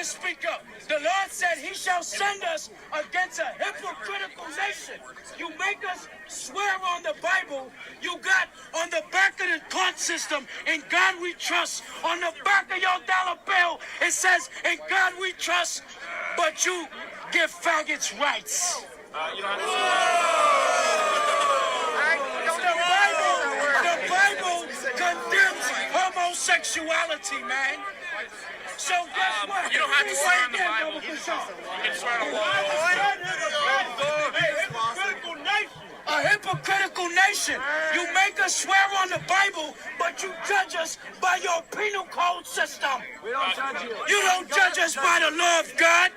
to speak up. The Lord said he shall send us against a hypocritical nation. You make us swear on the Bible. You got on the back of the court system, in God we trust. On the back of your dollar bill, it says, in God we trust. But you give faggots rights. The Bible condemns homosexuality, man. So guess what? You don't have to swear in the Bible. You can swear on a hypocritical nation. You make us swear on the Bible, but you judge us by your penal code system. We don't judge you. You don't judge us by the law of God.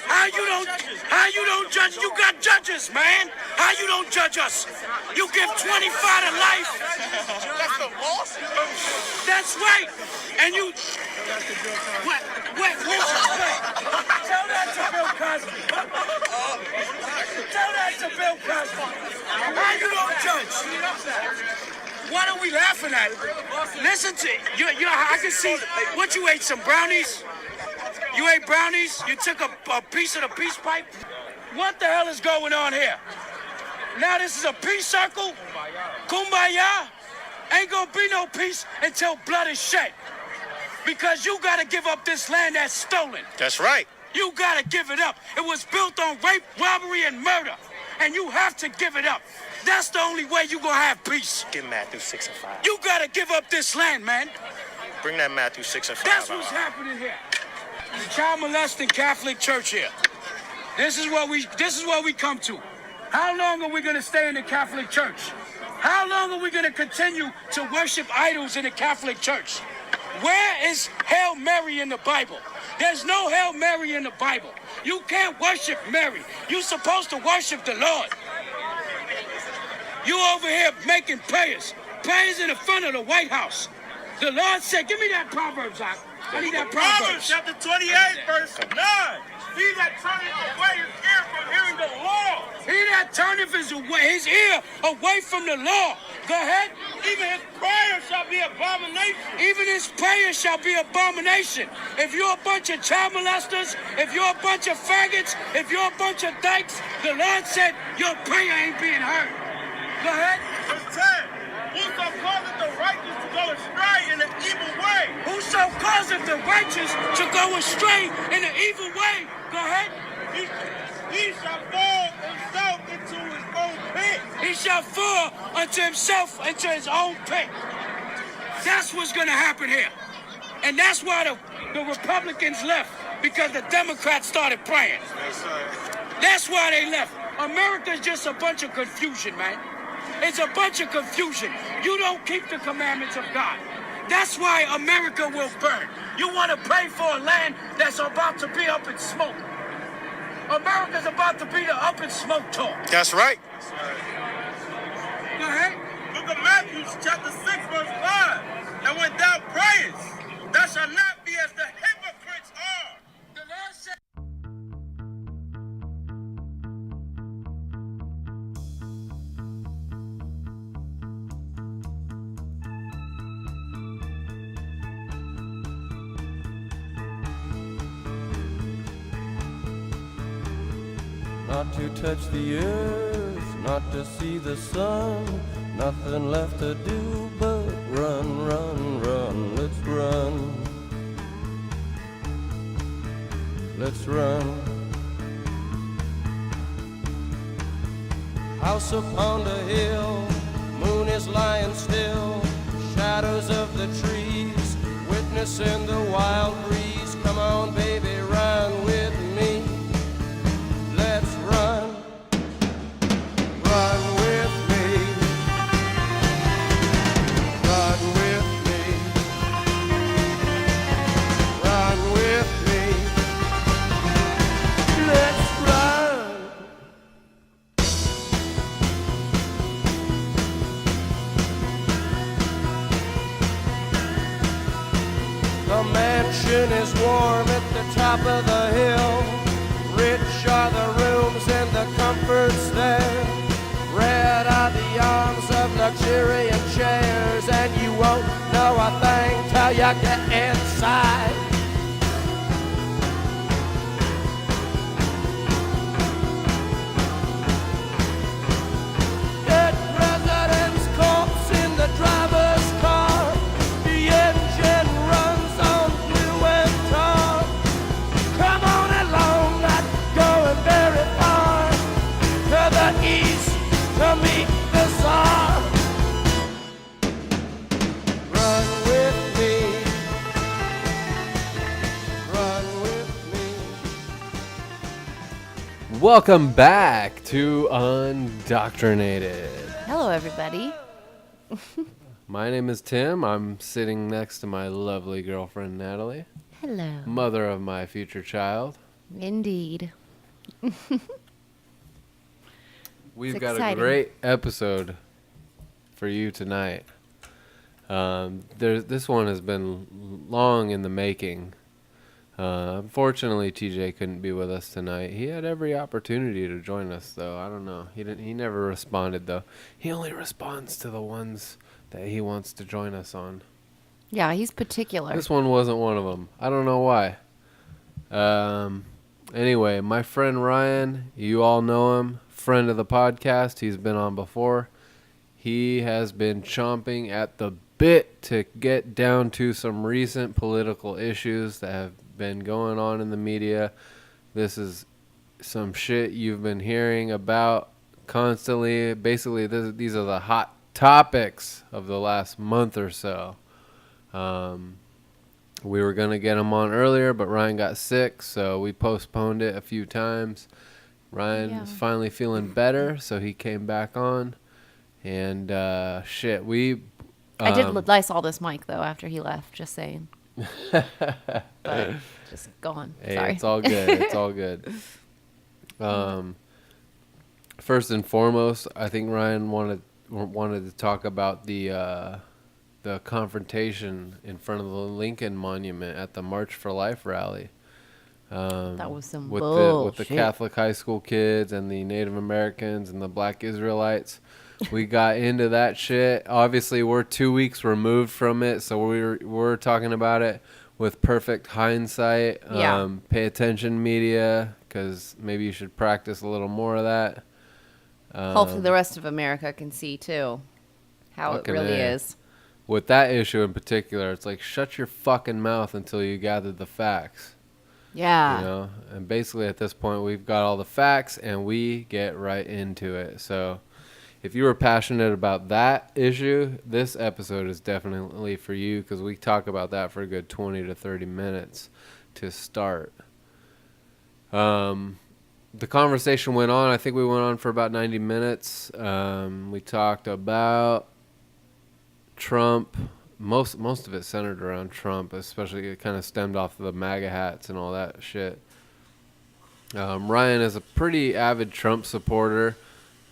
How you don't judge? You got judges, man. How you don't judge us? You give 25 to life. That's the boss? That's right. And you wait. Tell that to Bill Cosby. Tell that to Bill Cosby. How you don't judge? What are we laughing at? Listen to you. I can see what you ate. Some brownies. You ate brownies. You took a piece of the peace pipe. What the hell is going on here? Now this is a peace circle. Kumbaya. Ain't gonna be no peace until blood is shed. Because you gotta give up this land that's stolen. That's right. You gotta give it up. It was built on rape, robbery, and murder. And you have to give it up. That's the only way you gonna have peace. Give Matthew 6 and 5. You gotta give up this land, man. Bring that Matthew 6 and 5. That's what's happening here. The child molesting Catholic Church here. This is what we come to. How long are we gonna stay in the Catholic Church? How long are we gonna continue to worship idols in the Catholic Church? Where is Hail Mary in the Bible? There's no Hail Mary in the Bible. You can't worship Mary. You're supposed to worship the Lord. You over here making prayers in the front of the White House. The Lord said, give me that Proverbs, I need that Proverbs. Chapter 28, verse 9. He that turneth away his ear from hearing the law. He that turneth his ear away from the law. Go ahead. Even his prayer shall be abomination. Even his prayer shall be abomination. If you're a bunch of child molesters, if you're a bunch of faggots, if you're a bunch of dykes, the Lord said your prayer ain't being heard. Go ahead. Verse 10. Whoso causeth the righteous to go astray in an evil way. Whoso causeth the righteous to go astray in an evil way. Go ahead. He shall fall himself into his own pit. He shall fall unto himself into his own pit. That's what's going to happen here. And that's why the Republicans left, because the Democrats started praying. That's why they left. America's just a bunch of confusion, man. It's a bunch of confusion. You don't keep the commandments of God. That's why America will burn. You want to pray for a land that's about to be up in smoke. America's about to be the up in smoke talk. That's right. Go ahead. Book of Matthew, chapter 6, verse 5. And when thou prayest, thou shalt not be as the hypocrites are. The Lord said, not to touch the earth, not to see the sun, nothing left to do but run, run, run. Let's run. Let's run. House upon the hill, moon is lying still, shadows of the trees, witnessing the wild breeze. Come on, baby, run with me. Let's run, run with me, run with me, run with me. Let's run. The mansion is warm at the top of the hill. Rich are the rooms and the comforts there. Red are the arms of luxuriant chairs. And you won't know a thing till you get inside. Welcome back to Undoctrinated. Hello, everybody. My name is Tim. I'm sitting next to my lovely girlfriend, Natalie, Hello. mother of my future child. Indeed. We've It's got exciting. a great episode for you tonight. This one has been long in the making. Unfortunately, TJ couldn't be with us tonight. He had every opportunity to join us, though. I don't know. He never responded, though. He only responds to the ones that he wants to join us on. Yeah, he's particular. This one wasn't one of them. I don't know why. Anyway, my friend Ryan, you all know him, friend of the podcast. He's been on before. He has been chomping at the bit to get down to some recent political issues that have been going on in the media. This is some shit you've been hearing about constantly. Basically, these are the hot topics of the last month or so. We were going to get him on earlier, but Ryan got sick, so we postponed it a few times. Ryan is finally feeling better, so he came back on. And I did Lysol this mic, though, after he left, just saying. But just go on. Hey, Sorry. it's all good. It's all good. First and foremost, I think Ryan wanted to talk about the confrontation in front of the Lincoln Monument at the March for Life rally. That was some with bullshit. the Catholic high school kids and the Native Americans and the Black Israelites. We got into that shit. Obviously, we're 2 weeks removed from it, so we're talking about it with perfect hindsight. Yeah. Pay attention, media, because maybe you should practice a little more of that. Hopefully the rest of America can see, too, how it Fucking really A. is. With that issue in particular, it's like, shut your fucking mouth until you gather the facts. Yeah. You know? And basically at this point, we've got all the facts, and we get right into it. So if you were passionate about that issue, this episode is definitely for you, because we talk about that for a good 20 to 30 minutes to start. The conversation went on. I think we went on for about 90 minutes. We talked about Trump. Most of it centered around Trump, especially it kind of stemmed off of the MAGA hats and all that shit. Ryan is a pretty avid Trump supporter.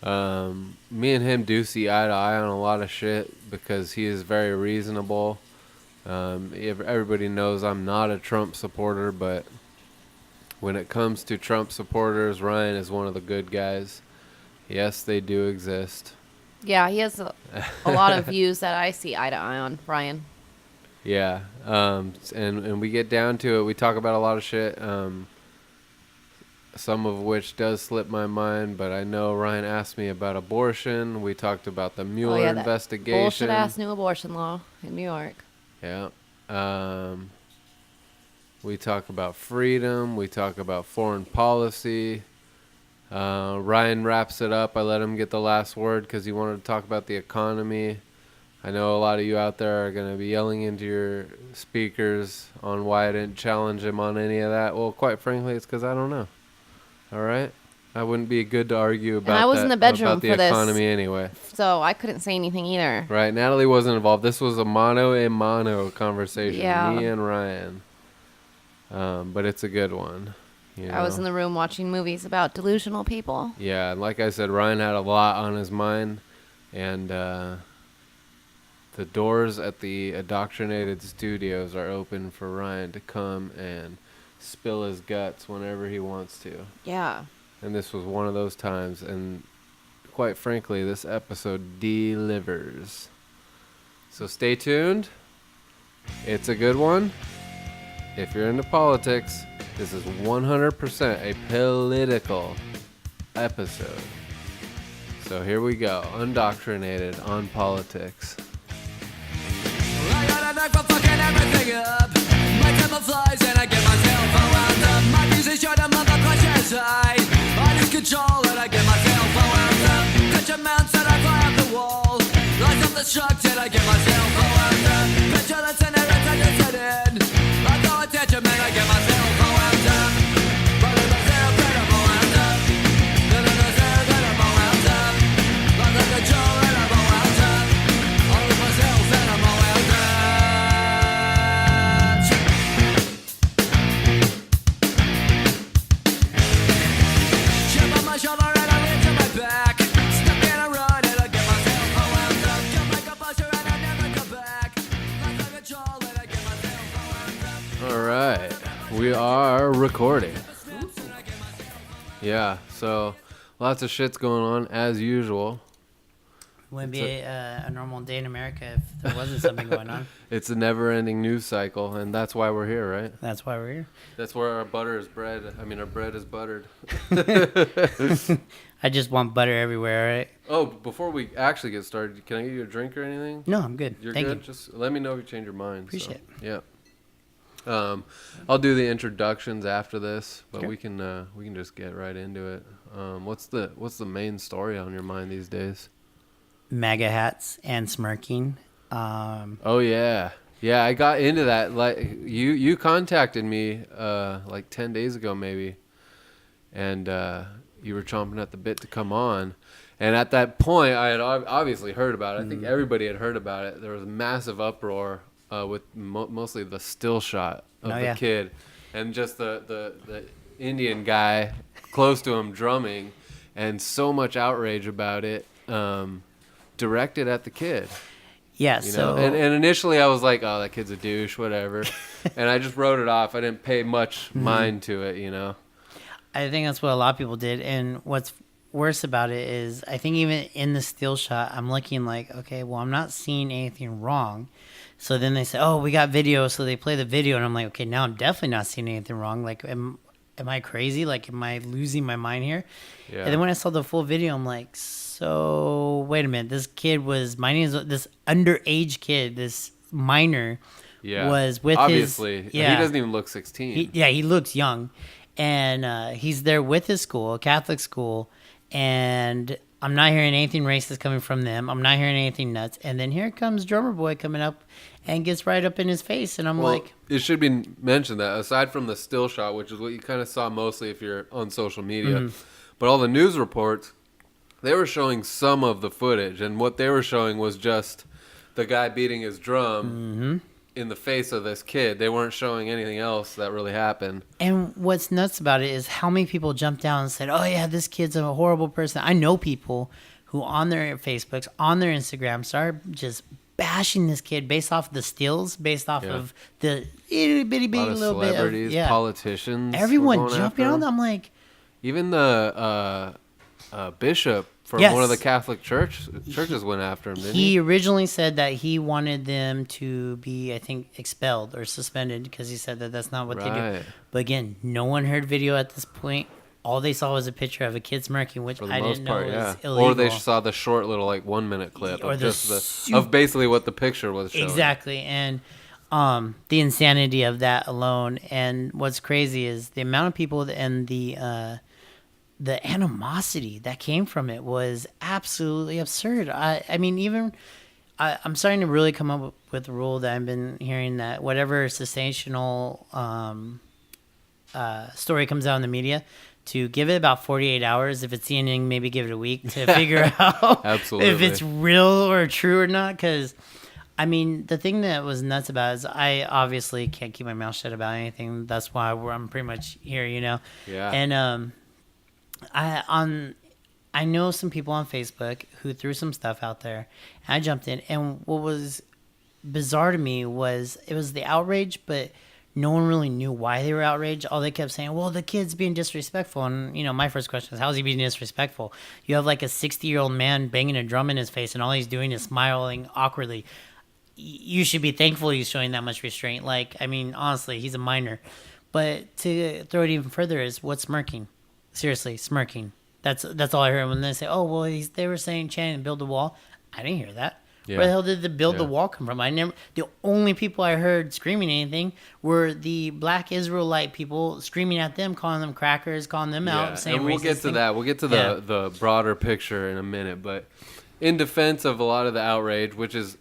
Me and him do see eye to eye on a lot of shit because he is very reasonable. Everybody knows I'm not a Trump supporter, but when it comes to Trump supporters, Ryan is one of the good guys. Yes, they do exist. Yeah, he has a lot of views that I see eye to eye on, Brian. Yeah, and we get down to it. We talk about a lot of shit, some of which does slip my mind, but I know Ryan asked me about abortion. We talked about the Mueller investigation. Bullshit-ass new abortion law in New York. Yeah. We talk about freedom. We talk about foreign policy. Ryan wraps it up. I let him get the last word because he wanted to talk about the economy. I know a lot of you out there are going to be yelling into your speakers on why I didn't challenge him on any of that. Well, quite frankly, it's because I don't know. All right? I wouldn't be good to argue about, I was in the bedroom about the for this. economy anyway. So I couldn't say anything either. Right. Natalie wasn't involved. This was a mano-a-mano conversation. Yeah. Me and Ryan. But it's a good one. You know? I was in the room watching movies about delusional people. Yeah, and like I said, Ryan had a lot on his mind, and the doors at the Indoctrinated Studios are open for Ryan to come and spill his guts whenever he wants to. Yeah. And this was one of those times, and quite frankly, this episode delivers. So stay tuned. It's a good one. If you're into politics, this is 100% a political episode. So here we go. Undoctrinated on politics. I got a knife for fucking everything up. My temper flies and I get myself around up. My music shut a mother crushes I lose control and I get myself around up. Picture mounts and I fly up the wall. Lights up the structure and I get myself around up. Petulance and irritation set in. I throw attention man, I get myself around up. But if I say I'm credible around up. All right, we are recording. Yeah, so lots of shit's going on as usual. Wouldn't be a normal day in America if there wasn't something going on. It's a never-ending news cycle, and that's why we're here, right? That's why we're here. That's where our butter is bred. I mean, our bread is buttered. I just want butter everywhere, right? Oh, before we actually get started, can I get you a drink or anything? No, I'm good. You're Thank good? you. Just let me know if you change your mind. Appreciate it. Yeah. I'll do the introductions after this, but Okay. we can just get right into it. What's the main story on your mind these days? MAGA hats and smirking. Oh yeah, I got into that. Like you contacted me like 10 days ago maybe, and you were chomping at the bit to come on. And at that point, I had obviously heard about it. I think everybody had heard about it. There was a massive uproar with mostly the still shot of the kid, and just the Indian guy close to him drumming, and so much outrage about it. Directed at the kid. Yeah, You so... know? And initially I was like, oh, that kid's a douche, whatever. And I just wrote it off. I didn't pay much mind to it, you know? I think that's what a lot of people did. And what's worse about it is I think even in the still shot, I'm looking like, okay, well, I'm not seeing anything wrong. So then they say, oh, we got video. So they play the video. And I'm like, okay, now I'm definitely not seeing anything wrong. Like, am I crazy? Like, am I losing my mind here? Yeah. And then when I saw the full video, I'm like, so wait a minute. This kid was, this underage kid, this minor was with obviously, his... he doesn't even look 16. He looks young. And he's there with his school, a Catholic school, and I'm not hearing anything racist coming from them. I'm not hearing anything nuts. And then here comes Drummer Boy coming up and gets right up in his face, and I'm like... It should be mentioned that aside from the still shot, which is what you kind of saw mostly if you're on social media, but all the news reports, they were showing some of the footage, and what they were showing was just the guy beating his drum in the face of this kid. They weren't showing anything else that really happened. And what's nuts about it is how many people jumped down and said, oh, yeah, this kid's a horrible person. I know people who on their Facebooks, on their Instagram, started just bashing this kid based off the stills, based off of the itty bitty A lot of little bit of celebrities, politicians. everyone were going jumping after on him. them. I'm like... Even the bishop from Yes. one of the Catholic churches went after him, didn't He he? originally said that he wanted them to be, I think, expelled or suspended because he said that that's not what they do. Right. But again, no one heard video at this point. All they saw was a picture of a kid smirking, which For the I most didn't part, know was yeah. illegal. Or they saw the short little 1 minute clip Or of the just of basically what the picture was showing. Exactly. And the insanity of that alone. And what's crazy is the amount of people and the animosity that came from it was absolutely absurd. I mean, even I'm starting to really come up with a rule that I've been hearing that whatever sensational story comes out in the media, to give it about 48 hours. If it's CNN, maybe give it a week to figure out Absolutely. if it's real or true or not. Because, I mean, the thing that was nuts about it is I obviously can't keep my mouth shut about anything. That's why I'm pretty much here, you know? Yeah. And I know some people on Facebook who threw some stuff out there, and I jumped in. And what was bizarre to me was it was the outrage, but no one really knew why they were outraged. All they kept saying, well, the kid's being disrespectful. And, you know, my first question is, how's he being disrespectful? You have like a 60-year-old man banging a drum in his face, and all he's doing is smiling awkwardly. You should be thankful he's showing that much restraint. Like, I mean, honestly, he's a minor. But to throw it even further is, what's smirking? Seriously, smirking. That's all I heard when they say, oh, well, they were saying chanting and build the wall. I didn't hear that. Yeah. Where the hell did the build the wall come from? The only people I heard screaming anything were the black Israelite people screaming at them, calling them crackers, calling them out, saying and we'll racist get to things. that. We'll get to the broader picture in a minute. But in defense of a lot of the outrage, which is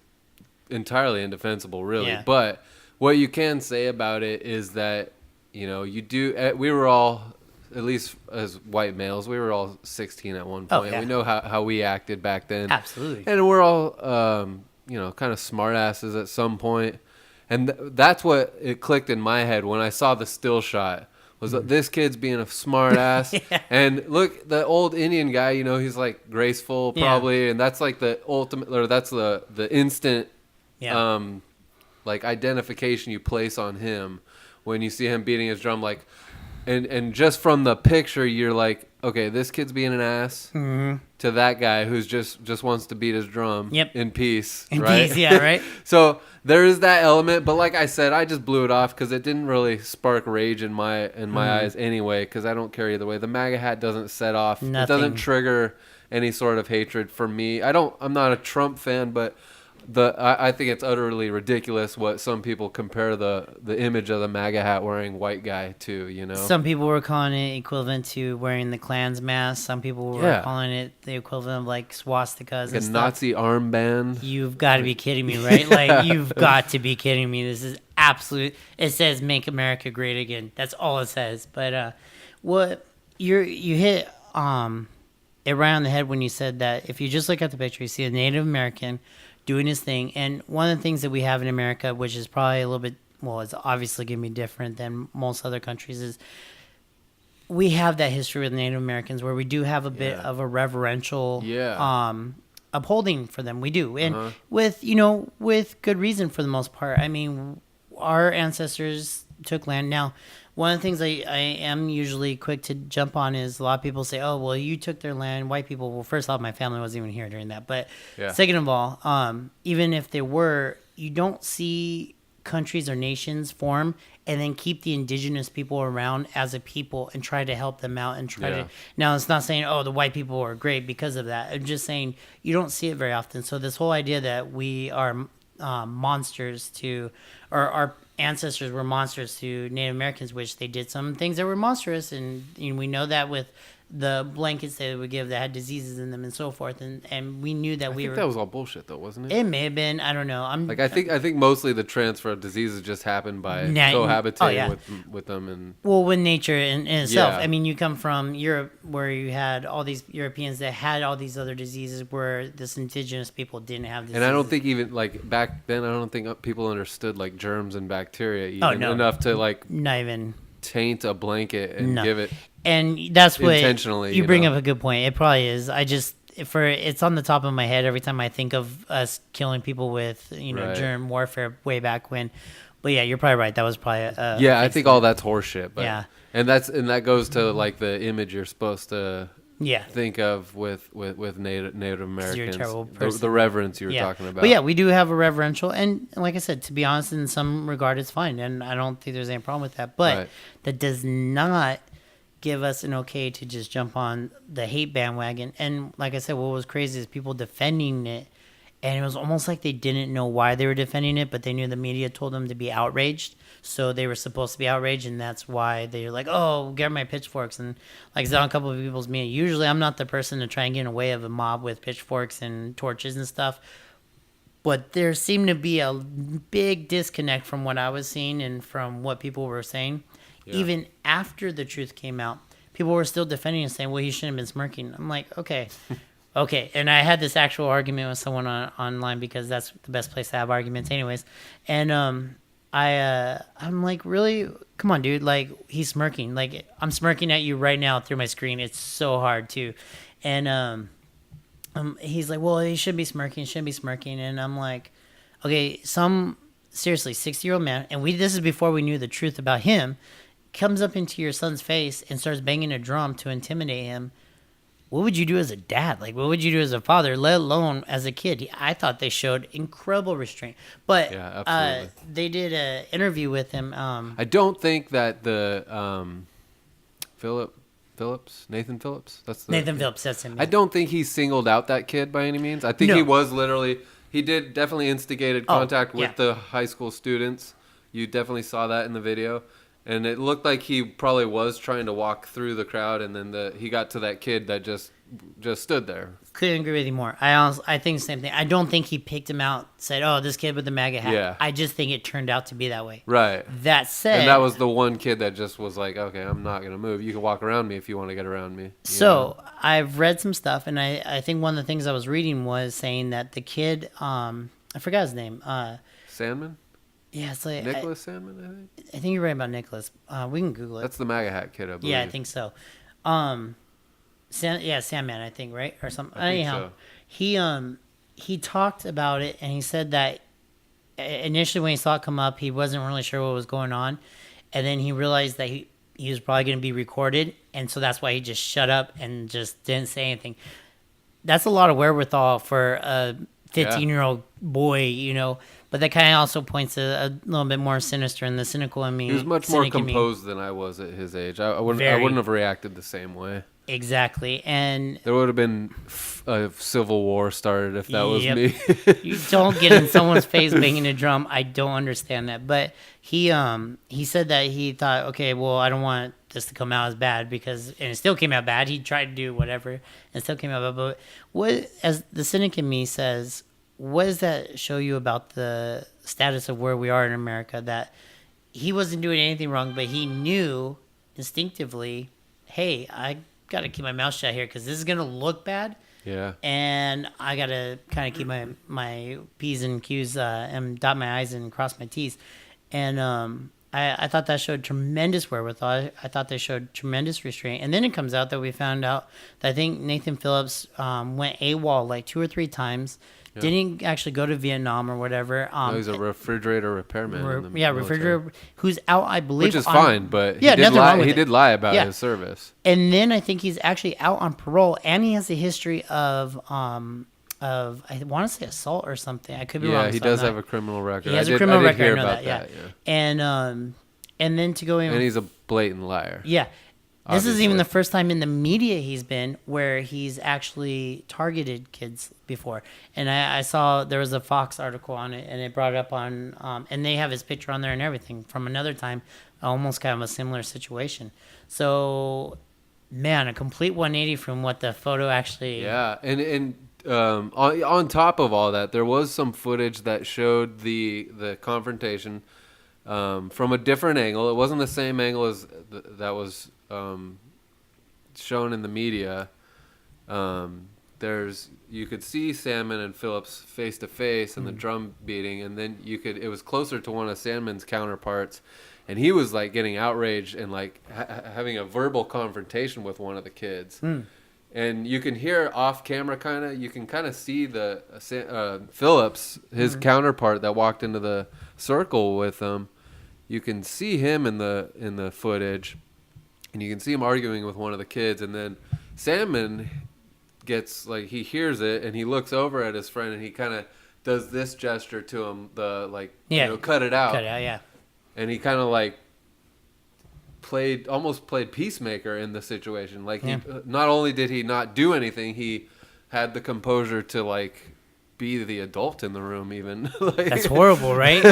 entirely indefensible, really. Yeah. But what you can say about it is that, you know, we were all, at least as white males, we were all 16 at one point. Oh, yeah. We know how we acted back then. Absolutely. And we're all, you know, kind of smart asses at some point. And that's what it clicked in my head when I saw the still shot. Was that this kid's being a smart ass. Yeah. And look, the old Indian guy, you know, he's like graceful probably. And that's like the ultimate, or that's the instant, like identification you place on him. when you see him beating his drum, like, and just from the picture, you're like, okay, this kid's being an ass to that guy who's just wants to beat his drum in peace, right? Peace, yeah, right. So there is that element, but like I said, I just blew it off because it didn't really spark rage in my eyes anyway. Because I don't care either way. The MAGA hat doesn't set off. Nothing. It doesn't trigger any sort of hatred for me. I'm not a Trump fan, but I think it's utterly ridiculous what some people compare the image of the MAGA hat wearing white guy to, you know? Some people were calling it equivalent to wearing the Klan's mask. Some people were calling it the equivalent of like swastikas Like and a stuff. Nazi armband. You've got to be kidding me, right? Like, you've got to be kidding me. This is absolute. It says "Make America Great Again." That's all it says. But what you hit it right on the head when you said that if you just look at the picture, you see a Native American doing his thing. And one of the things that we have in America, which is probably a little bit, well, it's obviously going to be different than most other countries, is we have that history with Native Americans where we do have a bit of a reverential upholding for them. We do. And with good reason for the most part. I mean, our ancestors took land. Now, one of the things I am usually quick to jump on is a lot of people say, oh, well, you took their land. White people, well, first off, my family wasn't even here during that. But second of all, even if they were, you don't see countries or nations form and then keep the indigenous people around as a people and try to help them out and try to. Now, it's not saying, oh, the white people are great because of that. I'm just saying you don't see it very often. So this whole idea that we are monsters to, or our ancestors were monsters to Native Americans, which they did some things that were monstrous, and we know that with the blankets they would give that had diseases in them and so forth, and we knew that I think that was all bullshit though, wasn't it? It may have been. I don't know. I think mostly the transfer of diseases just happened by cohabitating with them and with nature in itself. Yeah. I mean, you come from Europe where you had all these Europeans that had all these other diseases where this indigenous people didn't have diseases. And I don't think even like back then, I don't think people understood like germs and bacteria enough to like not even taint a blanket and give it. And that's what intentionally you bring up a good point. It probably is. It's on the top of my head every time I think of us killing people with germ warfare way back when. But yeah, you're probably right. That was probably I think all that's horseshit. But, and that goes to like the image you're supposed to think of with Native Americans. You're a terrible person. The reverence you were talking about. But yeah, we do have a reverential, and like I said, to be honest, in some regard, it's fine, and I don't think there's any problem with that. But that does not give us an okay to just jump on the hate bandwagon. And like I said, what was crazy is people defending it, and it was almost like they didn't know why they were defending it, but they knew the media told them to be outraged, so they were supposed to be outraged, and that's why they're like, oh, get my pitchforks. And like I said on a couple of people's media, usually I'm not the person to try and get in the way of a mob with pitchforks and torches and stuff, but there seemed to be a big disconnect from what I was seeing and from what people were saying. Even after the truth came out, people were still defending and saying, well, he shouldn't have been smirking. I'm like, okay. And I had this actual argument with someone online because that's the best place to have arguments anyways. And I'm like, really? Come on, dude. Like, he's smirking. Like, I'm smirking at you right now through my screen. It's so hard, too. And he's like, well, he should be smirking. Shouldn't be smirking. And I'm like, okay, seriously, 60-year-old man, and this is before we knew the truth about him, comes up into your son's face and starts banging a drum to intimidate him. What would you do as a dad? Like, what would you do as a father, let alone as a kid? I thought they showed incredible restraint. But they did an interview with him. I don't think that the Nathan Phillips? Nathan Phillips, that's him. Yeah. I don't think he singled out that kid by any means. I think he was literally... He did definitely instigated contact with the high school students. You definitely saw that in the video. And it looked like he probably was trying to walk through the crowd, and then he got to that kid that just stood there. Couldn't agree with you more. I think the same thing. I don't think he picked him out, said, oh, this kid with the MAGA hat. Yeah. I just think it turned out to be that way. Right. That said... And that was the one kid that just was like, okay, I'm not going to move. You can walk around me if you want to get around me. So, I've read some stuff, and I think one of the things I was reading was saying that the kid, I forgot his name. Sandman? Yeah, it's like... Nicholas Sandman, I think? I think you're right about Nicholas. We can Google it. That's the MAGA hat kid, I believe. Yeah, I think so. Sandman, I think, right? Or something. Anyhow, so. He talked about it, and he said that initially when he saw it come up, he wasn't really sure what was going on. and then he realized that he was probably going to be recorded, and so that's why he just shut up and just didn't say anything. That's a lot of wherewithal for a 15-year-old boy, you know. But that kind of also points a little bit more sinister in the cynical in me. He was much more composed than I was at his age. I wouldn't have reacted the same way. Exactly, and there would have been a civil war started if that was me. You don't get in someone's face banging a drum. I don't understand that. But he said that he thought, okay, well, I don't want this to come out as bad and it still came out bad. He tried to do whatever and it still came out bad. But what, as the cynic in me says, what does that show you about the status of where we are in America? That he wasn't doing anything wrong, but he knew instinctively, hey, I got to keep my mouth shut here because this is going to look bad. Yeah. And I got to kind of keep my P's and Q's and dot my I's and cross my T's. And I thought that showed tremendous wherewithal. I thought they showed tremendous restraint. And then it comes out that we found out that I think Nathan Phillips went AWOL like 2 or 3 times. Yeah. Didn't actually go to Vietnam or whatever. No, he's a refrigerator repairman. Refrigerator who's out, I believe. Which is fine, but he did lie about his service. And then I think he's actually out on parole, and he has a history of I want to say assault or something. I could be wrong. Yeah, he does have a criminal record. He has a criminal record. I know about that. Yeah. And then to go in. And he's a blatant liar. Yeah. Obviously. This is even the first time in the media he's been where he's actually targeted kids before. And I saw there was a Fox article on it, and it brought it up on, and they have his picture on there and everything from another time, almost kind of a similar situation. So, man, a complete 180 from what the photo actually. Yeah, and on top of all that, there was some footage that showed the confrontation from a different angle. It wasn't the same angle as that was shown in the media. You could see Sandman and Phillips face to face and the drum beating, and then it was closer to one of Sandman's counterparts, and he was like getting outraged and like having a verbal confrontation with one of the kids. And you can hear off camera you can kind of see the Phillips, his counterpart that walked into the circle with him. You can see him in the footage, and you can see him arguing with one of the kids, and then Sandman gets he hears it, and he looks over at his friend, and he kind of does this gesture to him, cut it out. Cut it out, yeah. And he kind of almost played peacemaker in the situation. He not only did he not do anything, he had the composure to be the adult in the room. Even that's horrible, right?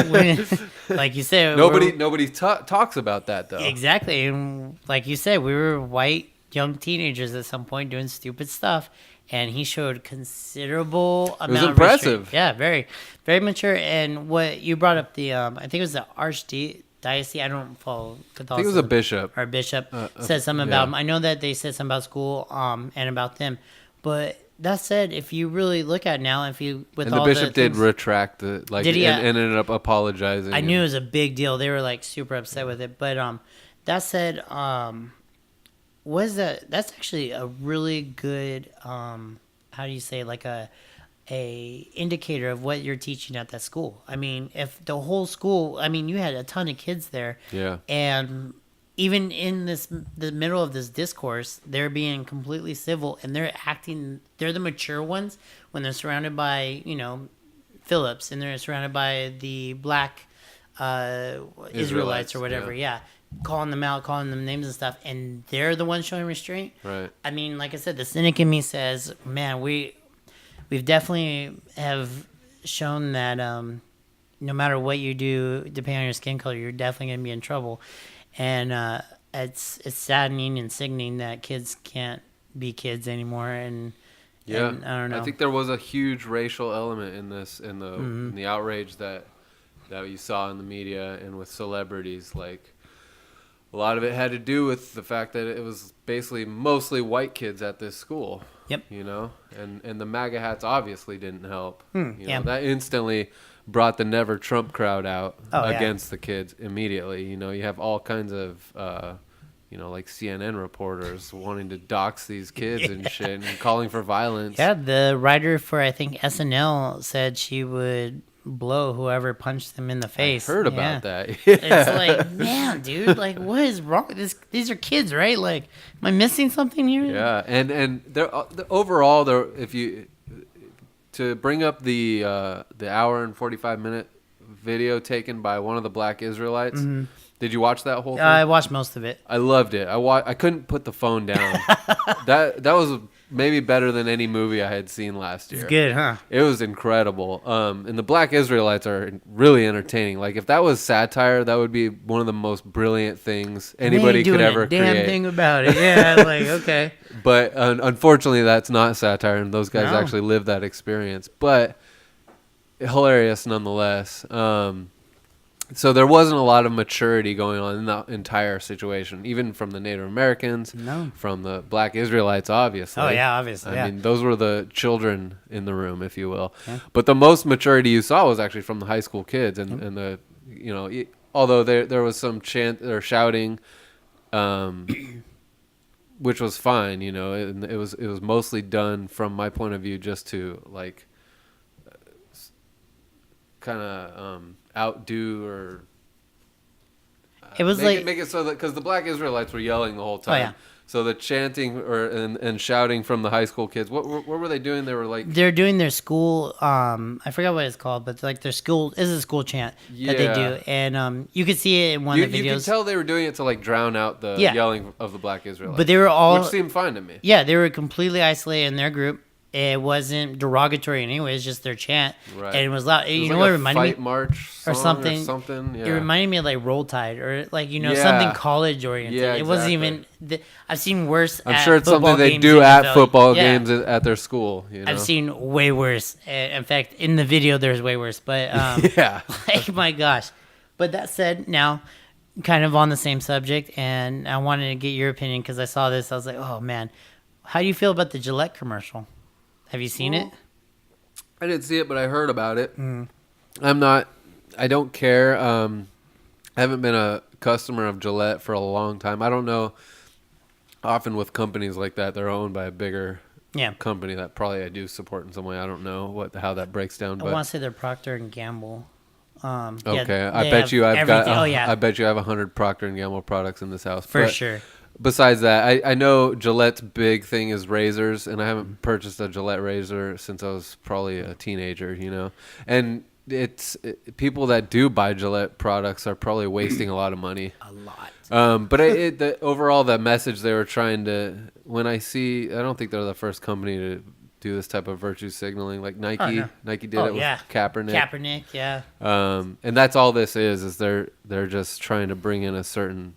Like you said, nobody talks about that though. Exactly, and like you said, we were white young teenagers at some point doing stupid stuff, and he showed considerable amount. It was impressive. Yeah, very, very mature. And what you brought up, I think it was the Archdiocese. I don't follow Catholicism. I think it was a bishop. Our bishop said something about him. I know that they said something about school and about them, but that said, if you really look at it now, the bishop did retract and ended up apologizing. I knew it was a big deal. They were super upset with it. But that said, that's actually a really good how do you say a indicator of what you're teaching at that school. I mean, if the whole school, you had a ton of kids there. Yeah. And even in the middle of this discourse, they're being completely civil, and they're the mature ones when they're surrounded by, Phillips, and they're surrounded by the black Israelites or whatever. Yeah. Calling them out, calling them names and stuff, and they're the ones showing restraint. Right. Like I said, the cynic in me says, man, we've definitely have shown that no matter what you do, depending on your skin color, you're definitely going to be in trouble. And it's saddening and sickening that kids can't be kids anymore. And I don't know. I think there was a huge racial element in this, in the outrage that you saw in the media and with celebrities. A lot of it had to do with the fact that it was basically mostly white kids at this school. Yep. And the MAGA hats obviously didn't help. That instantly brought the Never Trump crowd out against the kids immediately. You have all kinds of, CNN reporters wanting to dox these kids and shit and calling for violence. Yeah, the writer for, I think, SNL said she would blow whoever punched them in the face. I heard Yeah. about that. It's like, man, dude, like, what is wrong with this? These are kids, right? Like, am I missing something here? Yeah, and they're overall, they're, if you to bring up the hour and 45-minute video taken by one of the Black Israelites. Mm-hmm. Did you watch that whole thing? I watched most of it. I loved it. I couldn't put the phone down. that was maybe better than any movie I had seen last year. It's good, huh? It was incredible. And the Black Israelites are really entertaining. Like, if that was satire, that would be one of the most brilliant things anybody could ever They ain't doing a damn create. thing about it. Yeah, like, okay. But unfortunately, that's not satire, and those guys No. actually lived that experience. But hilarious nonetheless. So there wasn't a lot of maturity going on in the entire situation, even from the Native Americans, No. from the Black Israelites, obviously. Oh, yeah, obviously, I yeah. mean, those were the children in the room, if you will. Yeah. But the most maturity you saw was actually from the high school kids, and the, you know, although there was some chant or shouting, which was fine, you know, and it was mostly done from my point of view just to like kind of outdo or It was make like make it so that because the Black Israelites were yelling the whole time. Oh, yeah. So the chanting and shouting from the high school kids, what were they doing? They were like they're doing their school. I forgot what it's called, but like their school is a school chant that they do, and you could see it in one of the videos. You could tell they were doing it to like drown out the yelling of the Black Israelites. But they were all, which seemed fine to me. Yeah, they were completely isolated in their group. It wasn't derogatory in any way. It's just their chant, Right. and it was loud. It was You like know what a it reminded fight me? march song Or something. Yeah. It reminded me of like Roll Tide or like Yeah. something college oriented. Yeah, It wasn't exactly. even. I've seen worse. I'm at sure it's football something they games do in at NFL. football Yeah. games at their school. You know? I've seen way worse. In fact, in the video, there's way worse. But yeah. like my gosh. But that said, now kind of on the same subject, and I wanted to get your opinion because I saw this. I was like, oh man, how do you feel about the Gillette commercial? Have you seen it? I didn't see it, but I heard about it. I don't care. I haven't been a customer of Gillette for a long time. I don't know. Often with companies like that, they're owned by a bigger company that probably I do support in some way. I don't know how that breaks down. I But want to say they're Procter and Gamble. okay, I they bet have you I've got. everything. Oh yeah, I bet you I have 100 Procter and Gamble products in this house for But sure. Besides that, I know Gillette's big thing is razors, and I haven't purchased a Gillette razor since I was probably a teenager, you know. And people that do buy Gillette products are probably wasting a lot of money. A lot. But overall, the message they were trying to, I don't think they're the first company to do this type of virtue signaling. Like Nike, Oh, no. Nike did it with Kaepernick. Kaepernick, yeah. And that's all this is they're just trying to bring in a certain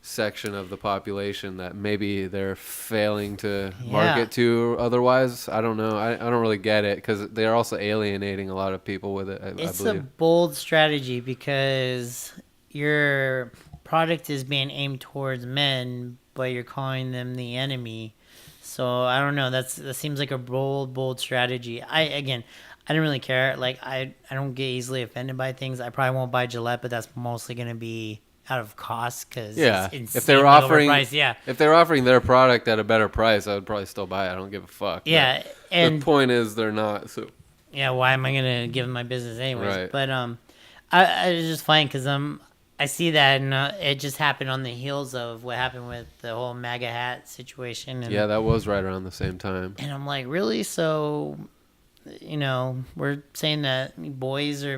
section of the population that maybe they're failing to market to otherwise. I don't know. I don't really get it because they're also alienating a lot of people with it, I It's believe. a bold strategy because your product is being aimed towards men, but you're calling them the enemy. So I don't know. That seems like a bold strategy. I didn't really care. Like I don't get easily offended by things. I probably won't buy Gillette, but that's mostly going to be out of cost because if they were offering if they were offering their product at a better price, I would probably still buy it. I don't give a fuck. Yeah, but and the point is they're not. So yeah, why am I gonna give them my business anyways? Right. But I was just fine because I see that and it just happened on the heels of what happened with the whole MAGA hat situation. And, yeah, that was right around the same time. And I'm like, really? So, you know, we're saying that boys will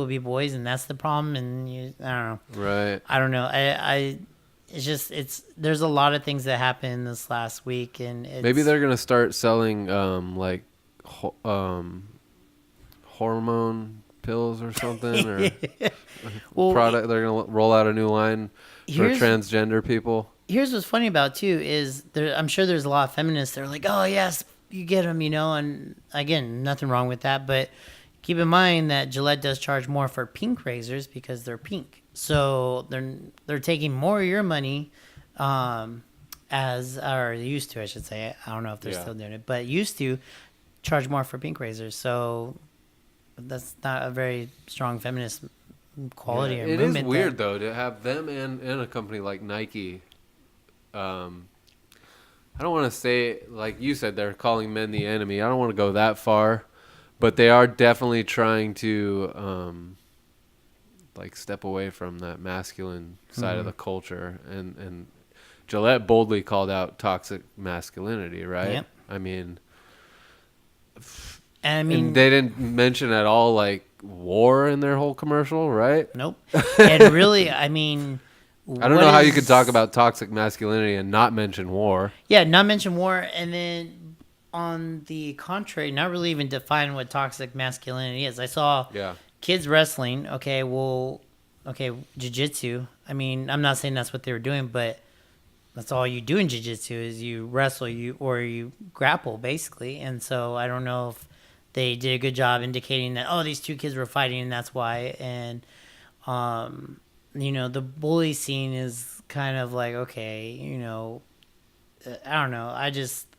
be boys, and that's the problem. And I don't know. Right. I don't know. There's a lot of things that happened this last week, and Maybe they're gonna start selling hormone pills or something, or product. They're gonna roll out a new line for transgender people. Here's what's funny about it, too is I'm sure there's a lot of feminists that are like, oh yes, you get them, you know, and again, nothing wrong with that, but keep in mind that Gillette does charge more for pink razors because they're pink. So they're taking more of your money, or they used to, I should say. I don't know if they're still doing it, but used to charge more for pink razors. So that's not a very strong feminist quality or movement. It is weird though to have them and a company like Nike. I don't want to say, like you said, they're calling men the enemy. I don't want to go that far, But they are definitely trying to like step away from that masculine side of the culture, and Gillette boldly called out toxic masculinity, right? Yep. I mean, and they didn't mention at all like war in their whole commercial, right? nope. And really, I mean, I don't know how you could talk about toxic masculinity and not mention war. Yeah, not mention war, and then on the contrary, not really even define what toxic masculinity is. I saw kids wrestling. Okay, jiu-jitsu. I mean, I'm not saying that's what they were doing, but that's all you do in jiu-jitsu is you wrestle, you grapple, basically. And so I don't know if they did a good job indicating that, oh, these two kids were fighting and that's why. And, the bully scene is kind of like, okay, I don't know.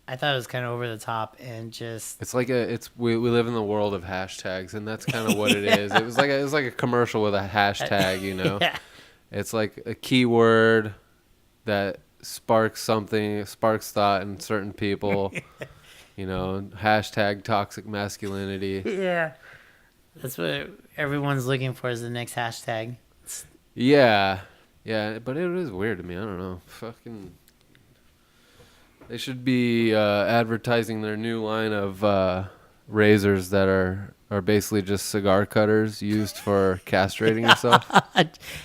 I thought it was kind of over the top and just. It's like we live in the world of hashtags, and that's kind of what it is. It was like a commercial with a hashtag, Yeah. It's like a keyword that sparks thought in certain people. Hashtag toxic masculinity. Yeah. That's what everyone's looking for is the next hashtag. Yeah, but it is weird to me. I don't know. Fucking. They should be advertising their new line of razors that are basically just cigar cutters used for castrating yourself.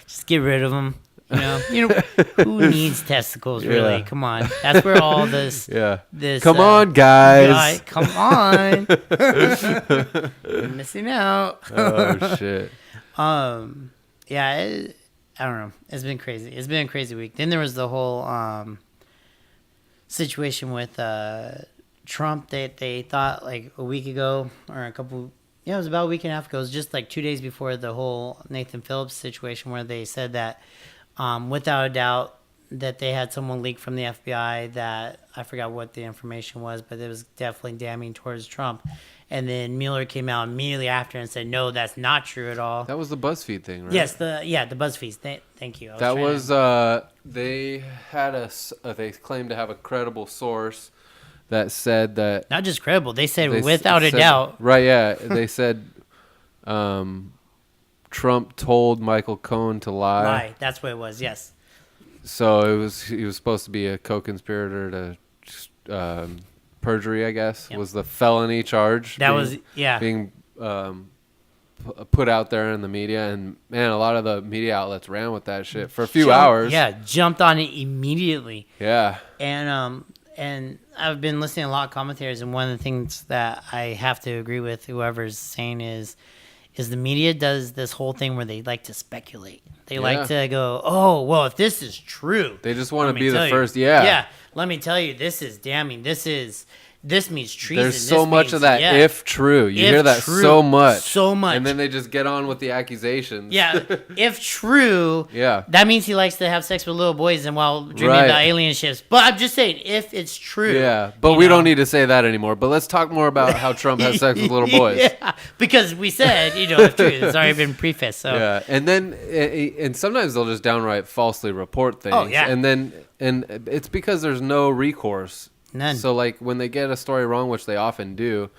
Just get rid of them. Who needs testicles, really? Come on. That's where all this... This, come on, guys. Come on. You're missing out. Oh, shit. I don't know. It's been crazy. It's been a crazy week. Then there was the whole situation with Trump that they thought like a week ago or it was about a week and a half ago. It was just like 2 days before the whole Nathan Phillips situation where they said that without a doubt that they had someone leak from the FBI that I forgot what the information was, but it was definitely damning towards Trump. And then Mueller came out immediately after and said, no, that's not true at all. That was the BuzzFeed thing, right? Yes, the BuzzFeed. Thank you. They had they claimed to have a credible source that said that... Not just credible. They said without a doubt. Right, yeah. They said Trump told Michael Cohen to lie. That's what it was, yes. So he was supposed to be a co-conspirator to perjury, I guess, was the felony charge. Being put out there in the media, and man, a lot of the media outlets ran with that shit for a few hours. Yeah, jumped on it immediately. Yeah. And I've been listening to a lot of commentators, and one of the things that I have to agree with whoever's saying is the media does this whole thing where they like to speculate. They like to go, oh, well, if this is true. They just want to be the first. Yeah, let me tell you, this is damning. This means treason. There's so much of that if true. You hear that so much. So much. And then they just get on with the accusations. Yeah, if true, that means he likes to have sex with little boys and while dreaming about alien ships. But I'm just saying, if it's true. Yeah, but we don't need to say that anymore. But let's talk more about how Trump has sex with little boys. Yeah, because we said, if true, it's already been prefaced. So. Yeah, and then and sometimes they'll just downright falsely report things. Oh, yeah. And it's because there's no recourse. None. So like when they get a story wrong, which they often do,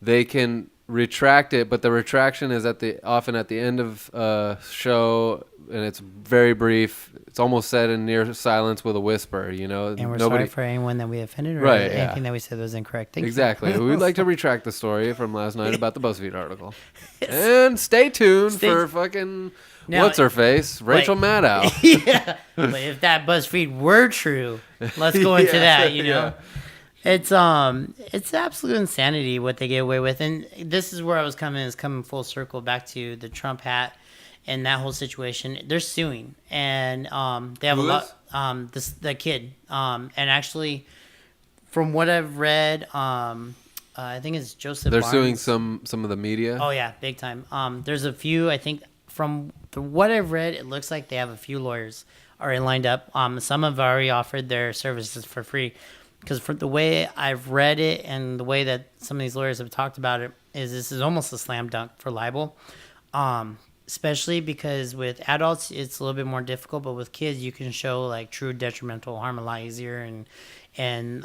they can retract it, but the retraction is often at the end of a show, and it's very brief. It's almost said in near silence with a whisper, And we're sorry for anyone that we offended or anything that we said was incorrect. Exactly. We'd like to retract the story from last night about the BuzzFeed article. And stay tuned for fucking... What's her face? Rachel Maddow. Yeah. But if that BuzzFeed were true, let's go into that, Yeah. It's absolute insanity what they get away with. And this is where I was coming full circle back to the Trump hat and that whole situation. They're suing. And they have the kid. And actually from what I've read, I think it's Joseph They're Barnes. suing some of the media. Oh yeah, big time. There's a few, I think from what I've read, it looks like they have a few lawyers already lined up. Some have already offered their services for free, because for the way I've read it and the way that some of these lawyers have talked about it, this is almost a slam dunk for libel. Especially because with adults it's a little bit more difficult, but with kids you can show like true detrimental harm a lot easier, and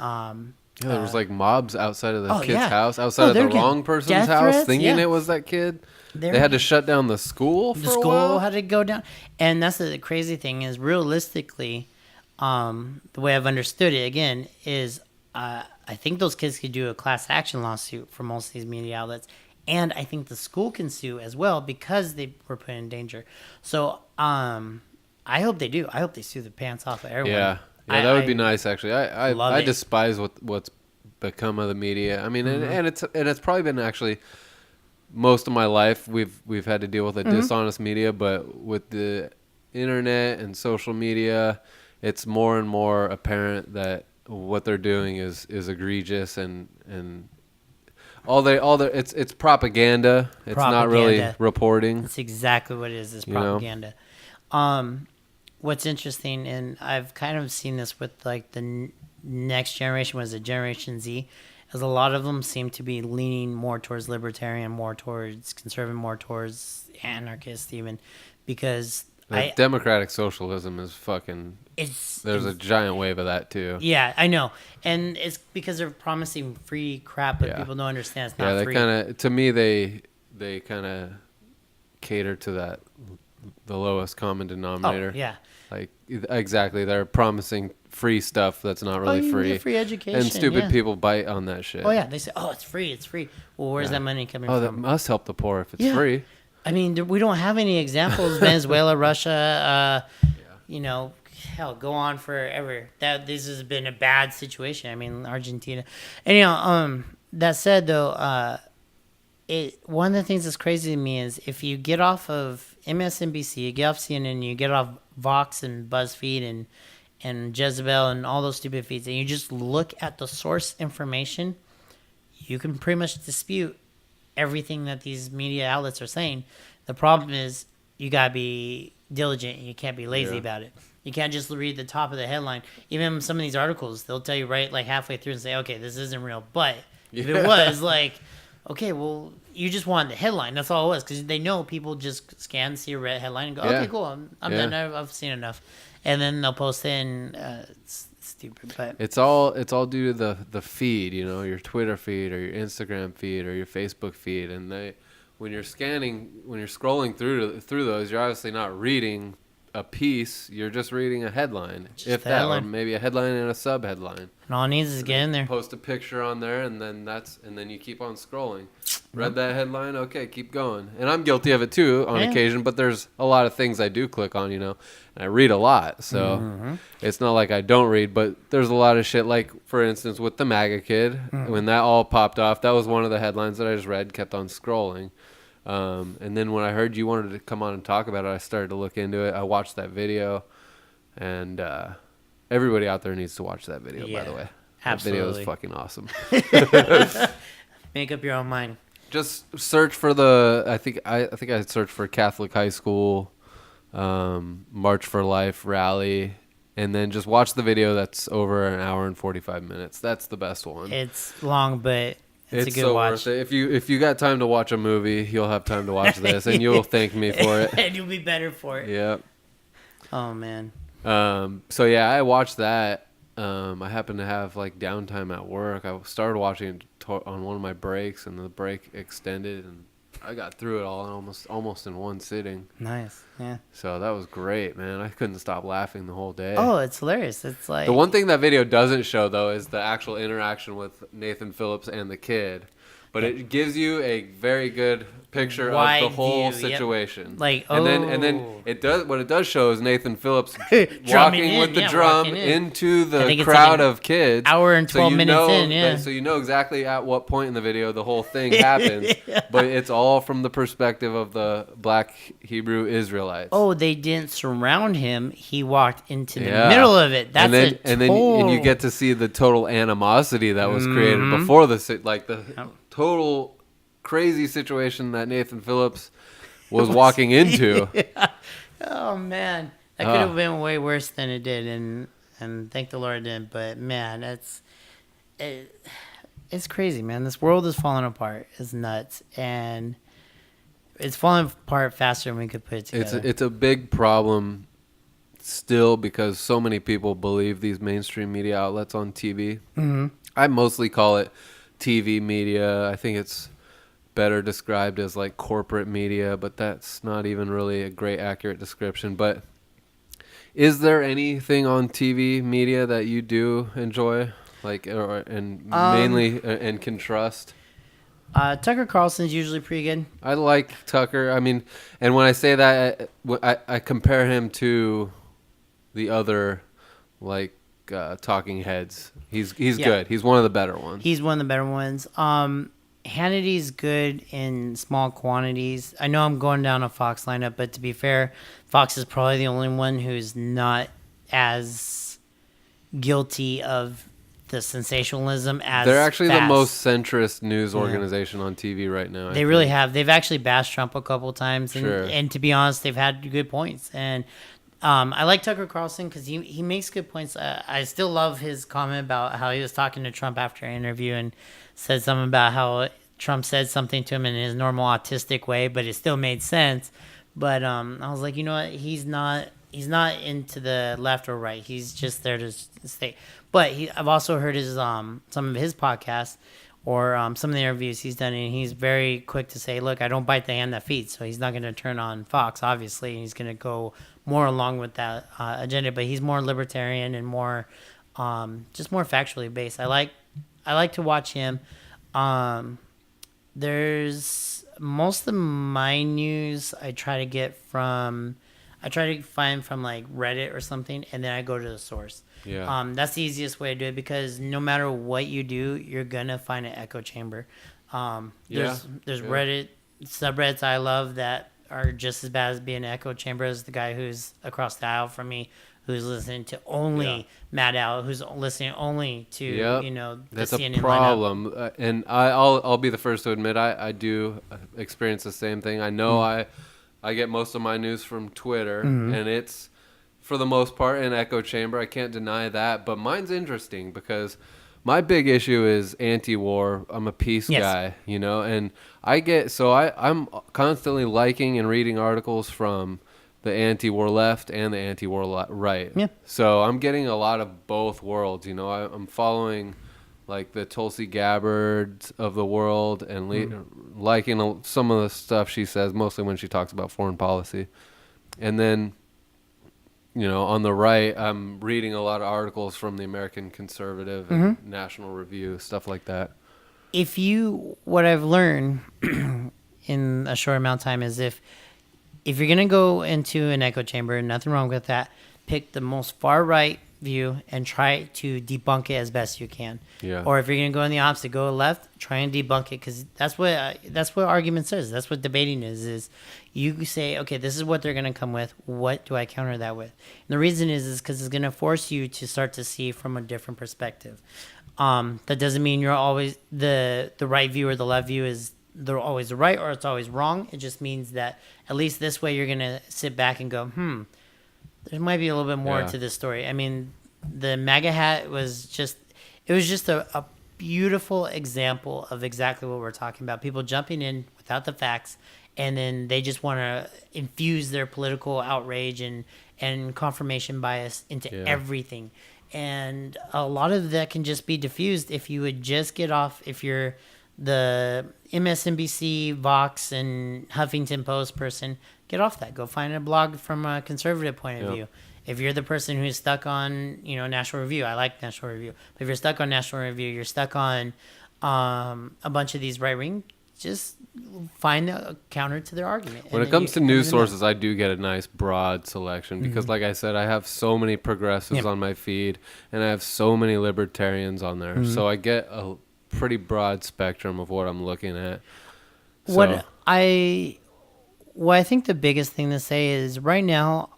Yeah, there was like mobs outside of the Oh, kid's yeah. house, Oh, outside of they're the getting wrong person's death house, threats, thinking yeah. it was that kid. They're- They had to shut down the school for the a school while. had to go down, and that's the crazy thing is realistically, the way I've understood it again is I think those kids could do a class action lawsuit for most of these media outlets, and I think the school can sue as well because they were put in danger. So I hope they do. I hope they sue the pants off of everyone. Yeah, that would be nice. Actually, love I it. despise what's become of the media. I mean, and it's probably been actually most of my life we've had to deal with a dishonest media, but with the internet and social media, it's more and more apparent that what they're doing is egregious and it's propaganda. It's not really Propaganda. reporting. That's exactly what it is. It's You know? propaganda. What's interesting, and I've kind of seen this with like the next generation, was it Generation Z, is a lot of them seem to be leaning more towards libertarian, more towards conservative, more towards anarchist, even because Democratic socialism is fucking. There's a giant wave of that too. Yeah, I know, and it's because they're promising free crap, but people don't understand it's not they free. kind of, to me, they kind of cater to the lowest common denominator. Oh, yeah. Like exactly, they're promising free stuff that's not really you can free. get free education, and stupid yeah. people bite on that shit. Oh yeah, they say, "Oh, it's free, it's free." Well, where's that money coming Oh, that from? must help the poor if it's Yeah. free. I mean, we don't have any examples. Venezuela, Russia, you know, hell, go on forever. This has been a bad situation. I mean, Argentina. Anyhow, that said, though, one of the things that's crazy to me is if you get off of MSNBC, you get off CNN, you get off Vox and BuzzFeed and Jezebel and all those stupid feeds, and you just look at the source information, you can pretty much dispute everything that these media outlets are saying. The problem is you gotta be diligent and you can't be lazy about it. You can't just read the top of the headline. Even some of these articles, they'll tell you right like halfway through and say, okay, this isn't real. But if it was like, okay, well, you just want the headline. That's all it was, because they know people just scan, see a red headline, and go, okay, cool, I'm done. I've seen enough. And then they'll post it, and it's stupid. But it's all due to the feed, you know, your Twitter feed or your Instagram feed or your Facebook feed, and when you're scrolling through those, you're obviously not reading a piece, you're just reading a headline, if that, or maybe a headline and a sub headline. And all it needs is get in there. Post a picture on there, and then you keep on scrolling. Read that headline, okay, keep going. And I'm guilty of it too on occasion, but there's a lot of things I do click on, you know, and I read a lot, so it's not like I don't read, but there's a lot of shit, like for instance with the MAGA kid, when that all popped off, that was one of the headlines that I just read, kept on scrolling. And then when I heard you wanted to come on and talk about it, I started to look into it. I watched that video, and everybody out there needs to watch that video, by the way. Absolutely. That video is fucking awesome. Make up your own mind. Just search for I think I searched for Catholic High School March for Life rally, and then just watch the video that's over an hour and 45 minutes. That's the best one. It's long, but it's a good so watch. worth it. If you got time to watch a movie, you'll have time to watch this, and you'll thank me for it. And you'll be better for it. Yep. Oh man. So yeah, I watched that. I happened to have like downtime at work. I started watching it on one of my breaks, and the break extended, and I got through it all in almost in one sitting. Nice. Yeah. So that was great, man. I couldn't stop laughing the whole day. Oh, it's hilarious. It's like The one thing that video doesn't show, though, is the actual interaction with Nathan Phillips and the kid. But it gives you a very good picture Wide of the whole view, yep. situation. Like, and then it does what it does show is Nathan Phillips Drumming walking in, with the yeah, drum walking in. into I the think it's crowd like an of kids. hour and 12 minutes in, yeah. So you know exactly at what point in the video the whole thing happens. But it's all from the perspective of the black Hebrew Israelites. Oh, they didn't surround him. He walked into the middle of it. That's and then you get to see the total animosity that was created before the total crazy situation that Nathan Phillips was walking into. Oh man, that could have been way worse than it did, and thank the Lord it didn't. But man, it's crazy, man. This world is falling apart. It's nuts, and it's falling apart faster than we could put it together. It's a big problem still because so many people believe these mainstream media outlets on TV. I mostly call it TV media. I think it's better described as like corporate media, but that's not even really a great accurate description. But is there anything on TV media that you do enjoy, like, and mainly and can trust? Tucker Carlson's usually pretty good. I like Tucker. I mean, and when I say that, I compare him to the other, like, talking heads. He's good. He's one of the better ones. He's one of the better ones. Hannity's good in small quantities. I know I'm going down a Fox lineup, but to be fair, Fox is probably the only one who's not as guilty of the sensationalism as They're actually fast. the most centrist news organization on TV right now. They really have. They've actually bashed Trump a couple times, and, Sure. and to be honest, they've had good points. And I like Tucker Carlson because he makes good points. I still love his comment about how he was talking to Trump after an interview and said something about how Trump said something to him in his normal autistic way, but it still made sense. But I was like, you know what? He's not into the left or right. He's just there to stay. But I've also heard his some of his podcasts or some of the interviews he's done, and he's very quick to say, look, I don't bite the hand that feeds. So he's not going to turn on Fox, obviously. And he's going to go more along with that agenda. But he's more libertarian and more just more factually based. I like to watch him. There's most of my news I try to find from like Reddit or something, and then I go to the source. Yeah. That's the easiest way to do it because no matter what you do, you're gonna find an echo chamber. There's Reddit subreddits I love that are just as bad as being an echo chamber as the guy who's across the aisle from me, who's listening to only Matt Al, who's listening only to the that's CNN a problem. And I'll be the first to admit I do experience the same thing. I know I get most of my news from Twitter, and it's for the most part an echo chamber. I can't deny that, but mine's interesting because my big issue is anti-war. I'm a peace guy, and I'm constantly liking and reading articles from the anti-war left and the anti-war right. Yeah. So I'm getting a lot of both worlds. I'm following like the Tulsi Gabbard of the world and liking some of the stuff she says, mostly when she talks about foreign policy. And then, on the right, I'm reading a lot of articles from the American Conservative and National Review, stuff like that. What I've learned in a short amount of time is if you're going to go into an echo chamber, nothing wrong with that, pick the most far right view and try to debunk it as best you can. Yeah. Or if you're going to go in the opposite, go left, try and debunk it because that's what argument says. That's what debating is you say, okay, this is what they're going to come with. What do I counter that with? And the reason is because it's going to force you to start to see from a different perspective. That doesn't mean you're always the right view or the left view is they're always right or it's always wrong. It just means that at least this way you're going to sit back and go, there might be a little bit more to this story. I mean, the MAGA hat was just a beautiful example of exactly what we're talking about. People jumping in without the facts, and then they just want to infuse their political outrage and confirmation bias into everything. And a lot of that can just be diffused if you would just get off, if you're the MSNBC, Vox, and Huffington Post person, get off that. Go find a blog from a conservative point of view. If you're the person who's stuck on, National Review, I like National Review. But if you're stuck on National Review, you're stuck on a bunch of these right-wing, just find a counter to their argument. When it comes to news sources, I do get a nice broad selection because, like I said, I have so many progressives on my feed, and I have so many libertarians on there. So I get a pretty broad spectrum of what I'm looking at. What I think the biggest thing to say is right now,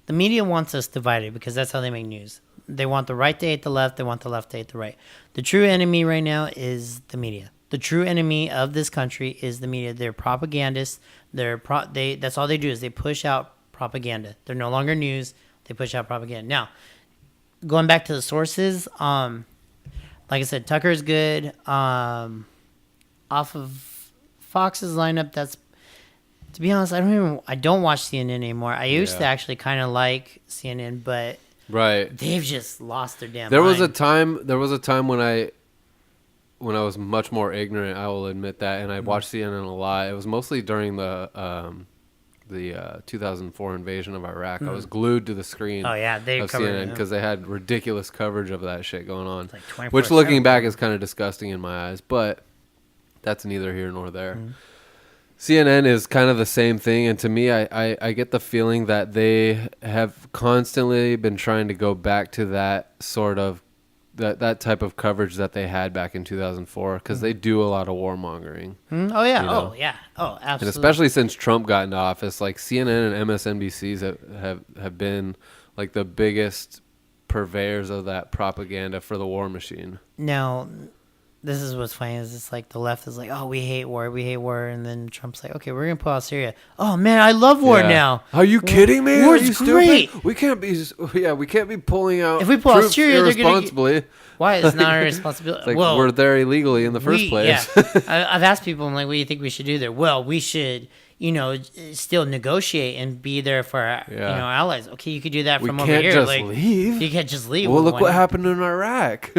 the media wants us divided because that's how they make news. They want the right to hate the left. They want the left to hate the right. The true enemy right now is the media. The true enemy of this country is the media. They're propagandists. That's all they do is they push out propaganda. They're no longer news. They push out propaganda. Now, going back to the sources, like I said, Tucker's good. Off of Fox's lineup, that's, to be honest, I don't watch CNN anymore. I used to actually kind of like CNN, but Right. They've just lost their damn There mind. was a time when I was much more ignorant, I will admit that, and I watched CNN a lot. It was mostly during the 2004 invasion of Iraq. I was glued to the screen Oh, yeah, they of covered CNN it, because they had ridiculous coverage of that shit going on. Like 24/7. Which, looking back, is kind of disgusting in my eyes, but that's neither here nor there. CNN is kind of the same thing, and to me, I get the feeling that they have constantly been trying to go back to that sort of that type of coverage that they had back in 2004 because they do a lot of warmongering. Oh yeah. you know. Oh yeah. Oh, absolutely. And especially since Trump got into office, like CNN and MSNBC's have been like the biggest purveyors of that propaganda for the war machine. Now, this is what's funny is it's like the left is like, oh, we hate war, and then Trump's like, okay, we're gonna pull out Syria. Oh man, I love war Yeah. now. Are you kidding me? War's Are you great. stupid? We can't be pulling out If we pull out troops Syria, they're gonna irresponsibly. Why? It's not our responsibility. It's like well, we're there illegally in the first place. Yeah. I've asked people, I'm like, what do you think we should do there? Well, we should, still negotiate and be there for our, allies. Okay, you could do that We from over can't here. just like, leave. You can't just leave. Well, look Why what not? happened in Iraq.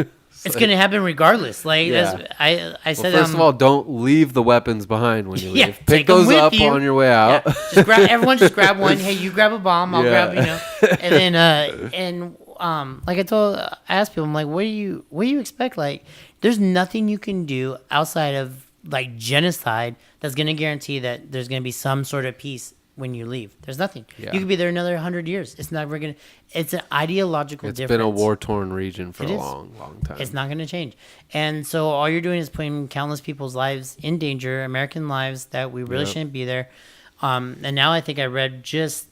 It's going to happen regardless. Like, Yeah. that's, I said, First of all, don't leave the weapons behind when you leave. Yeah, Pick take 'em those with up you. on your way out. Yeah, everyone just grab one. Hey, you grab a bomb. I'll Yeah. grab, and then, like I asked people, I'm like, what do you expect? Like, there's nothing you can do outside of like genocide that's going to guarantee that there's going to be some sort of peace when you leave. There's nothing. Yeah. You could be there another 100 years. It's never going to, it's an ideological It's difference. been a war-torn region for It a is. long, long time. It's not going to change. And so all you're doing is putting countless people's lives in danger, American lives that we really Yep. shouldn't be there. And now I think I read just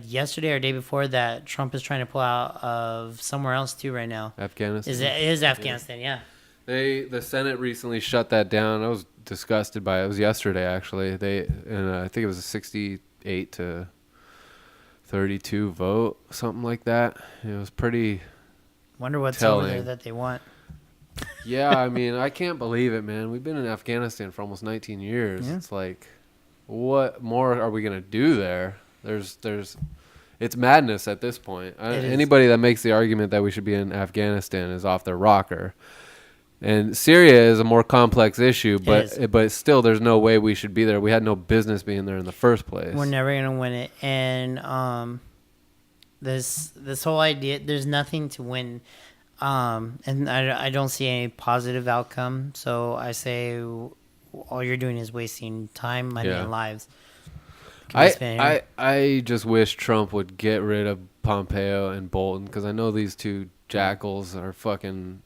yesterday or day before that Trump is trying to pull out of somewhere else too right now. Afghanistan. It is Afghanistan, yeah. The Senate recently shut that down. I was disgusted by it. It was yesterday, actually. I think it was a 68 to 32 vote, something like that. It was pretty. Wonder what's over there telling. that they want. Yeah, I mean, I can't believe it, man. We've been in Afghanistan for almost 19 years. Yeah. It's like, what more are we gonna do there? It's madness at this point. It is. Anybody that makes the argument that we should be in Afghanistan is off their rocker. And Syria is a more complex issue, but still, there's no way we should be there. We had no business being there in the first place. We're never gonna win it, and this whole idea, there's nothing to win, and I don't see any positive outcome. So I say, all you're doing is wasting time, money, Yeah. and lives. Could be spent here. I just wish Trump would get rid of Pompeo and Bolton because I know these two jackals are fucking.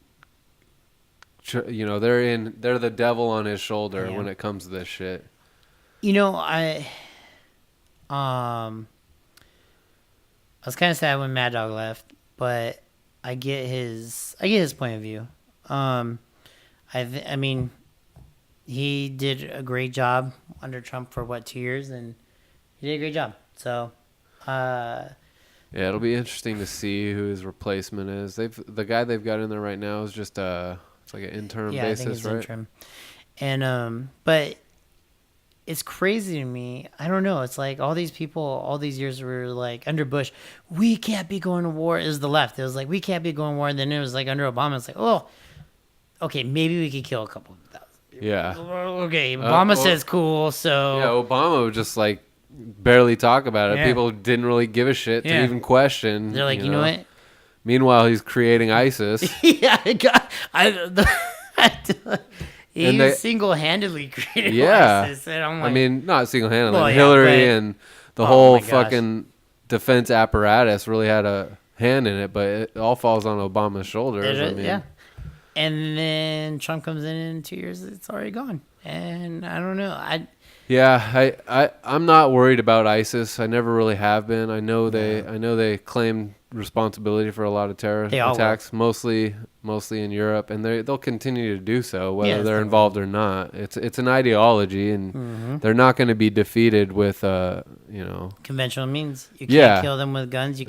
They're the devil on his shoulder Yeah. when it comes to this shit. I was kind of sad when Mad Dog left, but I get his point of view. I mean, he did a great job under Trump for 2 years, and he did a great job. So, Yeah, it'll be interesting to see who his replacement is. The guy they've got in there right now is just it's like an interim yeah, I basis, think it's right? interim. And but it's crazy to me. I don't know. It's like all these people, all these years were like under Bush, we can't be going to war. It was the left. It was like we can't be going to war. And then it was like under Obama, it's like, oh, okay, maybe we could kill a couple of thousand. Yeah. Okay, Obama says cool, so Yeah, Obama would just like barely talk about it. Yeah. People didn't really give a shit to Yeah. even question. they're like, you know what? Meanwhile, he's creating ISIS. Yeah, he And they- single-handedly created Yeah. ISIS, and I'm like, I mean, not single-handedly. Well, yeah, Hillary but- and the Oh whole my gosh. fucking defense apparatus really had a hand in it, but it all falls on Obama's shoulders. I mean, yeah. And then Trump comes in 2 years, it's already gone. And I don't know. Yeah, I'm not worried about ISIS. I never really have been. I know they claim responsibility for a lot of terror They all attacks, mostly in Europe, and they'll continue to do so whether Yes, they're they involved or not. It's an ideology, and they're not going to be defeated with conventional means. You can't Yeah. kill them with guns. You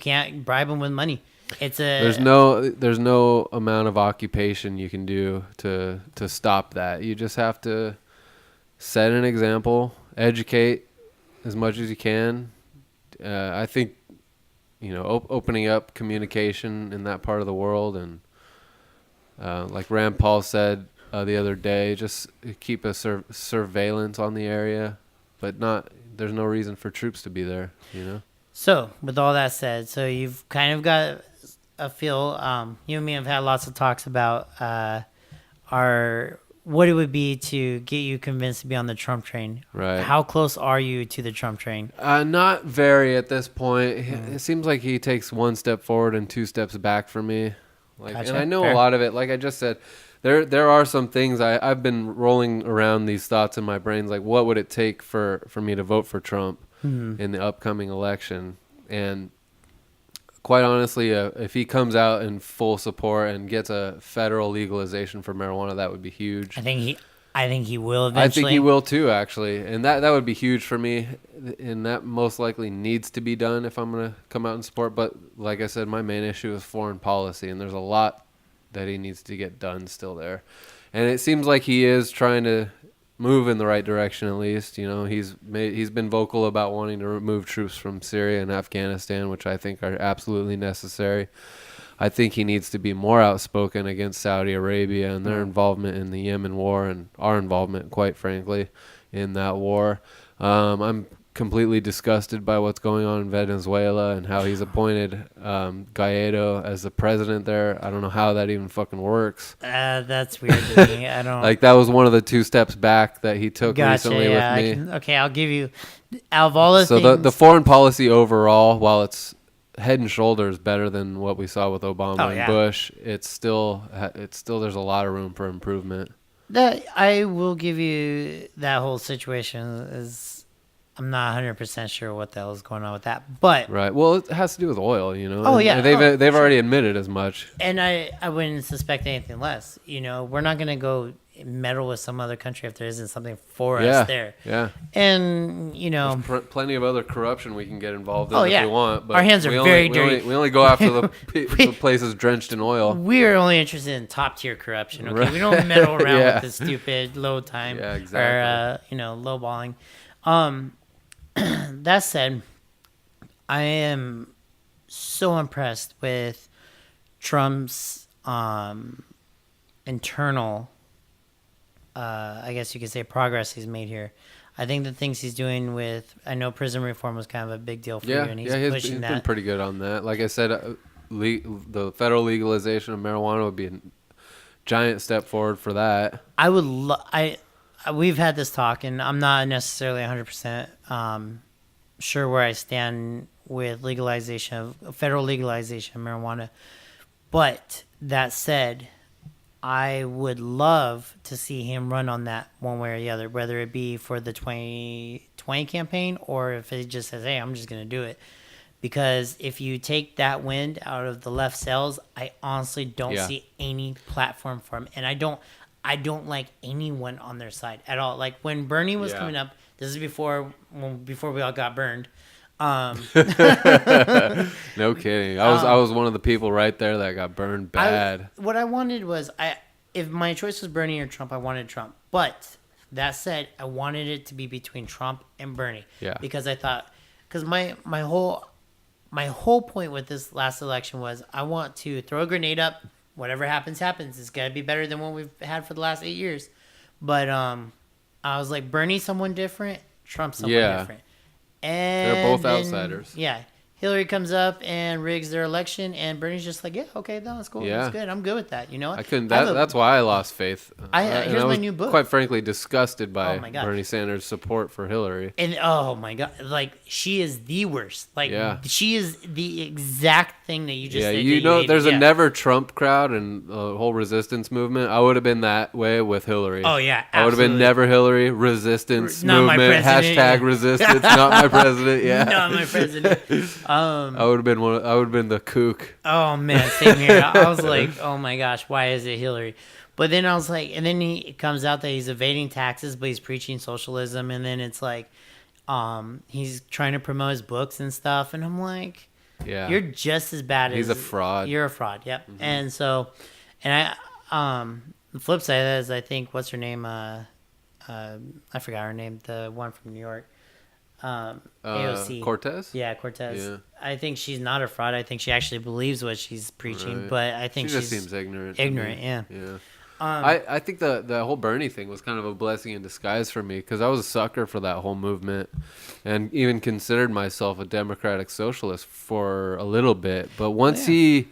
can't bribe them with money. It's a there's no amount of occupation you can do to stop that. You just have to set an example, educate as much as you can. I think opening up communication in that part of the world, and like Rand Paul said the other day, just keep a surveillance on the area, but there's no reason for troops to be there, So, with all that said, so you've kind of got a feel. You and me have had lots of talks about what it would be to get you convinced to be on the Trump train. Right. How close are you to the Trump train? Not very at this point. It seems like he takes one step forward and two steps back for me. Gotcha. And I know Fair. a lot of it. Like I just said, there are some things I've been rolling around these thoughts in my brains. Like, what would it take for me to vote for Trump in the upcoming election? And quite honestly, if he comes out in full support and gets a federal legalization for marijuana, that would be huge. I think he will I eventually. think he will too, actually, and that would be huge for me, and that most likely needs to be done if I'm gonna come out and support. But like I said, my main issue is foreign policy, and there's a lot that he needs to get done still there, and it seems like he is trying to move in the right direction at least. He's been vocal about wanting to remove troops from Syria and Afghanistan, which I think are absolutely necessary. I think he needs to be more outspoken against Saudi Arabia and their involvement in the Yemen war, and our involvement, quite frankly, in that war. I'm completely disgusted by what's going on in Venezuela and how he's appointed Guaido as the president there. I don't know how that even fucking works. That's weird to me. I don't Like, that was one of the two steps back that he took Gotcha, recently yeah, with me. okay, I'll give you out of all the So things. the foreign policy overall, while it's head and shoulders better than what we saw with Obama and Bush, it's still there's a lot of room for improvement. That I will give you that whole situation is I'm not 100% sure what the hell is going on with that, but Right. Well, it has to do with oil, Oh, and yeah. they've already admitted as much. and I wouldn't suspect anything less. We're not gonna go meddle with some other country if there isn't something for us there. Yeah. And Plenty of other corruption we can get involved in Oh, if yeah. we want. But Our hands are very dirty. We only go after the places drenched in oil. we're only interested in top tier corruption. Okay, we don't meddle around Yeah. with the stupid low time Yeah, exactly. or low balling. That said, I am so impressed with Trump's internal, I guess you could say, progress he's made here. I think the things he's doing I know prison reform was kind of a big deal for you, and he's pushing he's that. been pretty good on that. Like I said, the federal legalization of marijuana would be a giant step forward for that. I would we've had this talk, and I'm not necessarily 100% sure where I stand with federal legalization of marijuana. But that said, I would love to see him run on that one way or the other, whether it be for the 2020 campaign or if it just says, hey, I'm just going to do it. Because if you take that wind out of the left sails, I honestly don't see any platform for him. And I don't like anyone on their side at all. Like when Bernie was coming up, this is before we all got burned. No kidding. I was one of the people right there that got burned bad. What I wanted was, if my choice was Bernie or Trump, I wanted Trump. But that said, I wanted it to be between Trump and Bernie. Yeah. Because I thought, my whole point with this last election was I want to throw a grenade up. Whatever happens, happens. It's got to be better than what we've had for the last 8 years. But I was like, Bernie, someone different. Trump, someone different. And they're both then, outsiders. Yeah. Hillary comes up and rigs their election, and Bernie's just like, yeah, okay, no, that's cool. Yeah. That's good. I'm good with that. I couldn't. That's why I lost faith. Here's I my was new book. quite frankly disgusted by Oh my God. Bernie Sanders' support for Hillary. And oh my God, like she is the worst. Like she is the exact thing that you just said. There's a never Trump crowd and the whole resistance movement. I would have been that way with Hillary. Oh yeah, I would have been absolutely. never Hillary. Resistance Not my movement. president. Hashtag resistance. Not my president. Yeah. Not my president. I would have been I would have been the kook. Oh man, same here. I was like, oh my gosh, why is it Hillary? But then I was like, and then it comes out that he's evading taxes, but he's preaching socialism, and then it's like, he's trying to promote his books and stuff, and I'm like, Yeah. you're just as bad as He's a fraud. You're a fraud. Yep. Mm-hmm. And so, and the flip side of that is I think what's her name? I forgot her name. The one from New York. AOC. Cortez? Yeah, Cortez. Yeah. I think she's not a fraud. I think she actually believes what she's preaching, Right. but I think she just she's seems ignorant. to me. ignorant. Yeah. Yeah. I think the whole Bernie thing was kind of a blessing in disguise for me because I was a sucker for that whole movement and even considered myself a democratic socialist for a little bit. But once he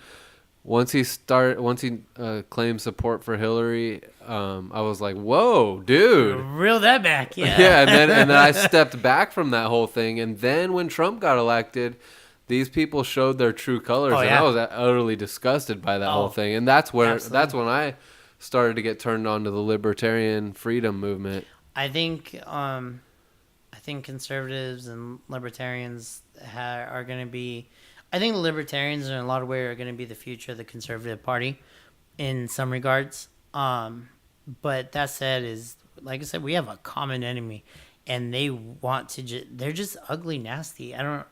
claimed support for Hillary, I was like, whoa, dude. Reel that back. Yeah. Yeah, and then I stepped back from that whole thing. And then when Trump got elected, these people showed their true colors. Oh, And yeah. I was utterly disgusted by that Oh, whole thing. And that's when absolutely. I started to get turned on to the libertarian freedom movement. I think conservatives and libertarians are going to be. I think the libertarians in a lot of ways are going to be the future of the conservative party, in some regards. But that said, is like I said, we have a common enemy, and they want to. They're just ugly, nasty. I don't.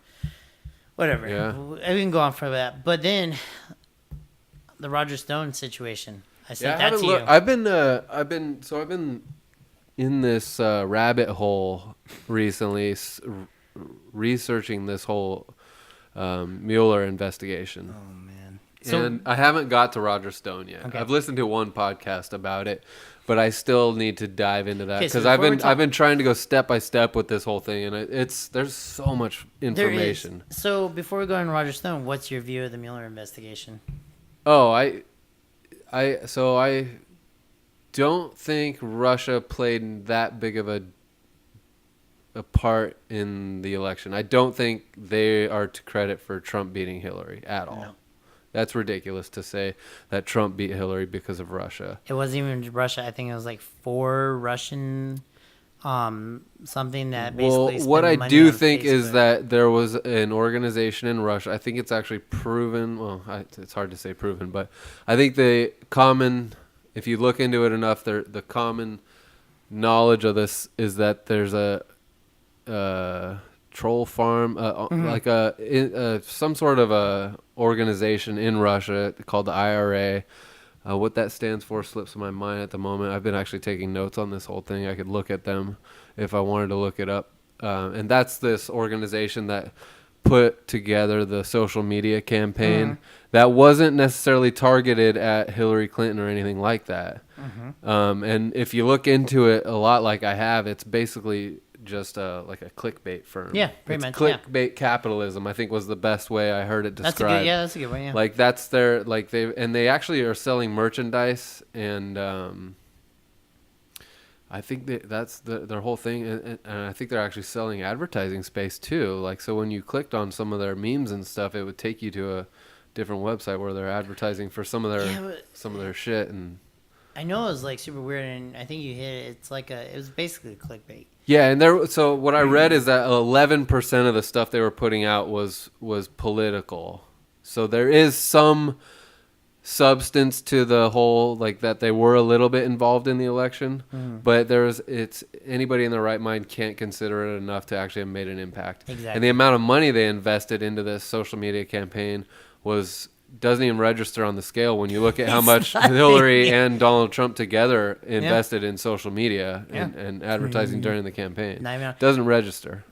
Whatever. Yeah. We can go on for that. But then, the Roger Stone situation. I said that to you. I've been in this rabbit hole recently, researching this whole Mueller investigation. Oh man. And I haven't got to Roger Stone yet. Okay. I've listened to one podcast about it, but I still need to dive into that Okay, so because before I've been trying to go step by step with this whole thing, and there's so much information. So before we go on Roger Stone, what's your view of the Mueller investigation? Oh, I don't think Russia played that big of a part in the election. I don't think they are to credit for Trump beating Hillary at all. No. That's ridiculous to say that Trump beat Hillary because of Russia. It wasn't even Russia. I think it was like 4 Russian, something that basically. Well, what spent I money do on think is Facebook. that there was an organization in Russia. I think it's actually proven. Well, it's hard to say proven, but I think if you look into it enough, the common knowledge of this is that there's a troll farm, like some sort of a organization in Russia called the IRA. What that stands for slips my mind at the moment. I've been actually taking notes on this whole thing. I could look at them if I wanted to look it up. And that's this organization that put together the social media campaign that wasn't necessarily targeted at Hillary Clinton or anything like that. And if you look into it a lot like I have, it's basically just like a clickbait firm. Yeah, pretty much, Clickbait capitalism, I think, was the best way I heard it described. That's a good one. Yeah. Like that's their they actually are selling merchandise, and I think that's their whole thing, and I think they're actually selling advertising space too. Like, so when you clicked on some of their memes and stuff, it would take you to a different website where they're advertising for some of their shit. And I know it was like super weird, and I think you hit it. It's like it was basically clickbait. yeah, and so what I read is that 11% of the stuff they were putting out was political. So there is some substance to the whole, like, that they were a little bit involved in the election, but anybody in their right mind can't consider it enough to actually have made an impact. Exactly. And the amount of money they invested into this social media campaign doesn't even register on the scale when you look at how much Hillary and Donald Trump together invested in social media and advertising during the campaign. Doesn't register.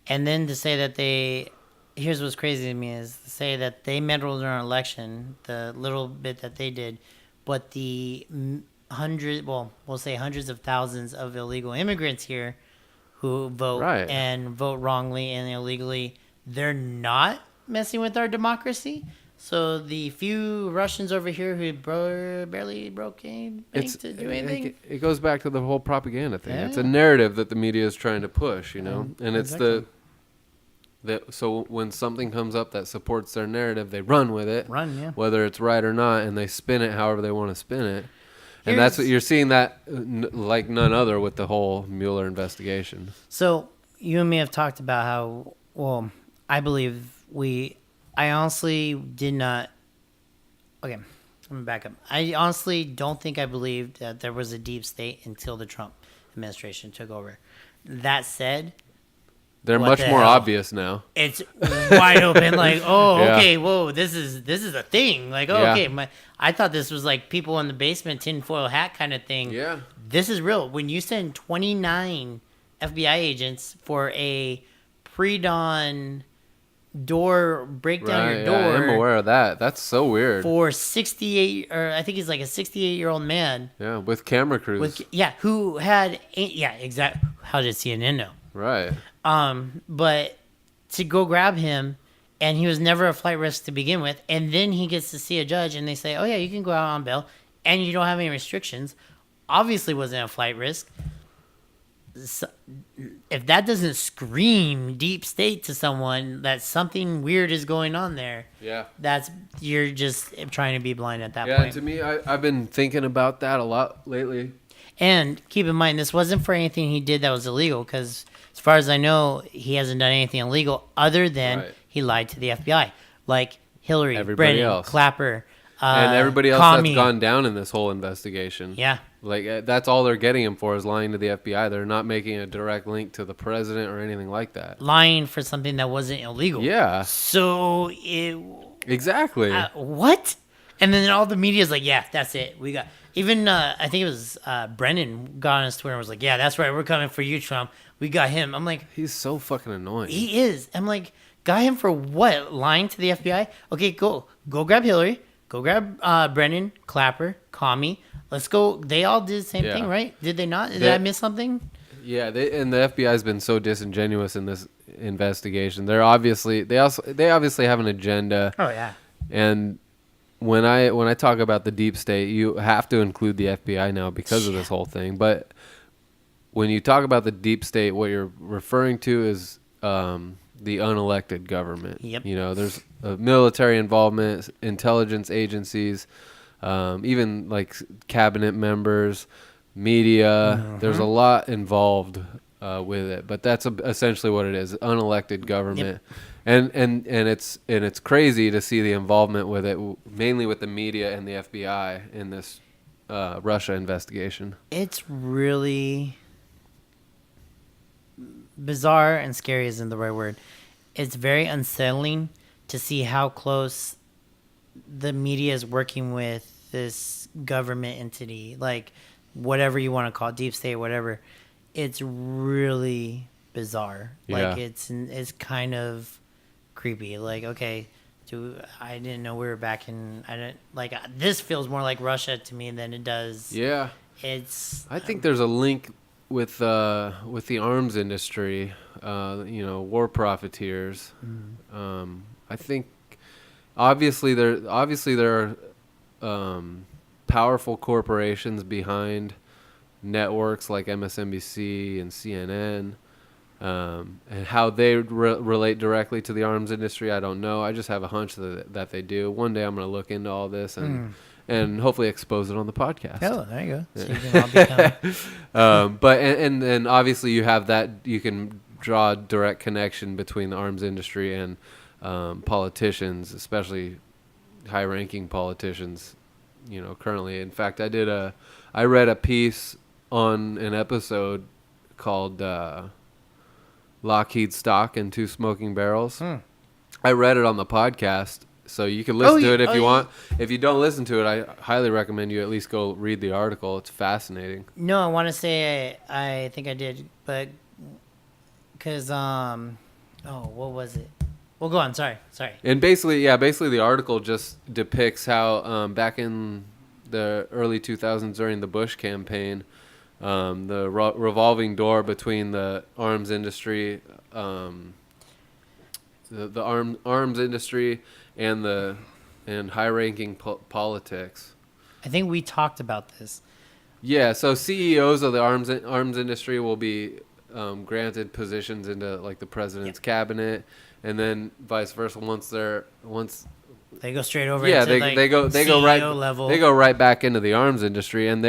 And then to say that here's what's crazy to me is to say that they meddled in our election, the little bit that they did, but the we'll say hundreds of thousands of illegal immigrants here who vote and vote wrongly and illegally, they're not messing with our democracy. So the few Russians over here who barely broke a bank to do anything. It goes back to the whole propaganda thing. Yeah. It's a narrative that the media is trying to push, and it's so when something comes up that supports their narrative, they run with it, whether it's right or not, and they spin it however they want to spin it. And that's what you're seeing that like none other with the whole Mueller investigation. So you and me have talked about how, I believe I honestly did not. Okay, let me back up. I honestly don't think I believed that there was a deep state until the Trump administration took over. That said, they're much more obvious now. It's wide open. Like, okay, whoa, this is a thing. Like, okay, I thought this was like people in the basement, tinfoil hat kind of thing. Yeah, this is real. When you send 29 FBI agents for a pre-dawn door, break down Right, your yeah, I am door aware of that. That's so weird. for 68, or I think he's like a 68-year-old man. Yeah, with camera crews. Who had, exactly. How did CNN know? Right. But to go grab him, and he was never a flight risk to begin with, and then he gets to see a judge, and they say, oh yeah, you can go out on bail, and you don't have any restrictions. Obviously wasn't a flight risk. So, if that doesn't scream deep state to someone that something weird is going on there, Yeah. you're just trying to be blind at that Yeah, point. to me, I've been thinking about that a lot lately. And keep in mind, this wasn't for anything he did that was illegal, because as far as I know, he hasn't done anything illegal other than Right. he lied to the FBI, like Hillary, Everybody Brennan, else. Clapper, And everybody else Comey. that's gone down in this whole investigation. Yeah. Like, that's all they're getting him for is lying to the FBI. They're not making a direct link to the president or anything like that. Lying for something that wasn't illegal. Yeah. So Exactly. what? And then all the media's like, yeah, that's it. We got even I think it was Brennan got on his Twitter and was like, yeah, that's right. We're coming for you, Trump. We got him. I'm like, He's so fucking annoying. he is. I'm like, got him for what? Lying to the FBI? Okay, go grab Hillary. Go grab Brennan, Clapper, Comey. Let's go. They all did the same Yeah. thing, right? Did they not? Did They- I miss something? Yeah, and the FBI's been so disingenuous in this investigation. They obviously have an agenda. Oh yeah. And when I talk about the deep state, you have to include the FBI now because of this whole thing. But when you talk about the deep state, what you're referring to is the unelected government. Yep. You know, there's military involvement, intelligence agencies, even like cabinet members, media. There's a lot involved with it, but that's essentially what it is: unelected government. And it's crazy to see the involvement with it, mainly with the media and the FBI in this Russia investigation. It's really bizarre, and scary isn't the right word. It's very unsettling to see how close the media is working with this government entity, like whatever you want to call it, deep state, whatever. It's really bizarre. Yeah. Like it's kind of creepy. Like, okay, I didn't know we were back in. I didn't like this. Feels more like Russia to me than it does. Yeah, It's. I think there's a link with the arms industry. War profiteers. I think obviously there are powerful corporations behind networks like MSNBC and CNN. And how they relate directly to the arms industry, I don't know. I just have a hunch that they do. One day I'm going to look into all this and hopefully expose it on the podcast. Oh, there you go. So you can all become. But and obviously you have that, you can draw a direct connection between the arms industry and politicians, especially high-ranking politicians. Currently, in fact, I read a piece on an episode called Lockheed Stock and Two Smoking Barrels. I read it on the podcast, so you can listen to it if you want. If you don't listen to it, I highly recommend you at least go read the article. It's fascinating. No, I want to say I think I did, but because what was it? Well, go on. Sorry. And basically the article just depicts how back in the early 2000s during the Bush campaign, the revolving door between the arms industry, the arms industry and high-ranking politics. I think we talked about this. Yeah, so CEOs of the arms industry will be granted positions into like the president's cabinet, and then vice versa. Once They go straight over. yeah, into, they go CEO right level. They go right back into the arms industry, and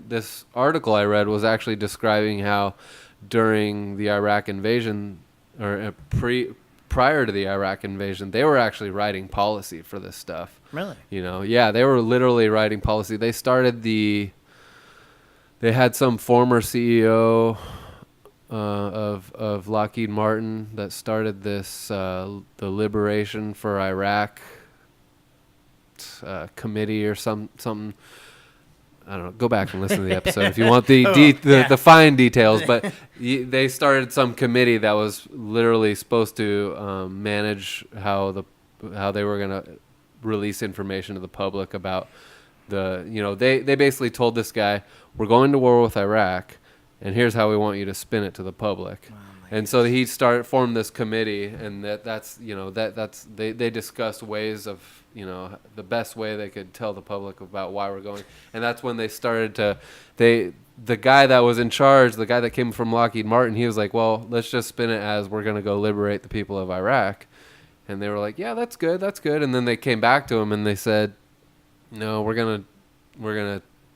this article I read was actually describing how during the Iraq invasion or prior to the Iraq invasion, they were actually writing policy for this stuff. Really? They were literally writing policy. They had some former CEO of Lockheed Martin that started this the Liberation for Iraq committee or something. I don't know. Go back and listen to the episode if you want the yeah. the fine details. But they started some committee that was literally supposed to manage how they were gonna release information to the public about they basically told this guy, we're going to war with Iraq, and here's how we want you to spin it to the public. And so he formed this committee, and they discussed ways of the best way they could tell the public about why we're going. And that's when they started to the guy that was in charge, the guy that came from Lockheed Martin, he was like, well, let's just spin it as we're going to go liberate the people of Iraq. And they were like, yeah, that's good. And then they came back to him and they said, no, we're gonna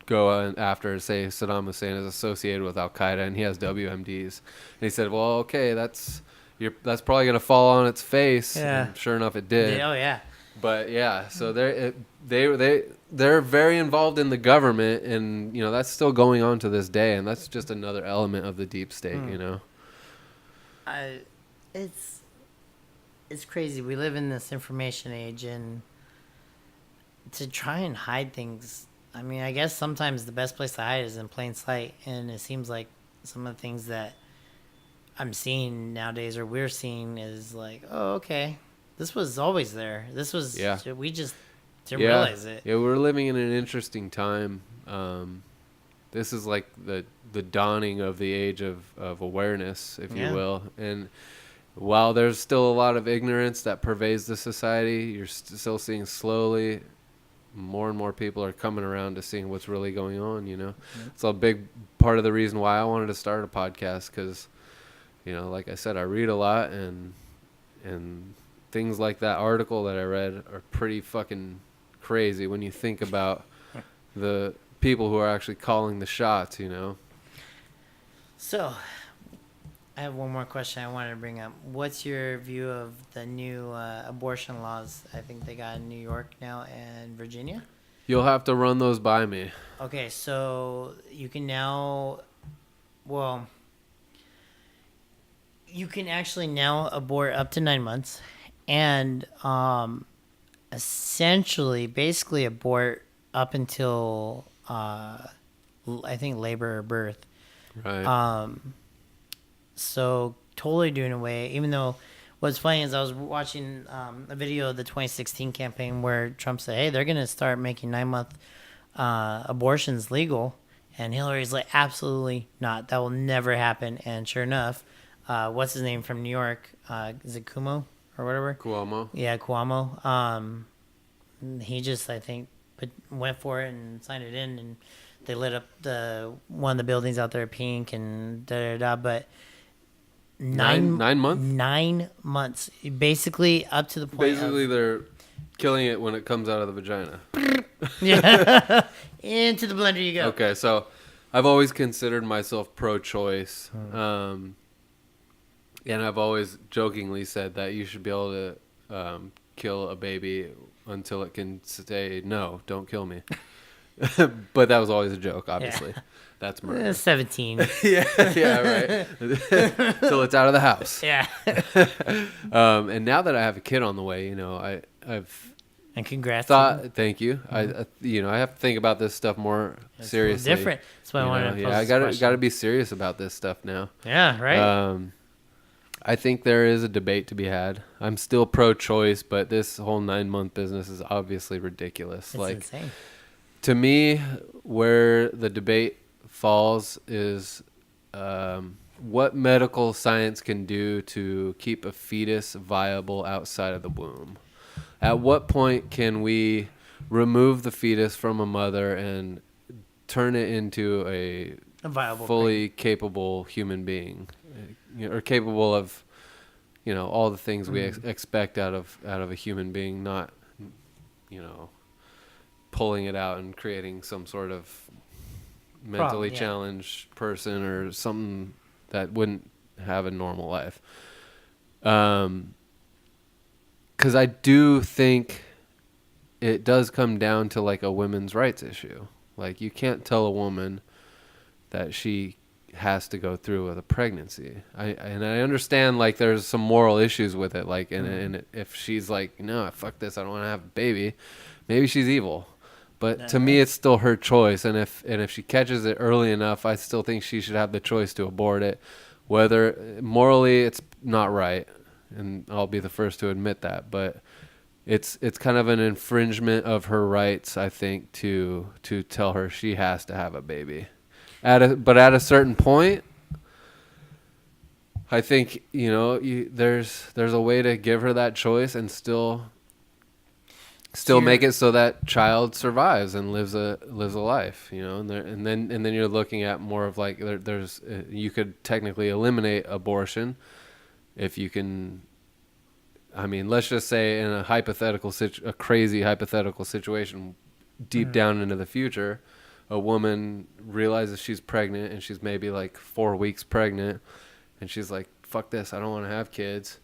go after, say, Saddam Hussein is associated with Al Qaeda and he has WMDs. And he said, well, okay, that's probably gonna fall on its face. Yeah. And sure enough, it did. Oh yeah. But yeah, so they're very involved in the government, and that's still going on to this day, and that's just another element of the deep state. It's crazy. We live in this information age, and to try and hide things, I mean, I guess sometimes the best place to hide is in plain sight, and it seems like some of the things that I'm seeing nowadays, or we're seeing, is like, oh, okay, this was always there. This was, we just didn't realize it. Yeah, we're living in an interesting time. This is like the dawning of the age of awareness, if you will. And while there's still a lot of ignorance that pervades the society, you're still seeing slowly more and more people are coming around to seeing what's really going on. It's a big part of the reason why I wanted to start a podcast, because like I said, I read a lot, and things like that article that I read are pretty fucking crazy when you think about the people who are actually calling the shots. So I have one more question I wanted to bring up. What's your view of the new abortion laws? I think they got in New York now and Virginia. You'll have to run those by me. Okay, so you can now, you can actually now abort up to 9 months, and essentially, basically abort up until I think labor or birth. Right. So totally doing away, even though what's funny is I was watching a video of the 2016 campaign where Trump said, hey, they're going to start making 9-month abortions legal. And Hillary's like, absolutely not. That will never happen. And sure enough, what's his name from New York? Is it Cuomo or whatever? Cuomo. Yeah, Cuomo. He just, I think, went for it and signed it in. And they lit up one of the buildings out there pink and da-da-da. But Nine months? 9 months. Basically up to the point Basically, they're killing it when it comes out of the vagina. Yeah. Into the blender you go. Okay, so I've always considered myself pro-choice. And I've always jokingly said that you should be able to kill a baby until it can say, no, don't kill me. But that was always a joke, obviously. Yeah. That's murder. 17. yeah, right. Till it's out of the house. Yeah. And now that I have a kid on the way, I've and congrats. Thank you. Mm-hmm. I have to think about this stuff more seriously. Different. That's why I wanted to pose I gotta be serious about this stuff now. Yeah, right. I think there is a debate to be had. I'm still pro-choice, but this whole 9-month business is obviously ridiculous. It's insane. To me, where the debate falls is what medical science can do to keep a fetus viable outside of the womb. At what point can we remove the fetus from a mother and turn it into a viable, fully capable human being, or capable of, all the things we expect out of a human being, not, pulling it out and creating some sort of mentally challenged person or something that wouldn't have a normal life. Because I do think it does come down to like a women's rights issue. Like, you can't tell a woman that she has to go through with a pregnancy. I understand, like, there's some moral issues with it. Like, and if she's like, no, fuck this, I don't want to have a baby, maybe she's evil. But to me, it's still her choice, and if she catches it early enough, I still think she should have the choice to abort it. Whether morally it's not right, and I'll be the first to admit that, but it's kind of an infringement of her rights, I think, to tell her she has to have a baby. But at a certain point, I think there's a way to give her that choice and still make it so that child survives and lives a life, and then you're looking at more of like there's you could technically eliminate abortion if you can. I mean, let's just say in a crazy hypothetical situation, deep down into the future, a woman realizes she's pregnant and she's maybe like 4 weeks pregnant, and she's like, "Fuck this! I don't want to have kids."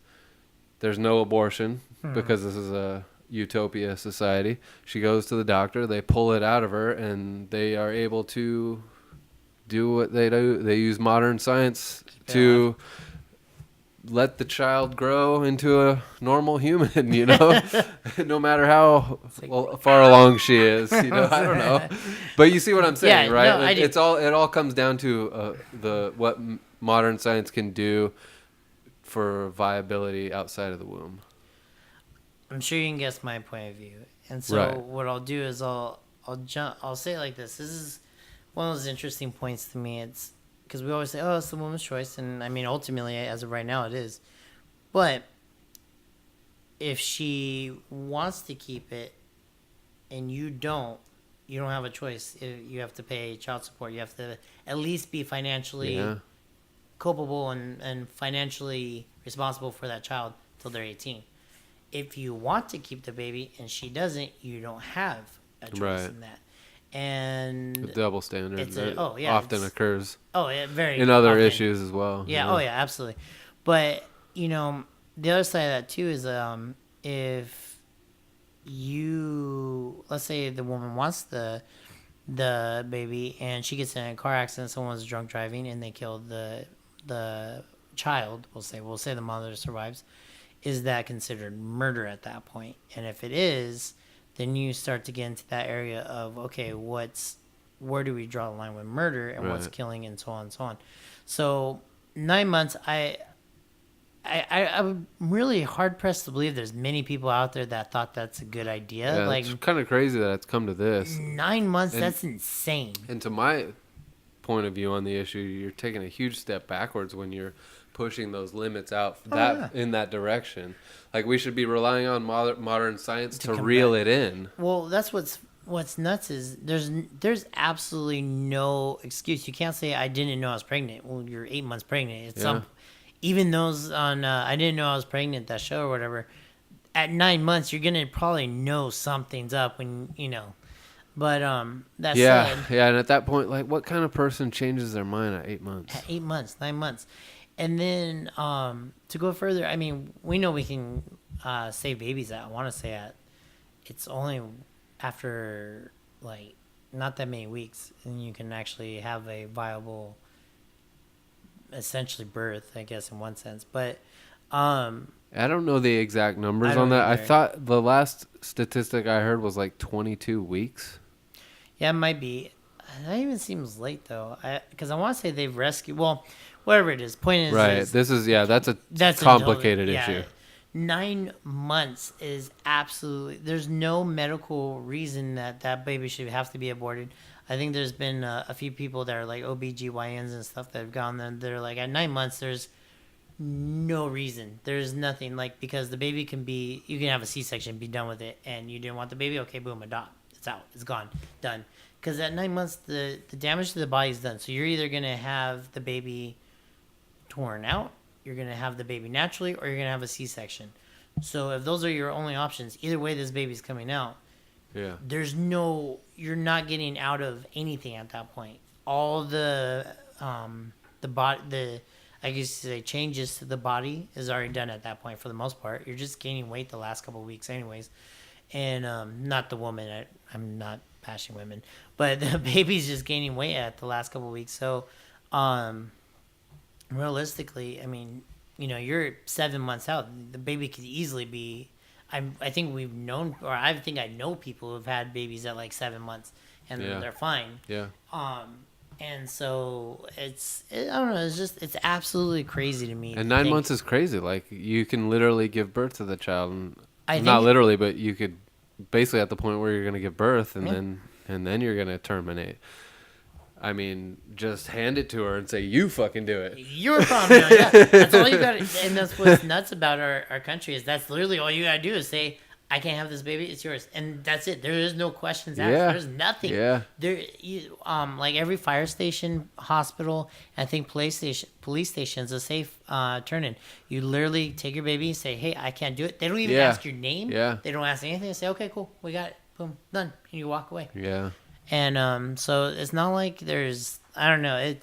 There's no abortion because this is a utopia society. She goes to the doctor, they pull it out of her, and they are able to do what they do. They use modern science to let the child grow into a normal human, no matter how far along she is. I don't know, but you see what I'm saying, right? No, It all comes down to what modern science can do for viability outside of the womb. I'm sure you can guess my point of view. And so what I'll do is I'll say it like this. This is one of those interesting points to me. It's because we always say, oh, it's the woman's choice. And I mean, ultimately, as of right now, it is. But if she wants to keep it and you don't have a choice. You have to pay child support. You have to at least be financially culpable and financially responsible for that child till they're 18. If you want to keep the baby and she doesn't, you don't have a choice in that. And the double standard that often occurs. Oh, yeah, very in other often. issues as well. Yeah. Oh, yeah, absolutely. But the other side of that too is if you, let's say the woman wants the baby and she gets in a car accident, someone's drunk driving and they killed the child. We'll say the mother survives. Is that considered murder at that point? And if it is, then you start to get into that area of, okay, where do we draw the line with murder and what's killing and so on and so on. So 9 months, I'm really hard pressed to believe there's many people out there that thought that's a good idea. Yeah, it's kind of crazy that it's come to this. 9 months, that's insane. And to my point of view on the issue, you're taking a huge step backwards when you're pushing those limits out in that direction. Like, we should be relying on modern science to reel it in. Well, that's what's nuts is there's absolutely no excuse. You can't say I didn't know I was pregnant. Well, you're 8 months pregnant. It's even those on I didn't know I was pregnant, that show or whatever. At 9 months, you're gonna probably know something's up when But that's said, and at that point, like, what kind of person changes their mind at 8 months? At 8 months, 9 months. And then to go further, I mean, we know we can save babies at, I want to say it's only after, like, not that many weeks, and you can actually have a viable, essentially birth, I guess, in one sense. But I don't know the exact numbers on that. Either. I thought the last statistic I heard was like 22 weeks. Yeah, it might be. That even seems late, though, because I want to say they've rescued, well, whatever it is. Point is, right. That's a complicated issue. 9 months is absolutely. There's no medical reason that baby should have to be aborted. I think there's been a few people that are like OBGYNs and stuff that have gone there. They're like, at 9 months, there's no reason. There's nothing, like, because the baby you can have a C-section, be done with it, and you didn't want the baby. Okay, boom, adopt. It's out. It's gone. Done. Because at 9 months, the damage to the body is done. So you're either going to have the baby torn out, you're going to have the baby naturally, or you're going to have a C-section. So if those are your only options, either way this baby's coming out, you're not getting out of anything at that point. All the I guess you say changes to the body is already done at that point for the most part. You're just gaining weight the last couple of weeks anyways. And not the woman, I'm not bashing women, but the baby's just gaining weight at the last couple of weeks. So realistically, I mean, you're 7 months out. The baby could easily be I think we've known, or I think I know people who've had babies at like 7 months and Yeah. they're fine. Yeah. And so I don't know, it's absolutely crazy to me. And to 9 think- months is crazy. Like, you can literally give birth to the child. And I think not it- literally, but you could basically at the point where you're going to give birth and Yeah. then you're going to terminate. I mean, just hand it to her and say, you fucking do it. You're a problem now, yeah. That's all you got, and that's what's nuts about our country is that's literally all you gotta do is say, "I can't have this baby; it's yours," and that's it. There is no questions asked. Yeah. There's nothing. Yeah. Like every fire station, hospital, I think police station's a safe turn-in. You literally take your baby and say, "Hey, I can't do it." They don't even Yeah. ask your name. Yeah. They don't ask anything. They say, "Okay, cool, we got it. Boom, done," and you walk away. Yeah. And so it's not like there's, I don't know,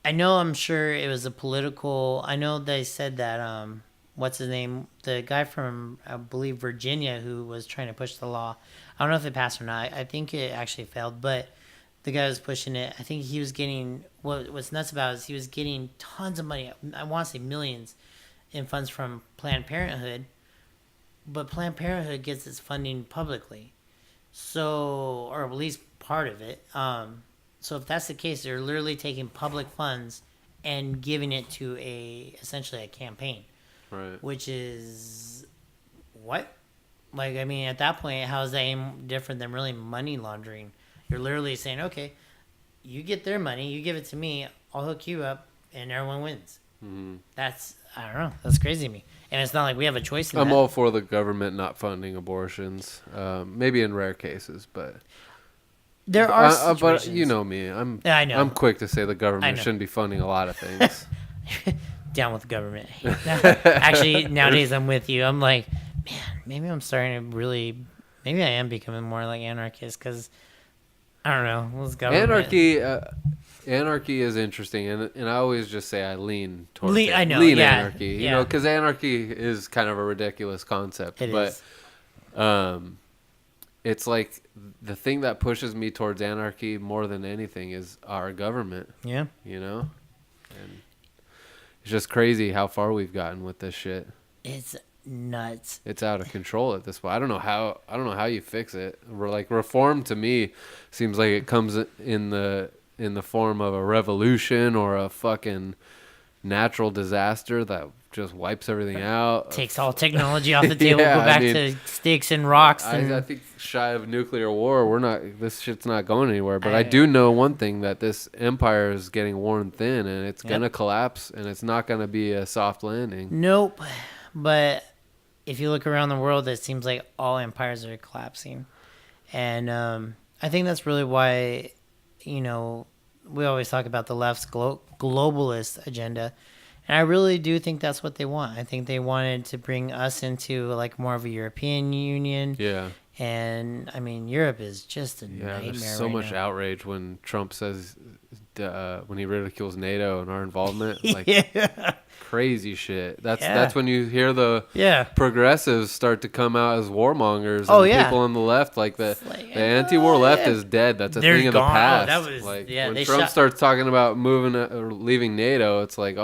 I know, I'm sure it was a political, I know they said that, what's his name, the guy from, I believe, Virginia, who was trying to push the law, I don't know if it passed or not, I think it actually failed, but the guy was pushing it, I think he was getting, what's nuts about it is he was getting tons of money, I want to say millions, in funds from Planned Parenthood, but Planned Parenthood gets its funding publicly. So, or at least part of it. So if that's the case, they're literally taking public funds and giving it to essentially a campaign, Right. which is what? Like, I mean, at that point, how is that any different than really money laundering? You're literally saying, okay, you get their money, you give it to me, I'll hook you up, and everyone wins. Mm-hmm. That's, I don't know, that's crazy to me. And it's not like we have a choice in I'm that. all for the government not funding abortions. Maybe in rare cases, but There are but situations. you know me. Yeah, I know. I'm quick to say the I government know. shouldn't be funding a lot of things. Down with the government. Actually, nowadays I'm with you. I'm like, man, maybe I'm starting to really, maybe I am becoming more like anarchist because I don't know. This government. Anarchy is interesting, and I always just say I lean towards it. I know, lean yeah, anarchy. You yeah. know, because anarchy is kind of a ridiculous concept, It but is. it's like the thing that pushes me towards anarchy more than anything is our government. Yeah. You know, and it's just crazy how far we've gotten with this shit. It's nuts. It's out of control at this point. I don't know how you fix it. Like, reform to me seems like it comes in the form of a revolution or a fucking natural disaster that just wipes everything out. Takes all technology off the table. Yeah, Go I back mean, to sticks and rocks. And I think shy of nuclear war, this shit's not going anywhere. But I do know one thing, that this empire is getting worn thin, and it's gonna collapse, and it's not gonna be a soft landing. Nope. But if you look around the world, it seems like all empires are collapsing. And I think that's really why, we always talk about the left's globalist agenda. And I really do think that's what they want. I think they wanted to bring us into like more of a European Union. Yeah. And I mean, Europe is just a nightmare. There's so right much now. outrage when Trump says, when he ridicules NATO and our involvement, like crazy shit. That's when you hear the progressives start to come out as warmongers. Oh, and yeah. people on the left, like the like, anti-war left is dead. That's a They're thing of the gone. Oh, past. that was- like yeah, when they Trump shot- starts talking about moving or leaving NATO, it's like,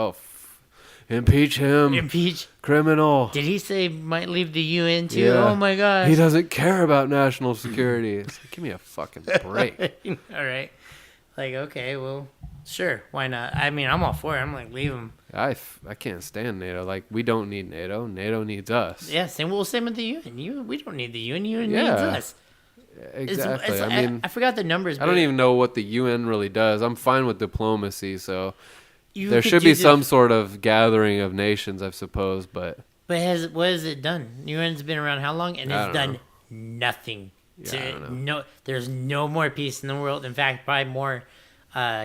impeach him, Impeach. criminal. Did he say might leave the UN too? Yeah. Oh my gosh. He doesn't care about national security. It's like, give me a fucking break. All right. Like, okay, well, sure. Why not? I mean, I'm all for it. I'm like, leave him. I can't stand NATO. Like, we don't need NATO. NATO needs us. Yeah, same with the UN. We don't need the UN. UN Yeah. needs us. Exactly. I mean, I forgot the numbers. I don't but even know what the UN really does. I'm fine with diplomacy, so you there could should do be the- some sort of gathering of nations, I suppose. But But what has it done? UN's been around how long? And I it's don't done know. nothing. Yeah, I don't know. There's no more peace in the world. In fact, probably more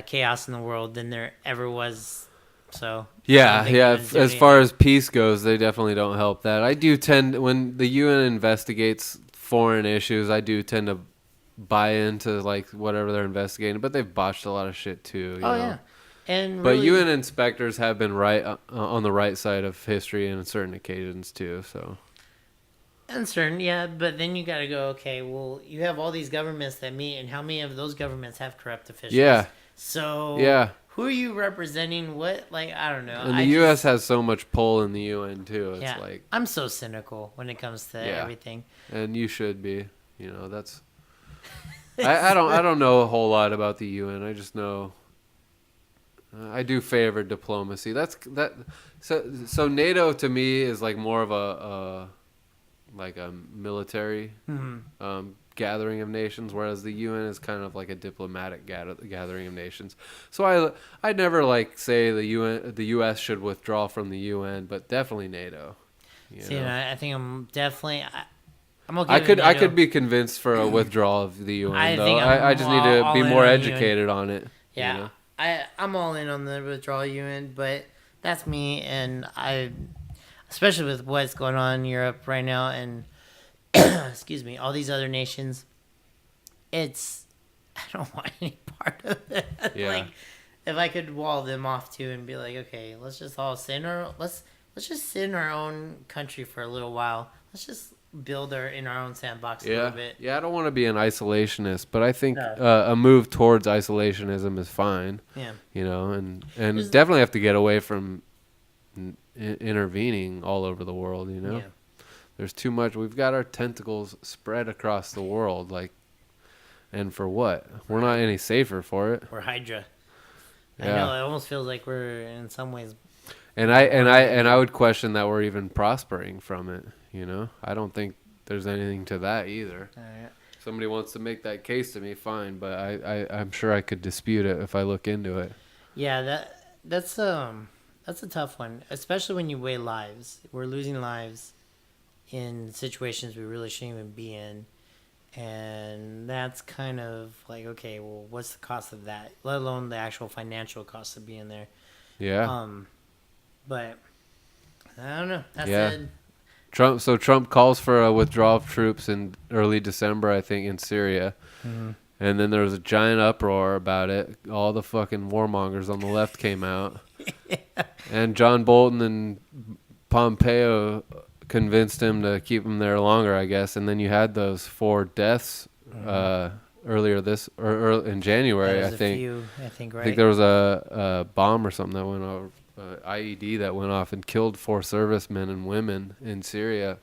chaos in the world than there ever was. So I yeah, don't think yeah. UN's As doing far as peace goes, they definitely don't help that. I do tend, when the UN investigates foreign issues, I do tend to buy into like whatever they're investigating. But they've botched a lot of shit too. You know? yeah. And But really, UN inspectors have been right on the right side of history on certain occasions too. So uncertain, yeah, but then you got to go, okay, well, you have all these governments that meet, and how many of those governments have corrupt officials? Yeah. So Yeah. who are you representing? What, like, I don't know. And the U.S. has so much pull in the UN too. It's yeah, like, I'm so cynical when it comes to everything. and you should be. You know, that's. I don't know a whole lot about the UN. I just know. I do favor diplomacy. So NATO to me is like more of a military gathering of nations, whereas the UN is kind of like a diplomatic gathering of nations. So I'd never like say the US should withdraw from the UN, but definitely NATO. See, and I think I'm definitely. I'm okay. I could be convinced for a withdrawal of the UN. I just need to be more educated on it. Yeah, you know? I'm all in on the withdrawal UN, but that's me, and especially with what's going on in Europe right now, and excuse me, all these other nations. I don't want any part of it. Yeah. Like, if I could wall them off too and be like, okay, let's just all sit let's just sit in our own country for a little while. Let's just build in our own sandbox a little bit. Yeah, I don't want to be an isolationist, but I think a move towards isolationism is fine. Yeah. You know, and definitely have to get away from intervening all over the world, you know? Yeah. There's too much. We've got our tentacles spread across the world, like, and for what? We're not any safer for it. We're Hydra. Yeah. I know, it almost feels like we're in some ways. And I would question that we're even prospering from it. You know, I don't think there's anything to that either. If somebody wants to make that case to me, fine, but I'm sure I could dispute it if I look into it. Yeah, that's a tough one, especially when you weigh lives. We're losing lives in situations we really shouldn't even be in, and that's kind of like, okay, well, what's the cost of that? Let alone the actual financial cost of being there. Yeah. But I don't know. That's it. Trump calls for a withdrawal of troops in early December, I think, in Syria. Mm-hmm. And then there was a giant uproar about it. All the fucking warmongers on the left came out. And John Bolton and Pompeo convinced him to keep him there longer, I guess. And then you had those 4 deaths earlier in January, I think. I think, right? I think there was a bomb or something that went over. IED that went off and killed 4 servicemen and women in Syria.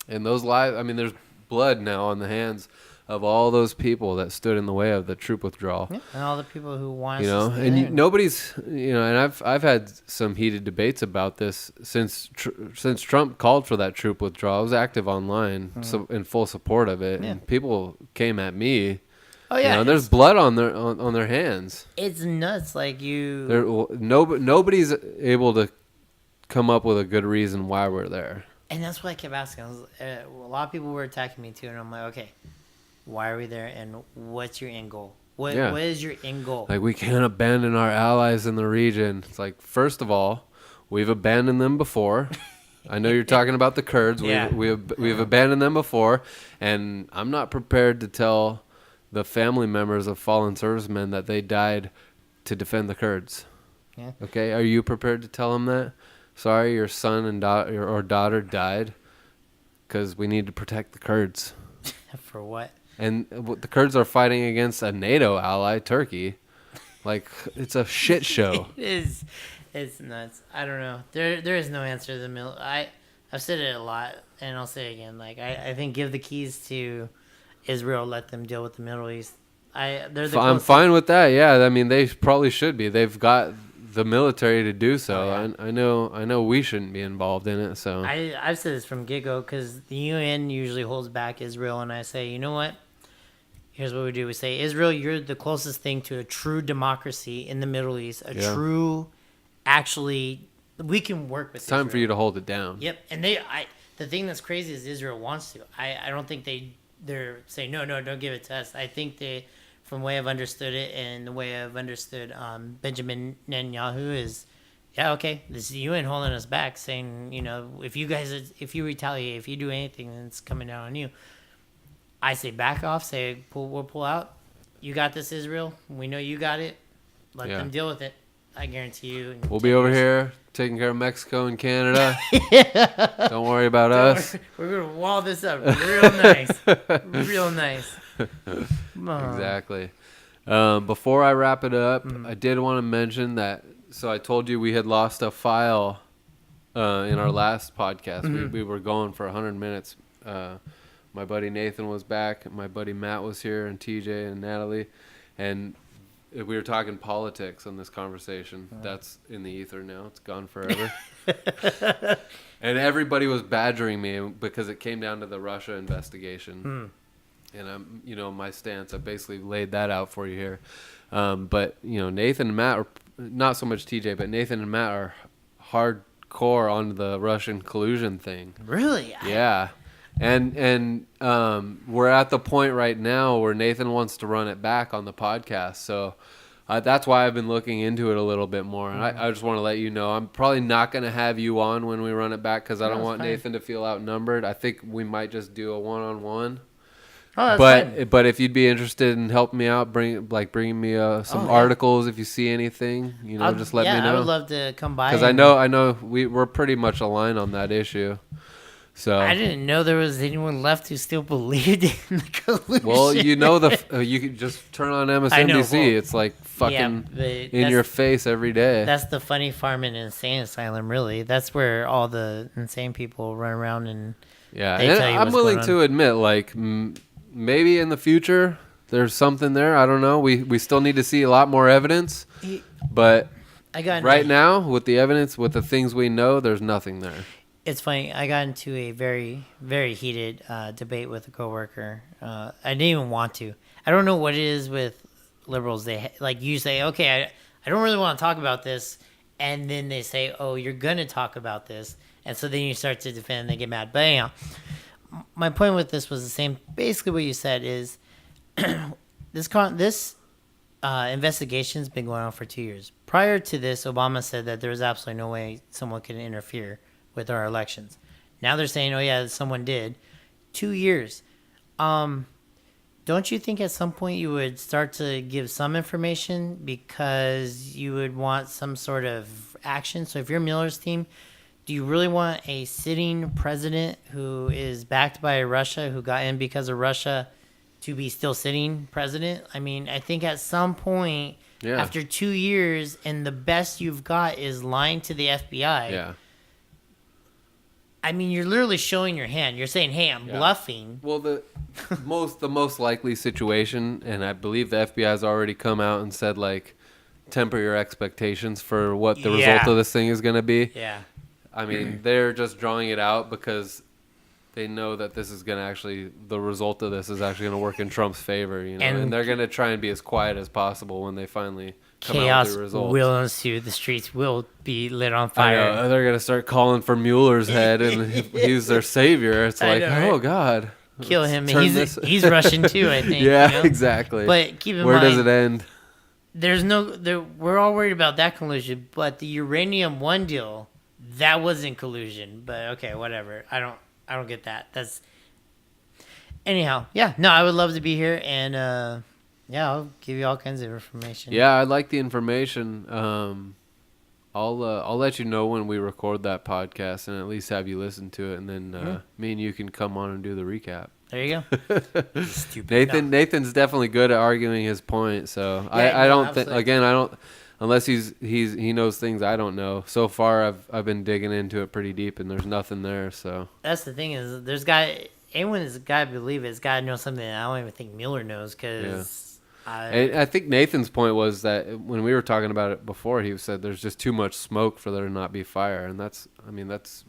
And those lives, I mean, there's blood now on the hands of all those people that stood in the way of the troop withdrawal. Yeah, and all the people who want us to stay and nobody's, and I've had some heated debates about this since Trump called for that troop withdrawal. I was active online, so in full support of it, and people came at me. Oh yeah, there's blood on their hands. It's nuts. Like you, nobody's able to come up with a good reason why we're there. And that's what I kept asking. A lot of people were attacking me too, and I'm like, okay, why are we there, and what's your end goal? What is your end goal? Like, we can't abandon our allies in the region. It's like, first of all, we've abandoned them before. I know you're talking about the Kurds. Yeah. We've abandoned them before, and I'm not prepared to tell the family members of fallen servicemen that they died to defend the Kurds. Yeah. Okay, are you prepared to tell them that? Sorry, your son and daughter died because we need to protect the Kurds. For what? And the Kurds are fighting against a NATO ally, Turkey. Like, it's a shit show. It is. It's nuts. I don't know. There is no answer to the middle. I've said it a lot, and I'll say it again. Like, I think give the keys to Israel, let them deal with the Middle East. I'm fine with that. Yeah, I mean, they probably should be. They've got the military to do so. Oh, yeah. I know we shouldn't be involved in it. So I've said this from get-go because the UN usually holds back Israel, and I say, you know what? Here's what we do. We say, Israel, you're the closest thing to a true democracy in the Middle East. Actually, we can work with. It's time Israel. For you to hold it down. Yep, and the thing that's crazy is Israel wants to. I don't think they're saying no, don't give it to us. I think from the way I've understood it and the way I've understood Benjamin Netanyahu is, yeah, okay, this is the UN holding us back, saying, if you retaliate, if you do anything, then it's coming down on you. I say back off, we'll pull out. You got this, Israel. We know you got it. Let them deal with it. I guarantee you. We'll be over here taking care of Mexico and Canada. Don't worry about us. We're going to wall this up real nice. Real nice. Exactly. Before I wrap it up, I did want to mention that. So I told you we had lost a file in our last podcast. We were going for 100 minutes. My buddy Nathan was back. My buddy Matt was here, and TJ and Natalie, and we were talking politics on this conversation. That's in the ether now. It's gone forever. And everybody was badgering me because it came down to the Russia investigation. And my stance, I basically laid that out for you here. But Nathan and Matt are not so much TJ, but Nathan and Matt are hardcore on the Russian collusion thing. Really? Yeah. And we're at the point right now where Nathan wants to run it back on the podcast. So that's why I've been looking into it a little bit more. And I just want to let you know, I'm probably not going to have you on when we run it back because I don't want Nathan to feel outnumbered. I think we might just do a one-on-one. Oh, that's fine. But if you'd be interested in helping me out, bringing me some articles if you see anything, just let me know. I would love to come by. Because I know we're pretty much aligned on that issue. So I didn't know there was anyone left who still believed in the collusion. Well, you can just turn on MSNBC. It's like fucking in your face every day. That's the funny farm and insane asylum, really. That's where all the insane people run around and they tell you I'm willing to admit, like maybe in the future there's something there. I don't know. We still need to see a lot more evidence, but right now with the evidence, with the things we know, there's nothing there. It's funny. I got into a very, very heated debate with a coworker. I didn't even want to. I don't know what it is with liberals. They you say, okay, I don't really want to talk about this, and then they say, oh, you're gonna talk about this, and so then you start to defend. And they get mad. But anyhow, my point with this was the same. Basically, what you said is this investigation's been going on for 2 years. Prior to this, Obama said that there was absolutely no way someone could interfere with our elections. Now they're saying, oh yeah, someone did. 2 years. Don't you think at some point you would start to give some information because you would want some sort of action? So if you're Mueller's team, do you really want a sitting president who is backed by Russia, who got in because of Russia, to be still sitting president? I mean, I think at some point, after 2 years, and the best you've got is lying to the FBI. Yeah. I mean, you're literally showing your hand. You're saying, "Hey, I'm bluffing." Well, the most likely situation, and I believe the FBI has already come out and said, like, temper your expectations for what the result of this thing is going to be. Yeah. I mean, they're just drawing it out because they know that this is going to the result of this is actually going to work in Trump's favor, and they're going to try and be as quiet as possible when they finally come out with the results. Will ensue. The streets will be lit on fire. I know. They're going to start calling for Mueller's head, and he's their savior. It's like, oh, God. Kill him. He's Russian, too, I think. Yeah, exactly. But keep in mind, where does it end? We're all worried about that collusion, but the Uranium One deal, that wasn't collusion. But, okay, whatever. I don't get that. Anyhow, I would love to be here, and I'll give you all kinds of information. Yeah, I like the information. I'll let you know when we record that podcast, and at least have you listen to it, and then me and you can come on and do the recap. There you go. Stupid. Nathan's definitely good at arguing his point, so I don't think unless he knows things I don't know. So far, I've been digging into it pretty deep, and there's nothing there. So that's the thing is, anyone has got to believe it's got to know something that I don't even think Mueller knows because. I think Nathan's point was that when we were talking about it before, he said there's just too much smoke for there to not be fire, and that's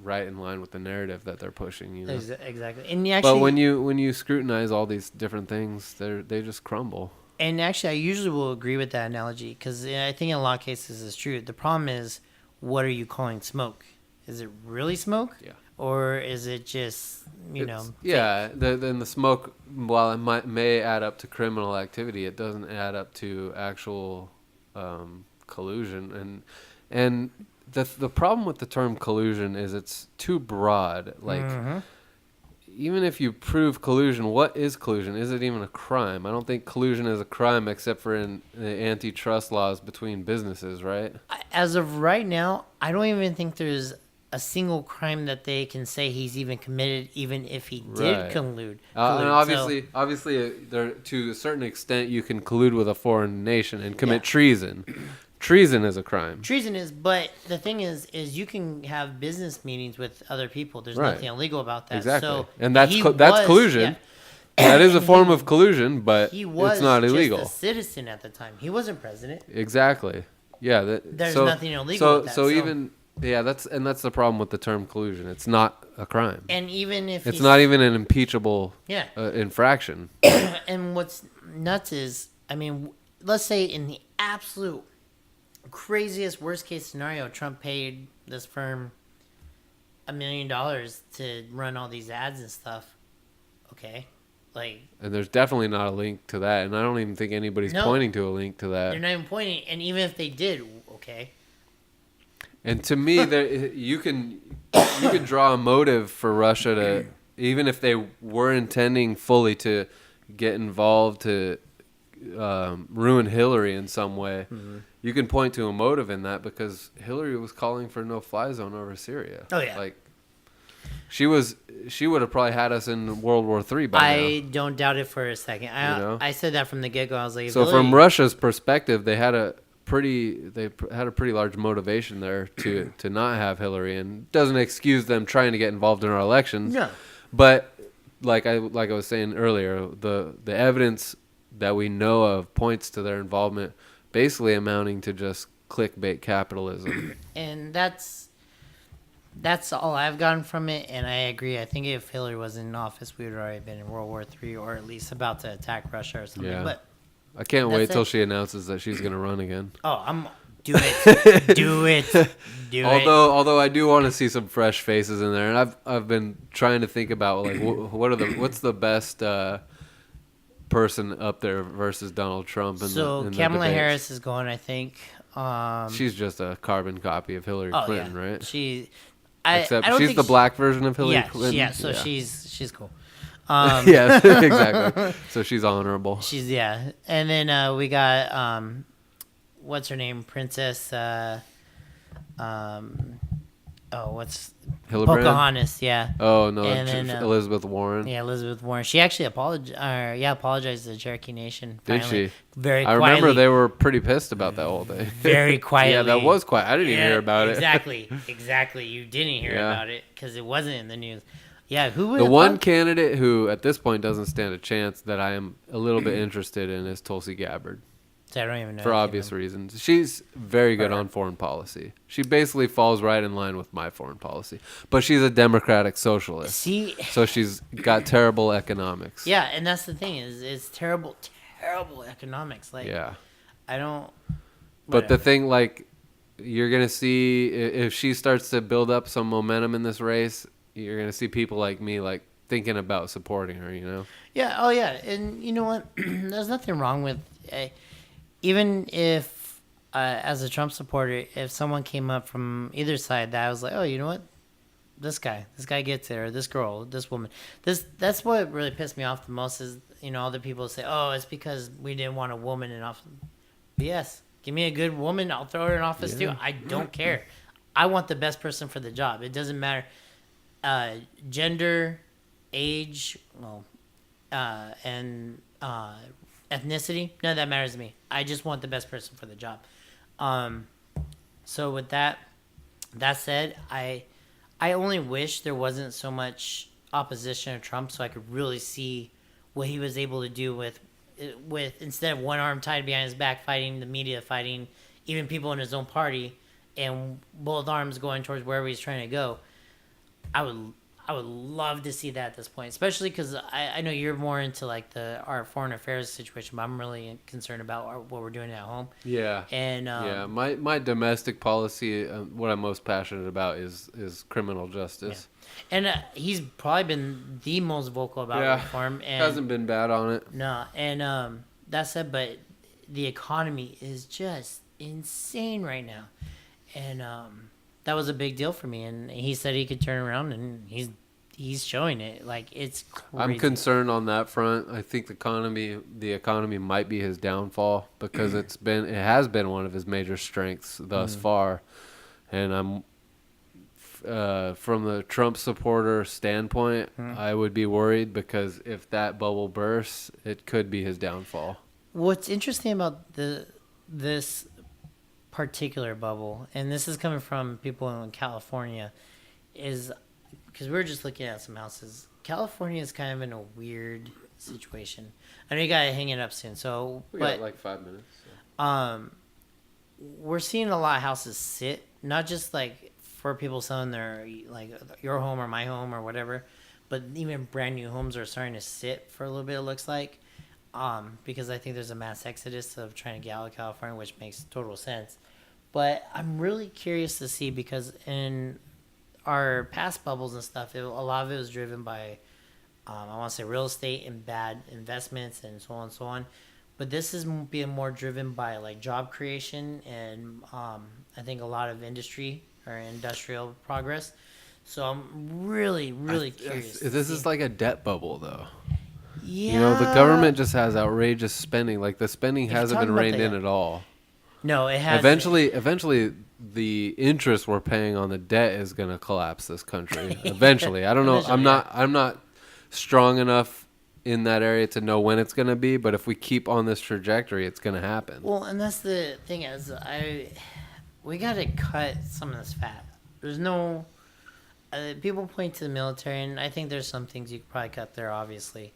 right in line with the narrative that they're pushing. Exactly. And but when you scrutinize all these different things, they just crumble. And actually, I usually will agree with that analogy because I think in a lot of cases it's true. The problem is, what are you calling smoke? Is it really smoke? Yeah. Or is it just, then the smoke, while it may add up to criminal activity, it doesn't add up to actual collusion. And the problem with the term collusion is it's too broad. Like, even if you prove collusion, what is collusion? Is it even a crime? I don't think collusion is a crime except for in the antitrust laws between businesses, right? As of right now, I don't even think there's a single crime that they can say he's even committed, even if he did Right. collude. And So- obviously, there to a certain extent, you can collude with a foreign nation and commit Yeah. treason. Treason is a crime. treason is, but the thing is you can have business meetings with other people. There's Right. nothing illegal about that. Exactly, So and that's he that's was- collusion. yeah. That is a And form he- of collusion, but He was it's not just illegal. a citizen at the time. He wasn't president. Exactly. Yeah. There's nothing illegal with that, So so- even that's the problem with the term collusion. It's not a crime. And even if It's he's- not even an impeachable Yeah. infraction. And what's nuts is, I mean, let's say in the absolute craziest worst case scenario, Trump paid this firm $1 million to run all these ads and stuff. Okay, like And there's definitely not a link to that, and I don't even think anybody's No. pointing to a link to that. they're not even pointing. And even if they did, okay, And to me, you can draw a motive for Russia to, even if they were intending fully to get involved to ruin Hillary in some way. Mm-hmm. You can point to a motive in that because Hillary was calling for a no-fly zone over Syria. Oh, yeah. Like she would have probably had us in World War III by I now. don't doubt it for a second. know? I said that from the get go. I was like, if So Hillary- from Russia's perspective, they had a pretty large motivation there to not have Hillary, and doesn't excuse them trying to get involved in our elections. No. But like I was saying earlier, the evidence that we know of points to their involvement basically amounting to just clickbait capitalism. and that's all I've gotten from it, and I agree. I think if Hillary was in office, we would have already been in World War III, or at least about to attack Russia or something. Yeah. But I can't That's wait till it. she announces that she's going to run again. do it, do it, do it. Although I do want to see some fresh faces in there, and I've been trying to think about like what's the best person up there versus Donald Trump. In the Kamala debates. Harris is going, I think. She's just a carbon copy of Hillary Clinton, yeah. right? I Except don't she's think the black version of Hillary Yeah, Clinton. yeah. So she's cool. Yeah, exactly. So she's honorable. She's and then we got what's her name, Princess what's Hildebrand? Pocahontas, yeah. Oh no, And then, Elizabeth Warren. Yeah, Elizabeth Warren. She actually apologized to the Cherokee Nation. Did Finally. she? Very I quietly. remember they were pretty pissed about that whole day. Very quietly. Yeah, that was quiet. I didn't even hear about it. Exactly. You didn't hear Yeah. about it because it wasn't in the news. Yeah, who would The have one thought- candidate who, at this point, doesn't stand a chance that I am a little bit interested in is Tulsi Gabbard. I don't even know. For anything obvious about- reasons. She's very good on foreign policy. She basically falls right in line with my foreign policy. But she's a democratic socialist. See, So she's got terrible economics. yeah, and that's the thing is it's terrible economics. Like, Yeah. I don't. But the whatever. thing, like, you're going to see, if she starts to build up some momentum in this race, you're going to see people like me, like, thinking about supporting her, you know? Yeah. Oh, yeah. And you know what? There's nothing wrong with, even if, as a Trump supporter, if someone came up from either side that I was like, oh, you know what? This guy gets it, or this girl, this woman. That's what really pissed me off the most is, all the people say, oh, it's because we didn't want a woman in office. BS. Give me a good woman, I'll throw her in office too. I don't care. I want the best person for the job. It doesn't matter gender, age, and ethnicity. None of that matters to me. I just want the best person for the job. So with that said, I only wish there wasn't so much opposition to Trump, so I could really see what he was able to do with instead of one arm tied behind his back, fighting the media, fighting even people in his own party, and both arms going towards wherever he's trying to go. I would love to see that at this point, especially because I know you're more into like our foreign affairs situation, but I'm really concerned about what we're doing at home. Yeah. And yeah, my domestic policy, what I'm most passionate about is criminal justice. And he's probably been the most vocal about reform. And hasn't been bad on it. No, and that said, but the economy is just insane right now, and that was a big deal for me. And he said he could turn around, and he's showing it. Like, it's crazy. I'm concerned on that front. I think the economy might be his downfall because it has been one of his major strengths thus far, and from the Trump supporter standpoint, Hmm. I would be worried because if that bubble bursts, it could be his downfall. What's interesting about this particular bubble, and this is coming from people in California, is because we were just looking at some houses. California is kind of in a weird situation. I know you gotta hang it up soon, so but like 5 minutes. we're seeing a lot of houses sit, not just like for people selling their like your home or my home or whatever, but even brand new homes are starting to sit for a little bit. It looks like, because I think there's a mass exodus of trying to get out of California, which makes total sense. But I'm really curious to see because in our past bubbles and stuff, a lot of it was driven by, I want to say real estate and bad investments and so on and so on. But this is being more driven by like job creation and I think a lot of industry or industrial progress. So I'm really, really curious. This is like a debt bubble, though. Yeah. You know, the government just has outrageous spending. Like the spending If you hasn't talk been about reined the- in at all. No, it has. Eventually, the interest we're paying on the debt is going to collapse this country. Eventually, I don't know. I'm not strong enough in that area to know when it's going to be, but if we keep on this trajectory, it's going to happen. Well, and that's the thing is, we got to cut some of this fat. There's no. People point to the military, and I think there's some things you could probably cut there, obviously.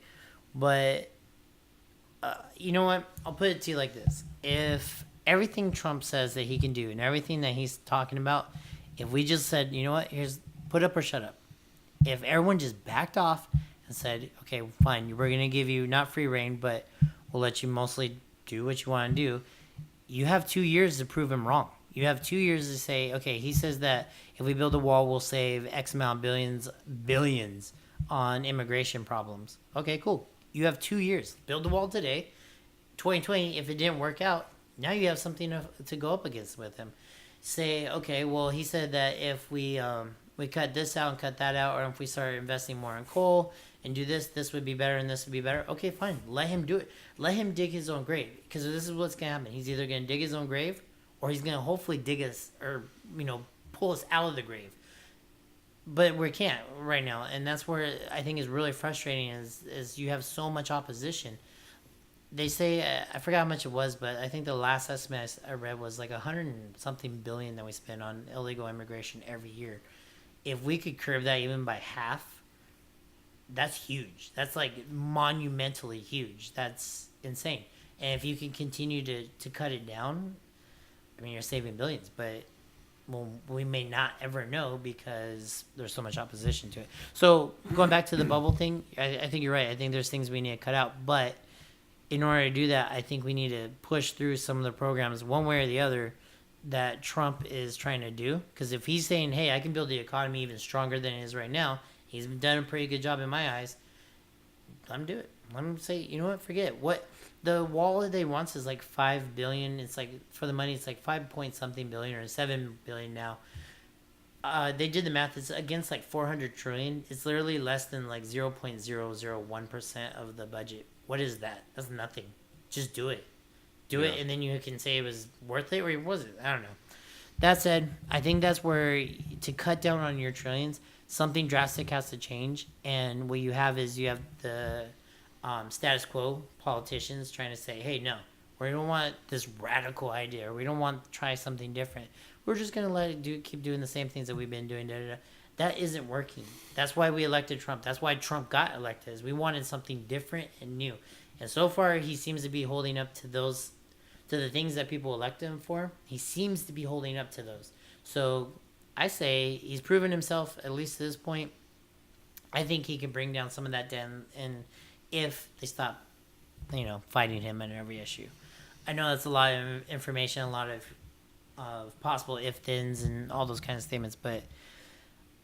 But you know what? I'll put it to you like this: if everything Trump says that he can do, and everything that he's talking about, if we just said, you know what, here's put up or shut up. If everyone just backed off and said, okay, fine, we're gonna give you not free reign, but we'll let you mostly do what you want to do. You have 2 years to prove him wrong. You have 2 years to say, okay, he says that if we build a wall, we'll save X amount billions on immigration problems. Okay, cool. You have 2 years. Build the wall today. 2020, if it didn't work out, now you have something to go up against with him. Say, okay, well, he said that if we cut this out and cut that out, or if we start investing more in coal and do this, this would be better and this would be better. Okay, fine. Let him do it. Let him dig his own grave. Because this is what's going to happen. He's either going to dig his own grave or he's going to hopefully dig us or, pull us out of the grave. But we can't right now. And that's where I think is really frustrating is you have so much opposition. They say, I forgot how much it was, but I think the last estimate I read was like 100 and something billion that we spend on illegal immigration every year. If we could curb that even by half, that's huge. That's like monumentally huge. That's insane. And if you can continue to cut it down, I mean, you're saving billions, but well, we may not ever know because there's so much opposition to it. So going back to the bubble thing, I think you're right. I think there's things we need to cut out, but in order to do that, I think we need to push through some of the programs one way or the other that Trump is trying to do. Because if he's saying, hey, I can build the economy even stronger than it is right now, he's done a pretty good job in my eyes. Let him do it. Let him say, you know what, forget it. What the wall that they wants is like $5 billion. It's like for the money, it's like 5 point something billion or 7 billion now. They did the math. It's against like 400 trillion. It's literally less than like 0.001% of the budget. What is that? That's nothing. Just do it. Do it, and then you can say it was worth it, or was it? I don't know. That said, I think that's where to cut down on your trillions, something drastic has to change. And what you have is you have the status quo politicians trying to say, hey, no, we don't want this radical idea, or we don't want to try something different. We're just going to let it keep doing the same things that we've been doing. That isn't working. That's why we elected Trump. That's why Trump got elected. Is we wanted something different and new. And so far, he seems to be holding up to the things that people elected him for. He seems to be holding up to those. So I say he's proven himself, at least to this point. I think he can bring down some of that down, and if they stop, fighting him on every issue. I know that's a lot of information, a lot of possible if-thens and all those kind of statements, but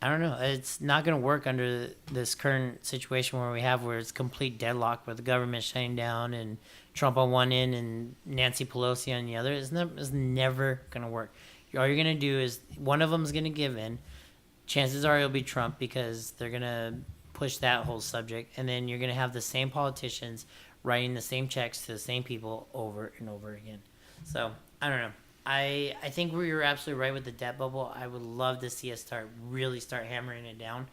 I don't know. It's not going to work under this current situation where it's complete deadlock with the government shutting down and Trump on one end and Nancy Pelosi on the other. It's never going to work. All you're going to do is one of them is going to give in. Chances are it'll be Trump because they're going to push that whole subject. And then you're going to have the same politicians writing the same checks to the same people over and over again. So, I don't know. I think we were absolutely right with the debt bubble. I would love to see us really start hammering it down.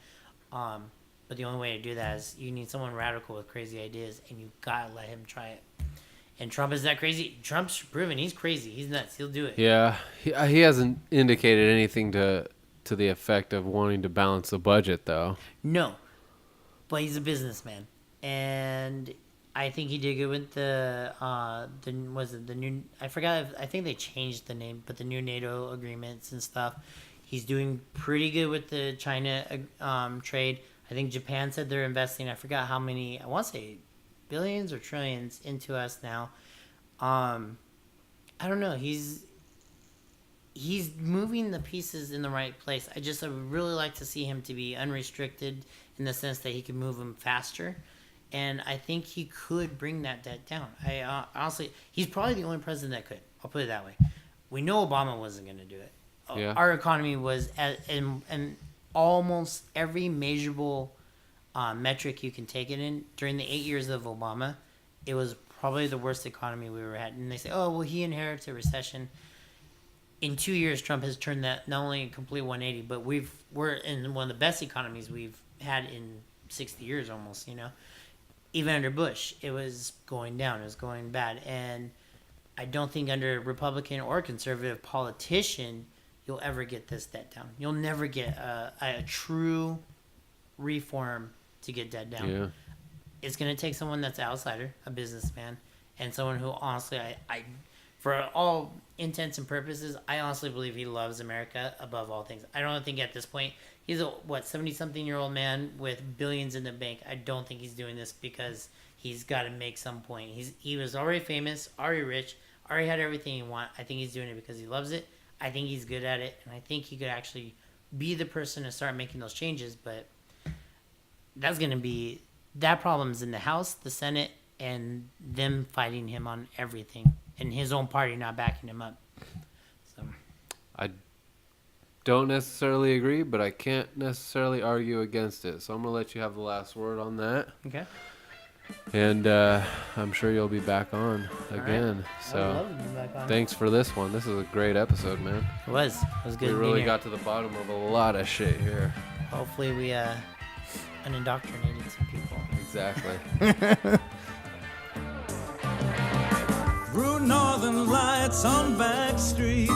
But the only way to do that is you need someone radical with crazy ideas, and you gotta let him try it. And Trump is that crazy. Trump's proven he's crazy. He's nuts. He'll do it. Yeah, he hasn't indicated anything to the effect of wanting to balance the budget, though. No, but he's a businessman, and I think he did good with the was it the new? I forgot. I think they changed the name, but the new NATO agreements and stuff. He's doing pretty good with the China trade. I think Japan said they're investing. I forgot how many. I want to say billions or trillions into us now. I don't know. He's moving the pieces in the right place. I would really like to see him to be unrestricted in the sense that he can move them faster. And I think he could bring that debt down. I honestly, he's probably the only president that could. I'll put it that way. We know Obama wasn't going to do it. Yeah. Our economy was in almost every measurable metric you can take it in. During the 8 years of Obama, it was probably the worst economy we ever had. And they say, oh, well, he inherited a recession. In 2 years, Trump has turned that not only a complete 180, but we're in one of the best economies we've had in 60 years almost, Even under Bush, it was going down. It was going bad. And I don't think under a Republican or conservative politician you'll ever get this debt down. You'll never get a true reform to get debt down. Yeah. It's going to take someone that's an outsider, a businessman, and someone who honestly, I for all intents and purposes, I honestly believe he loves America above all things. I don't think at this point, he's a, 70-something-year-old man with billions in the bank. I don't think he's doing this because he's got to make some point. He was already famous, already rich, already had everything he wants. I think he's doing it because he loves it. I think he's good at it, and I think he could actually be the person to start making those changes, but that's going to be, that problem's in the House, the Senate, and them fighting him on everything, and his own party not backing him up. So I don't necessarily agree, but I can't necessarily argue against it. So I'm going to let you have the last word on that. okay. And I'm sure you'll be back on again. I would So love to be back on. thanks for this one. This is a great episode, man. It was good. We being really here. got to the bottom of a lot of shit here. Hopefully we unindoctrinated some people. Exactly. Through northern lights on back streets,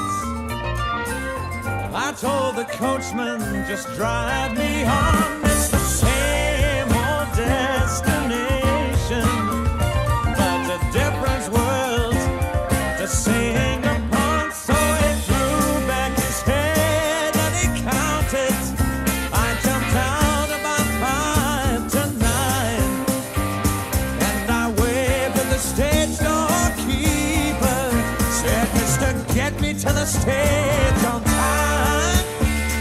I told the coachman, just drive me on. It's the same old destination, but a different world to sing upon. So he threw back his head and he counted. I jumped out about 5 to 9, and I waved at the stage doorkeeper. Said, Mister, get me to the stage on time.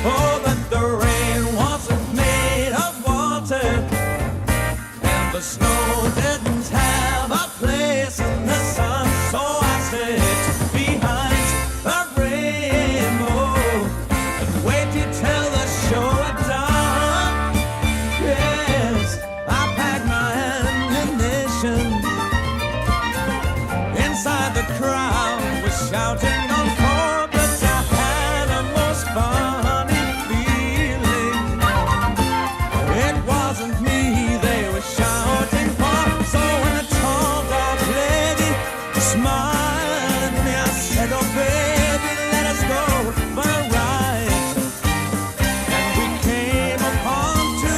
Oh, but the rain wasn't made of water, and the snow didn't have a place in the sun. So I stayed behind the rainbow and waited till the show had done. Yes, I packed my ammunition. Inside the crowd was shouting encore, but I had a most funny feeling. It wasn't me they were shouting for. So when the tall dark lady smiled at me, I said, oh baby, let us go for a ride. And we came upon 2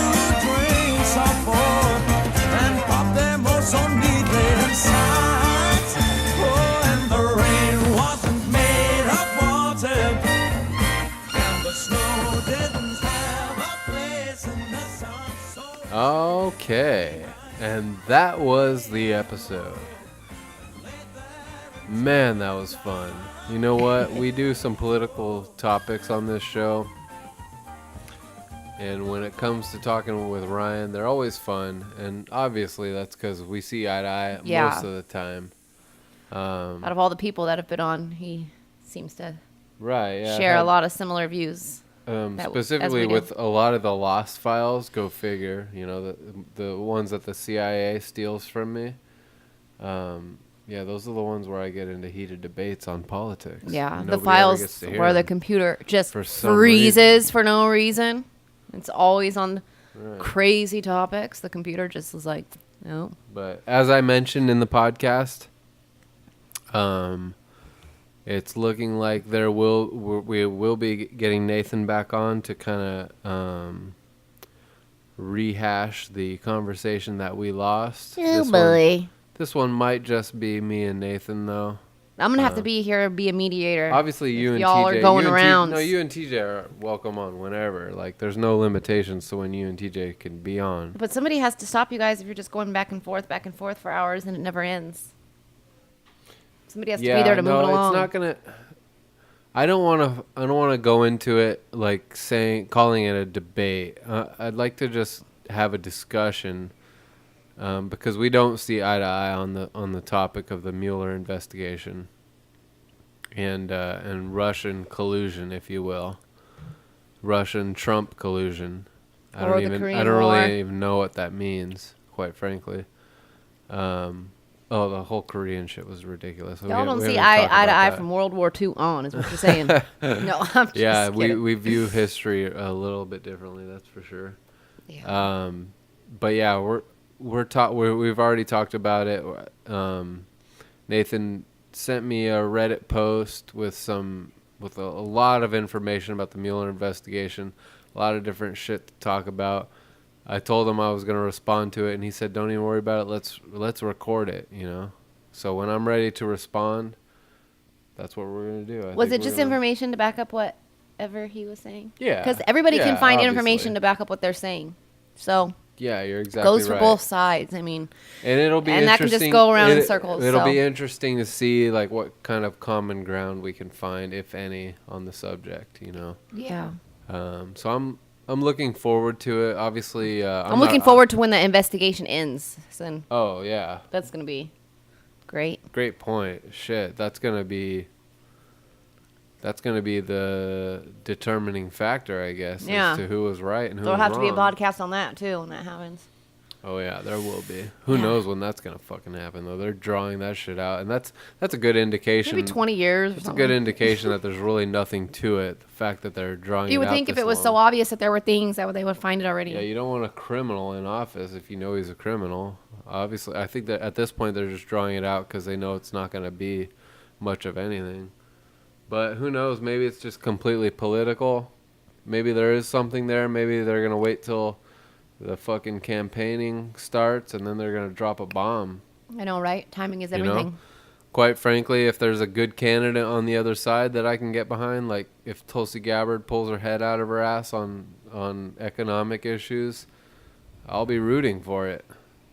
drinks or 4 and popped them all so neatly inside. Oh, and the rain wasn't made of water, and the snow didn't have a place in the sun. So Okay. And that was the episode. Man, that was fun. You know what? We do some political topics on this show. And when it comes to talking with Ryan, they're always fun. And obviously that's because we see eye to eye Yeah. most of the time. Out of all the people that have been on, he seems to Right, yeah. share a lot of similar views. As Specifically we do. with a lot of the lost files, go figure, the ones that the CIA steals from me. Yeah, those are the ones where I get into heated debates on politics. Yeah, and the nobody ever files gets to hear where the them. computer just For some freezes reason. for no reason. It's always on Right. crazy topics. The computer just is like, no. But as I mentioned in the podcast, it's looking like we will be getting Nathan back on to kind of rehash the conversation that we lost. This one might just be me and Nathan, though. I'm gonna have to be here, be a mediator. Obviously, you if and y'all TJ are going you and around. No, you and TJ are welcome on whenever. Like, there's no limitations to when you and TJ can be on. But somebody has to stop you guys if you're just going back and forth for hours and it never ends. Somebody has to be there to move it along. It's not gonna. I don't want to go into it like calling it a debate. I'd like to just have a discussion, because we don't see eye to eye on the topic of the Mueller investigation and Russian collusion, if you will, Russian Trump collusion. I don't really even know what that means, quite frankly. The whole Korean shit was ridiculous. Y'all don't see eye to eye from World War II on, is what you're saying. No, I'm just kidding. we view history a little bit differently, that's for sure. Yeah. But yeah, we've already talked about it. Nathan sent me a Reddit post with a lot of information about the Mueller investigation, a lot of different shit to talk about. I told him I was going to respond to it, and he said, "Don't even worry about it. Let's record it." So when I'm ready to respond, that's what we're going to do. Was it just information to back up whatever he was saying? Yeah. Because everybody can find obviously. information to back up what they're saying. So yeah, you're exactly goes for right. both sides. I mean, and it'll be and that can just go around in circles. It'll be interesting to see like what kind of common ground we can find, if any, on the subject. Yeah. So I'm looking forward to it. Obviously, I'm looking forward to when the investigation ends. So oh yeah, that's gonna be great. Great point. Shit, that's gonna be the determining factor, I guess, Yeah. as to who was right and who There'll was have to be a wrong. podcast on that too when that happens. Oh yeah, there will be. Who knows when that's gonna fucking happen though? They're drawing that shit out, and that's a good indication. Maybe 20 years. It's a good indication that there's really nothing to it. The fact that they're drawing. You would it out think if this it was so long. obvious that there were things that they would find it already. Yeah, you don't want a criminal in office if you know he's a criminal. Obviously, I think that at this point they're just drawing it out because they know it's not going to be much of anything. But who knows? Maybe it's just completely political. Maybe there is something there. Maybe they're going to wait till the fucking campaigning starts and then they're going to drop a bomb. I know, right? Timing is everything. Quite frankly, if there's a good candidate on the other side that I can get behind, like if Tulsi Gabbard pulls her head out of her ass on economic issues, I'll be rooting for it,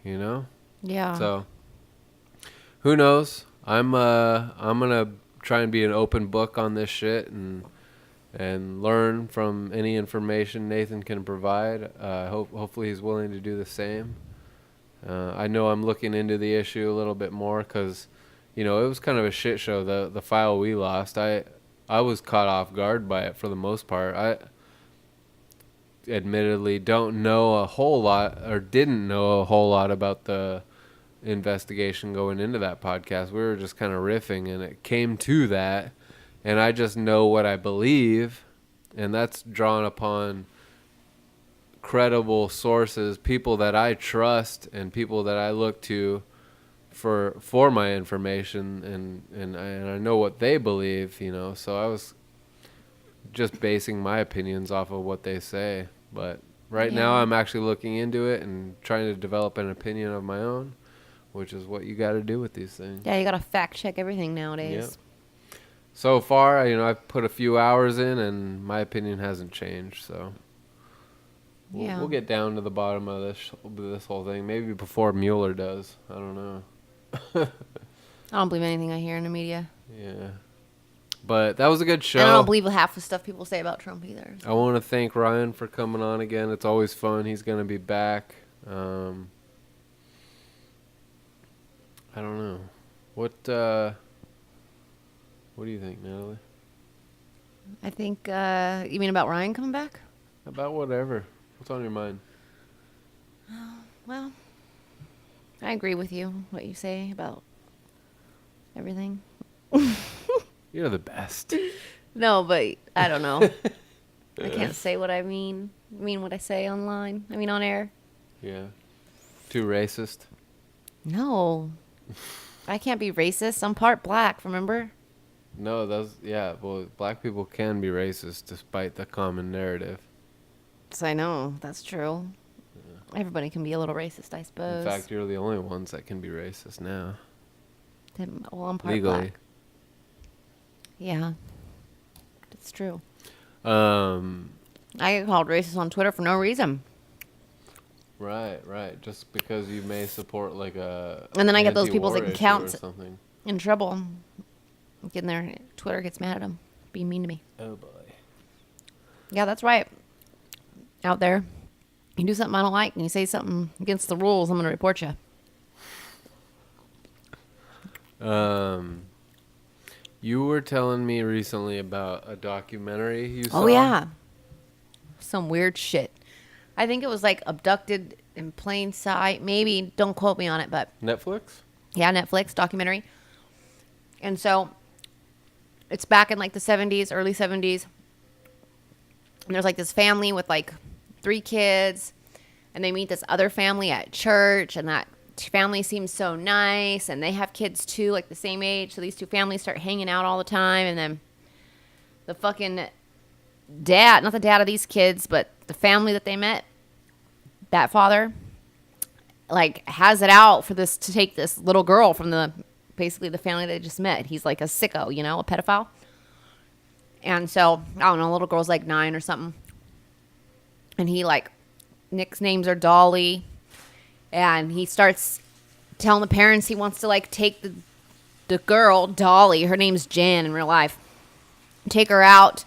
Yeah. So, who knows? I'm gonna try and be an open book on this shit and learn from any information Nathan can provide. Hopefully he's willing to do the same. I know I'm looking into the issue a little bit more because, it was kind of a shit show. The file we lost, I was caught off guard by it for the most part. I admittedly don't know a whole lot or didn't know a whole lot about the investigation going into that podcast. We were just kind of riffing and it came to that. And I just know what I believe, and that's drawn upon credible sources, people that I trust and people that I look to for my information, and I know what they believe, So I was just basing my opinions off of what they say. But right now I'm actually looking into it and trying to develop an opinion of my own, which is what you got to do with these things. Yeah, you got to fact check everything nowadays. Yep. So far, I've put a few hours in, and my opinion hasn't changed. So we'll get down to the bottom of this whole thing. Maybe before Mueller does. I don't know. I don't believe anything I hear in the media. Yeah, but that was a good show. And I don't believe half the stuff people say about Trump either. I want to thank Ryan for coming on again. It's always fun. He's gonna be back. I don't know. What do you think, Natalie? I think, you mean about Ryan coming back? About whatever. What's on your mind? Well, I agree with you, what you say about everything. You're the best. No, but I don't know. I can't say what I mean. I mean what I say online. I mean on air. Yeah. Too racist. No. I can't be racist. I'm part black, remember? No, well, black people can be racist despite the common narrative. So I know, that's true. Everybody can be a little racist, I suppose. In fact, you're the only ones that can be racist now. Well, I'm part Legally. black. Yeah. It's true. I get called racist on Twitter for no reason. Right. Just because you may support like a And then I get those people's anti-war issue accounts or something. in trouble. Getting their Twitter gets mad at them. Being mean to me. Oh boy. Yeah, that's right. Out there. You do something I don't like and you say something against the rules, I'm going to report you. You were telling me recently about a documentary you saw. Oh, yeah. Some weird shit. I think it was like Abducted in Plain Sight. Maybe, don't quote me on it, but Netflix? yeah, Netflix documentary. And so it's back in like the 70s, early 70s. And there's like this family with like 3 kids. And they meet this other family at church. And that family seems so nice. And they have kids too, like the same age. So these 2 families start hanging out all the time. And then the fucking dad, not the dad of these kids, but the family that they met, that father, like has it out for this to take this little girl from basically the family they just met. He's like a sicko, you know, a pedophile. And so, I don't know, the little girl's like 9 or something. And he like, Nick's names are Dolly. And he starts telling the parents he wants to like take the girl, Dolly, her name's Jan in real life, take her out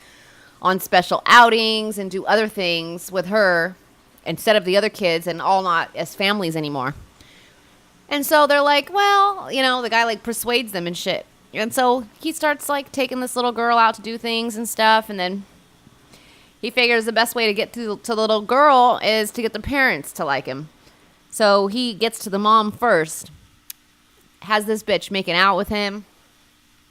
on special outings and do other things with her instead of the other kids and all not as families anymore. And so they're like, well, you know, the guy like persuades them and shit. And so he starts like taking this little girl out to do things and stuff. And then he figures the best way to get to the little girl is to get the parents to like him. So he gets to the mom first, has this bitch making out with him.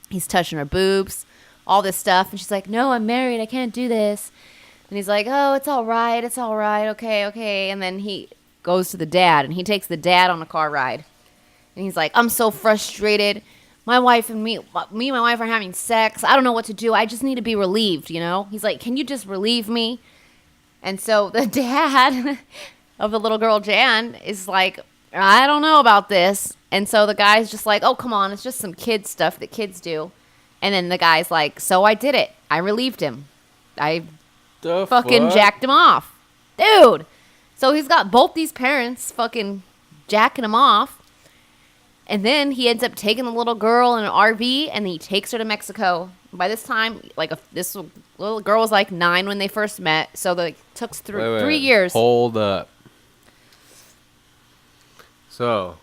He's touching her boobs, all this stuff. And she's like, no, I'm married. I can't do this. And he's like, oh, it's all right. It's all right. Okay. And then he goes to the dad, and he takes the dad on a car ride. And he's like, I'm so frustrated. My wife and me and my wife are having sex. I don't know what to do. I just need to be relieved, you know? He's like, can you just relieve me? And so the dad of the little girl, Jan, is like, I don't know about this. And so the guy's just like, oh, come on. It's just some kid stuff that kids do. And then the guy's like, so I did it. I relieved him. I fucking jacked him off. Dude. So he's got both these parents fucking jacking him off. And then he ends up taking the little girl in an RV, and he takes her to Mexico. By this time, like this little girl was like 9 when they first met. So it took 3 years. Hold up. So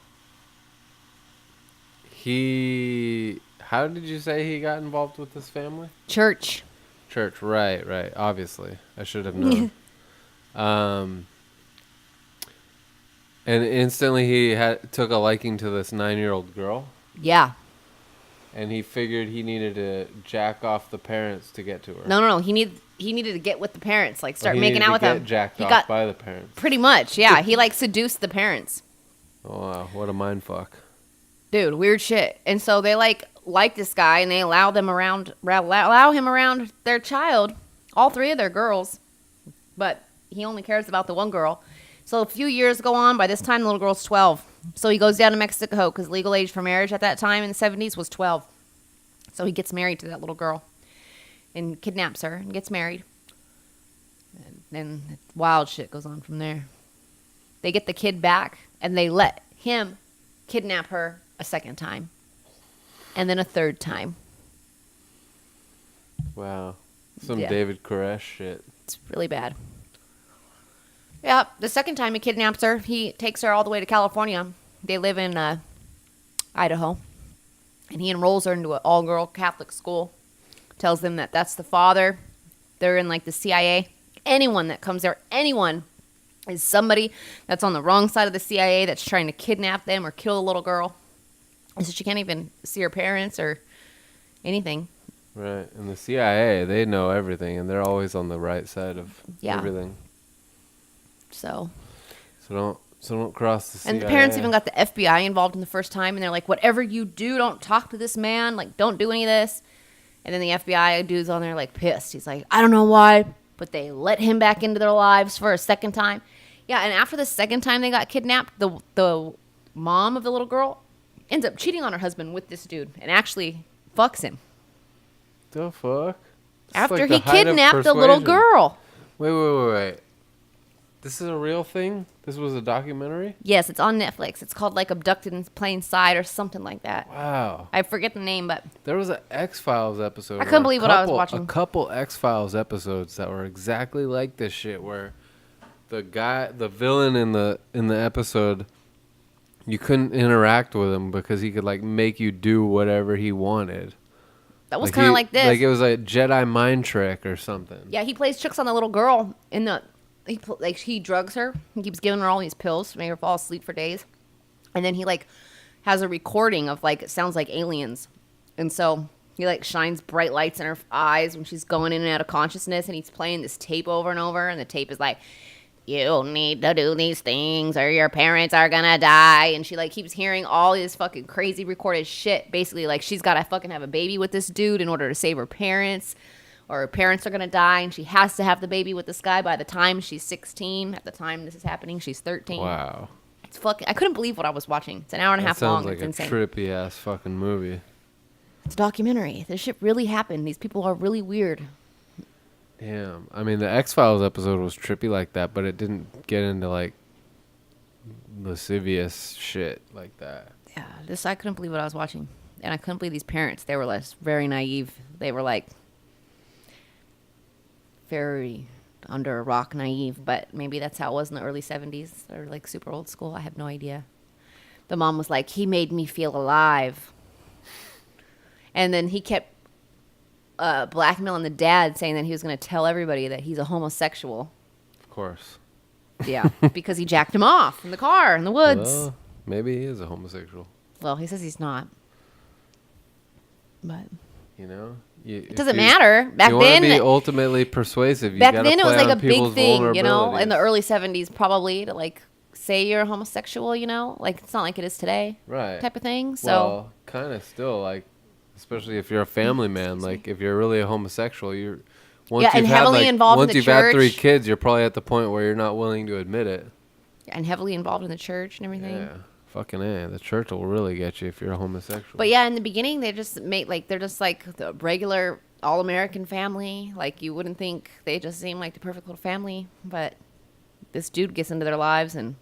how did you say he got involved with this family? Church, right. Obviously, I should have known. And instantly he took a liking to this 9-year-old girl. Yeah. And he figured he needed to jack off the parents to get to her. No. He needed to get with the parents, like start making out with them. Jacked off by the parents. Pretty much, yeah. He like seduced the parents. Oh wow, what a mind fuck. Dude, weird shit. And so they like this guy, and they allow him around their child, all 3 of their girls, but he only cares about the one girl. So a few years go on. By this time, the little girl's 12. So he goes down to Mexico because legal age for marriage at that time in the 70s was 12. So he gets married to that little girl and kidnaps her and gets married. And then wild shit goes on from there. They get the kid back, and they let him kidnap her a second time. And then a third time. Wow. Some Yeah. David Koresh shit. It's really bad. Yeah, the second time he kidnaps her, he takes her all the way to California. They live in Idaho. And he enrolls her into an all-girl Catholic school. Tells them that that's the father. They're in, like, the CIA. Anyone that comes there, anyone is somebody that's on the wrong side of the CIA that's trying to kidnap them or kill a little girl. So she can't even see her parents or anything. Right. And the CIA, they know everything, and they're always on the right side of everything. So So don't cross the CIA. And the parents even got the FBI involved in the first time, and they're like, whatever you do, don't talk to this man. Like, don't do any of this. And then the FBI dude's on there, like, pissed. He's like, I don't know why, but they let him back into their lives for a second time. Yeah, and after the second time they got kidnapped, the mom of the little girl ends up cheating on her husband with this dude and actually fucks him. The fuck? It's After like he the height of kidnapped the little persuasion. girl. Wait. This is a real thing? This was a documentary? Yes, it's on Netflix. It's called, like, Abducted in Plain Sight or something like that. Wow. I forget the name, but... There was an X-Files episode. I couldn't or believe what I was watching. A couple X-Files episodes that were exactly like this shit, where the villain in the episode, you couldn't interact with him because he could, like, make you do whatever he wanted. That was kind of like this. Like it was a Jedi mind trick or something. Yeah, he plays tricks on the little girl in the... He drugs her. He keeps giving her all these pills to make her fall asleep for days. And then he, like, has a recording of, like, it sounds like aliens. And so he, like, shines bright lights in her eyes when she's going in and out of consciousness. And he's playing this tape over and over. And the tape is like, you need to do these things or your parents are gonna die. And she, like, keeps hearing all this fucking crazy recorded shit. Basically, like, she's gotta fucking have a baby with this dude in order to save her parents. Or her parents are going to die, and she has to have the baby with this guy by the time she's 16. At the time this is happening, she's 13. Wow. It's fucking... I couldn't believe what I was watching. It's an hour and a half long. Sounds like it's a insane. trippy-ass fucking movie. It's a documentary. This shit really happened. These people are really weird. Damn. I mean, the X-Files episode was trippy like that, but it didn't get into, like, lascivious shit like that. Yeah, I couldn't believe what I was watching. And I couldn't believe these parents. They were, like, very naive. They were, like... very under a rock naive, but maybe that's how it was in the early 70s or like super old school. I have no idea. The mom was like, he made me feel alive. And then he kept blackmailing the dad, saying that he was going to tell everybody that he's a homosexual. Of course. Yeah, because he jacked him off in the car in the woods. Well, maybe he is a homosexual. Well, he says he's not. But... You know? It doesn't matter. Back you then, want to be ultimately persuasive. You back gotta then it was play like on a big people's thing, you know, in the vulnerabilities. early 70s, probably to like say you're a homosexual, you know, like it's not like it is today, Right. type of thing. So, well, kind of still, like, especially if you're a family man, like if you're really a homosexual, you're once Yeah, and you've had, heavily like, involved in once the you've had 3 church. kids, you're probably at the point where you're not willing to admit it. and heavily involved in the church and everything. Yeah, fucking A. The church will really get you if you're a homosexual. But yeah, in the beginning, they just made like they're just like the regular all-American family. Like you wouldn't think they just seem like the perfect little family, but this dude gets into their lives and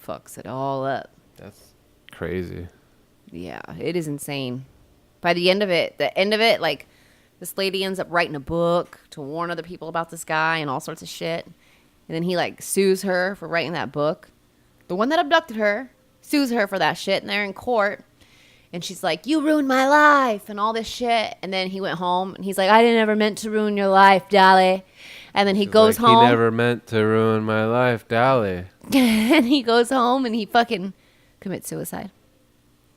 fucks it all up. That's crazy. Yeah, it is insane. By the end of it, like this lady ends up writing a book to warn other people about this guy and all sorts of shit. And then he like sues her for writing that book. The one that abducted her sues her for that shit, and they're in court. And she's like, you ruined my life and all this shit. And then he went home and he's like, I didn't ever meant to ruin your life, Dolly. And then he goes like, home. He never meant to ruin my life, Dolly. And he goes home and he fucking commits suicide.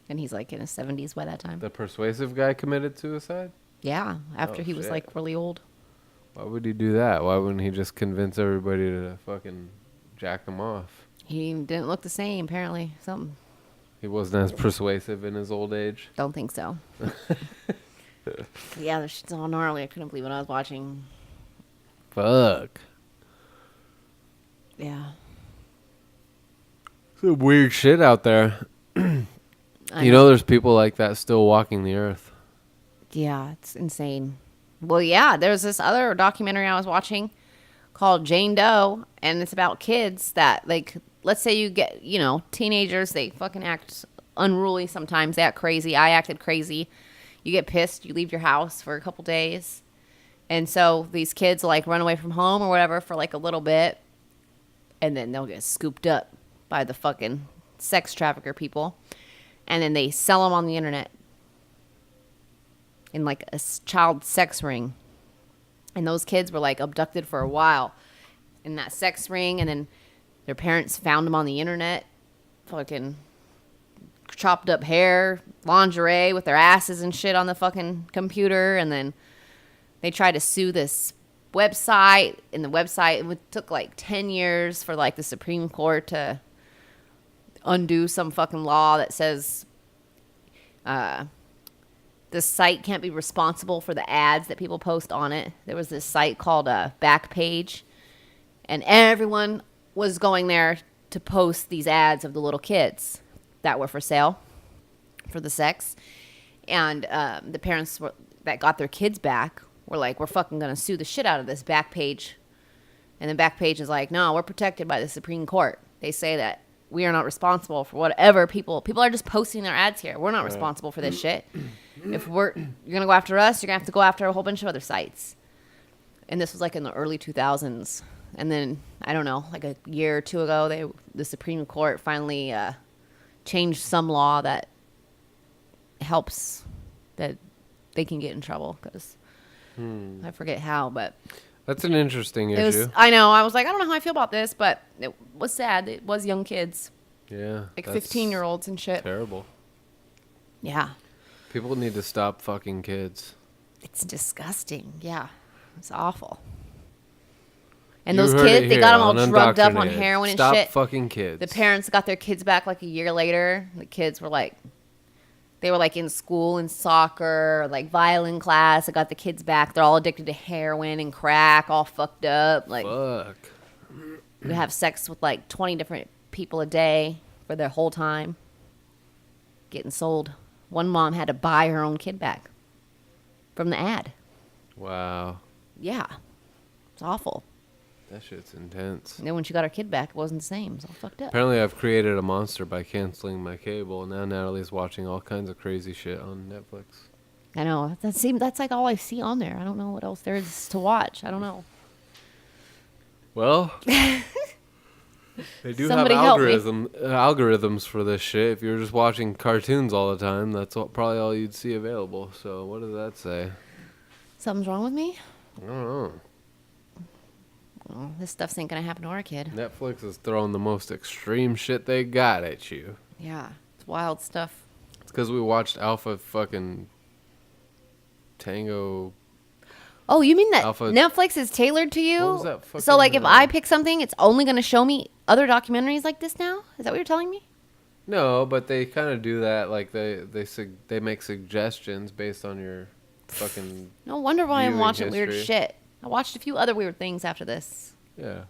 And he's like in his 70s by that time. The persuasive guy committed suicide? Yeah, after Oh, he was shit. like really old. Why would he do that? Why wouldn't he just convince everybody to fucking jack him off? He didn't look the same, apparently. Something. He wasn't as persuasive in his old age. Don't think so. Yeah, this shit's all gnarly. I couldn't believe what I was watching. Fuck. Yeah. Some weird shit out there. I You know there's people like that still walking the earth. Yeah, it's insane. Well, yeah, there's this other documentary I was watching called Jane Doe, and it's about kids that, like, let's say you get, you know, teenagers, they fucking act unruly sometimes. They act crazy. I acted crazy. You get pissed. You leave your house for a couple days. And so these kids will, like, run away from home or whatever for, like, a little bit, and then they'll get scooped up by the fucking sex trafficker people, and then they sell them on the internet in like a child sex ring. And those kids were like abducted for a while in that sex ring, and then their parents found them on the internet fucking chopped up hair, lingerie with their asses and shit on the fucking computer. And then they tried to sue this website. And the website, it took like 10 years for like the Supreme Court to undo some fucking law that says the site can't be responsible for the ads that people post on it. There was this site called Backpage, and everyone was going there to post these ads of the little kids that were for sale for the sex. And the parents that got their kids back were like, we're fucking going to sue the shit out of this Backpage. And then Backpage is like, no, we're protected by the Supreme Court. They say that we are not responsible for whatever people are just posting their ads here. We're not responsible for this shit. If you're going to go after us, you're going to have to go after a whole bunch of other sites. And this was like in the early 2000s. And then, I don't know, like a year or two ago, the Supreme Court finally changed some law that helps that they can get in trouble. Because I forget how, but That's an interesting it issue. was. I know. I was like, I don't know how I feel about this, but it was sad. It was young kids, Yeah. like that's 15-year-olds and shit. Terrible. Yeah. People need to stop fucking kids. It's disgusting. Yeah. It's awful. And You those heard it kids, they here got them all on drugged up on Undoctrinated. heroin and Stop shit. fucking kids. The parents got their kids back like a year later. The kids were like, they were like in school and soccer, or like violin class. I got the kids back. They're all addicted to heroin and crack, all fucked up. Like, Fuck. would have sex with like 20 different people a day for their whole time. Getting sold. One mom had to buy her own kid back from the ad. Wow. Yeah. It's awful. That shit's intense. And then when she got her kid back, it wasn't the same. It was all fucked up. Apparently, I've created a monster by canceling my cable. Now Natalie's watching all kinds of crazy shit on Netflix. I know. That's like all I see on there. I don't know what else there is to watch. I don't know. Well, they do Somebody have help me. algorithms for this shit. If you're just watching cartoons all the time, that's probably all you'd see available. So what does that say? Something's wrong with me? I don't know. Well, this stuff's ain't gonna happen to our kid. Netflix is throwing the most extreme shit they got at you. Yeah. It's wild stuff. It's because we watched Alpha fucking Tango. Oh, you mean that Alpha- Netflix is tailored to you? What was that fucking, So, like, if I pick something, it's only going to show me other documentaries like this now? Is that what you're telling me? No, but they kind of do that. Like they make suggestions based on your fucking. No wonder why I'm Viewing watching weird history. shit. I watched a few other weird things after this. Yeah.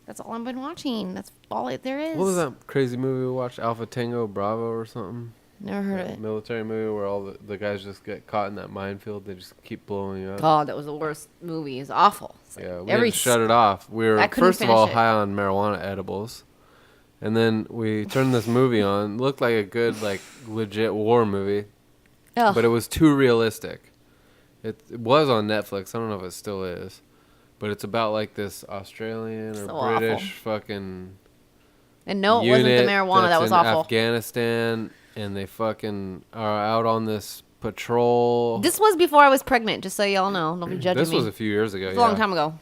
That's all I've been watching. That's all there is. What was that crazy movie we watched? Alpha Tango Bravo or something? Never heard of That it. military movie where all the guys just get caught in that minefield. They just keep blowing you up. God, that was the worst movie. It's awful. It's like Yeah, we had to shut it off. We were I couldn't first of all finish it. high on marijuana edibles, and then we turned this movie on. It looked like a good, like legit war movie, Ugh. but it was too realistic. It was on Netflix. I don't know if it still is, but it's about like this Australian or So awful. British fucking And no, it wasn't the unit marijuana. That that's was in awful. Afghanistan, and they fucking are out on this patrol. This was before I was pregnant, just so y'all know. Don't be judging This me. was a few years ago. It was a long time ago.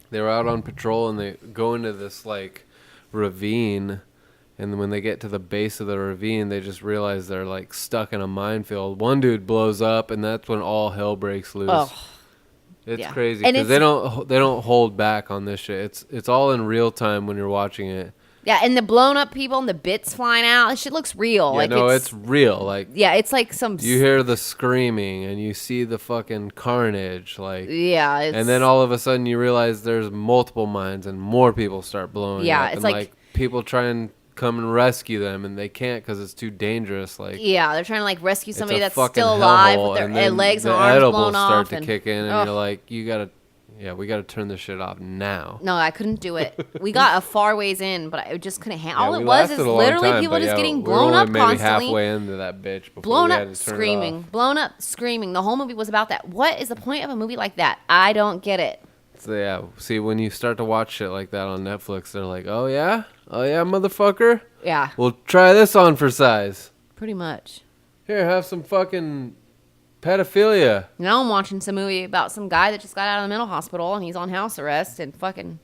They were out on patrol and they go into this like ravine, and when they get to the base of the ravine, they just realize they're like stuck in a minefield. One dude blows up, and that's when all hell breaks loose. Oh. It's Yeah. crazy And because they don't hold back on this shit. It's all in real time when you're watching it. Yeah, and the blown up people and the bits flying out. This shit looks real. Yeah, like no, it's real. Like yeah, it's like some. you hear the screaming and you see the fucking carnage, like. Yeah, it's, And then all of a sudden you realize there's multiple mines and more people start blowing Yeah, up. it's and like- people try and come and rescue them and they can't because it's too dangerous. Like yeah, they're trying to like rescue it's somebody a that's fucking still alive hellhole, with their and then legs and the arms edibles blown start off. to and, kick in, and Ugh. you're like, we gotta turn this shit off now. No, I couldn't do it. We got a far ways in, but I just couldn't handle. Yeah, All we it was lasted is a long literally time, people but just yeah, getting we were blown only up maybe constantly. halfway into that bitch before Blown we up, had to turn it screaming, off. blown up, screaming. The whole movie was about that. What is the point of a movie like that? I don't get it. So yeah, see, when you start to watch shit like that on Netflix, they're like, oh yeah, motherfucker, Yeah, we'll try this on for size. pretty much. Here, have some fucking pedophilia. Now I'm watching some movie about some guy that just got out of the mental hospital and he's on house arrest and fucking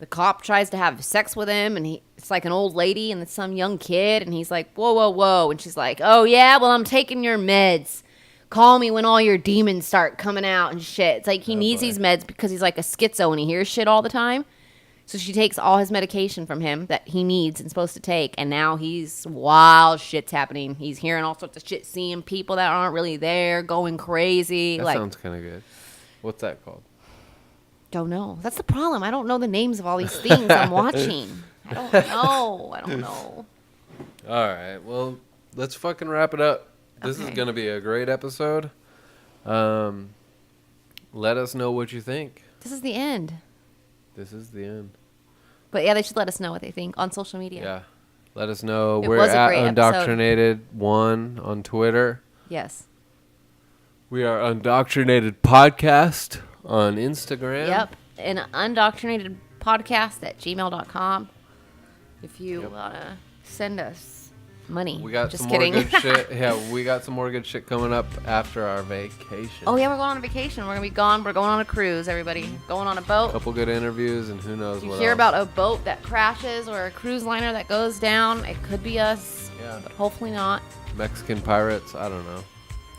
the cop tries to have sex with him, and it's like an old lady and it's some young kid, and he's like, whoa, whoa, whoa. And she's like, oh, yeah, well, I'm taking your meds. Call me when all your demons start coming out and shit. It's like he needs these meds because he's like a schizo and he hears shit all the time. So she takes all his medication from him that he needs and supposed to take, and now he's wild shit's happening. He's hearing all sorts of shit, seeing people that aren't really there, going crazy. That like, sounds kind of good. What's that called? Don't know. That's the problem. I don't know the names of all these things I'm watching. I don't know. All right. Well, let's fucking wrap it up. This is Okay. going to be a great episode. Let us know what you think. This is the end. This is the end. But yeah, they should let us know what they think on social media. Yeah. Let us know. It We're was a at great Undoctrinated1 on Twitter. Yes. We are Undoctrinated Podcast on Instagram. Yep. An undoctrinated podcast at gmail.com. If you want to send us money. We got Just some kidding. more good shit. Yeah, we got some more good shit coming up after our vacation. Oh, yeah, we're going on a vacation. We're going to be gone. We're going on a cruise, everybody. Going on a boat. Couple good interviews, and who knows You what hear else. about a boat that crashes or a cruise liner that goes down. It could be us, Yeah. but hopefully not. Mexican pirates. I don't know.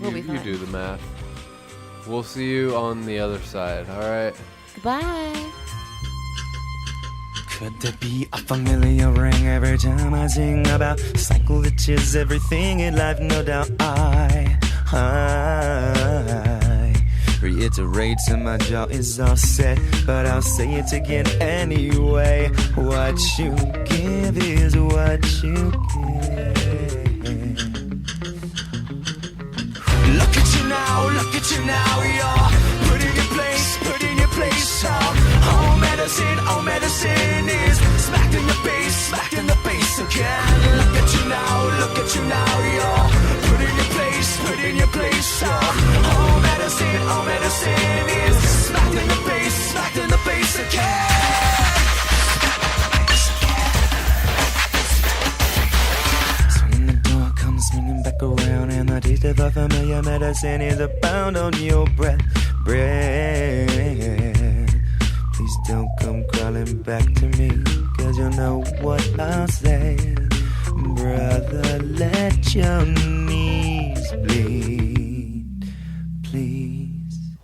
We'll be You fine. do the math. We'll see you on the other side. All right. Goodbye. Could there be a familiar ring every time I sing about a cycle that is everything in life? No doubt I reiterate and my jaw is all set, but I'll say it again anyway. What you give is what you get. Look at you now, you're put in your place, oh medicine is smacked in the face again. Look at you now, you're put in your place, oh medicine is smacked in the face again. Swing the door comes swinging back around, and the taste of a familiar medicine is abound on your breath. Please don't come crawling back to me, 'cause you know what I'll say. Brother, let your knees bleed, please.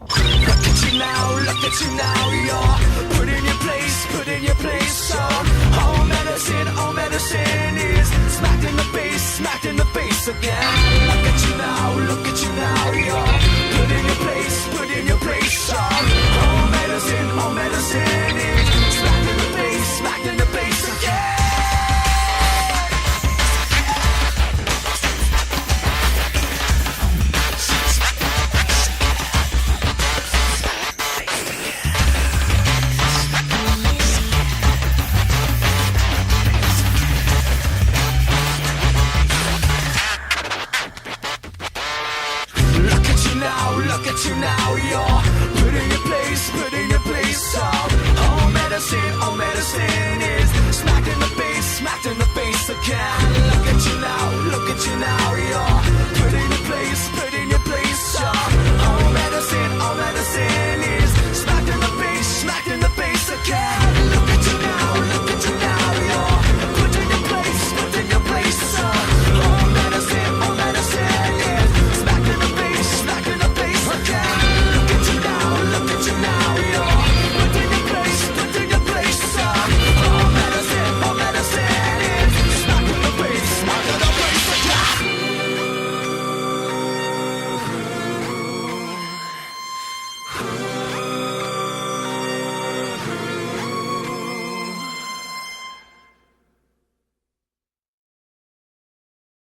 Look at you now, you're put in your place, oh medicine is smacked in the face again. Look at you now, you're put in your place, oh medicine is smacked in the face again. Look at you now, you're put in your place, oh medicine is smacked in the face again. Look at you now,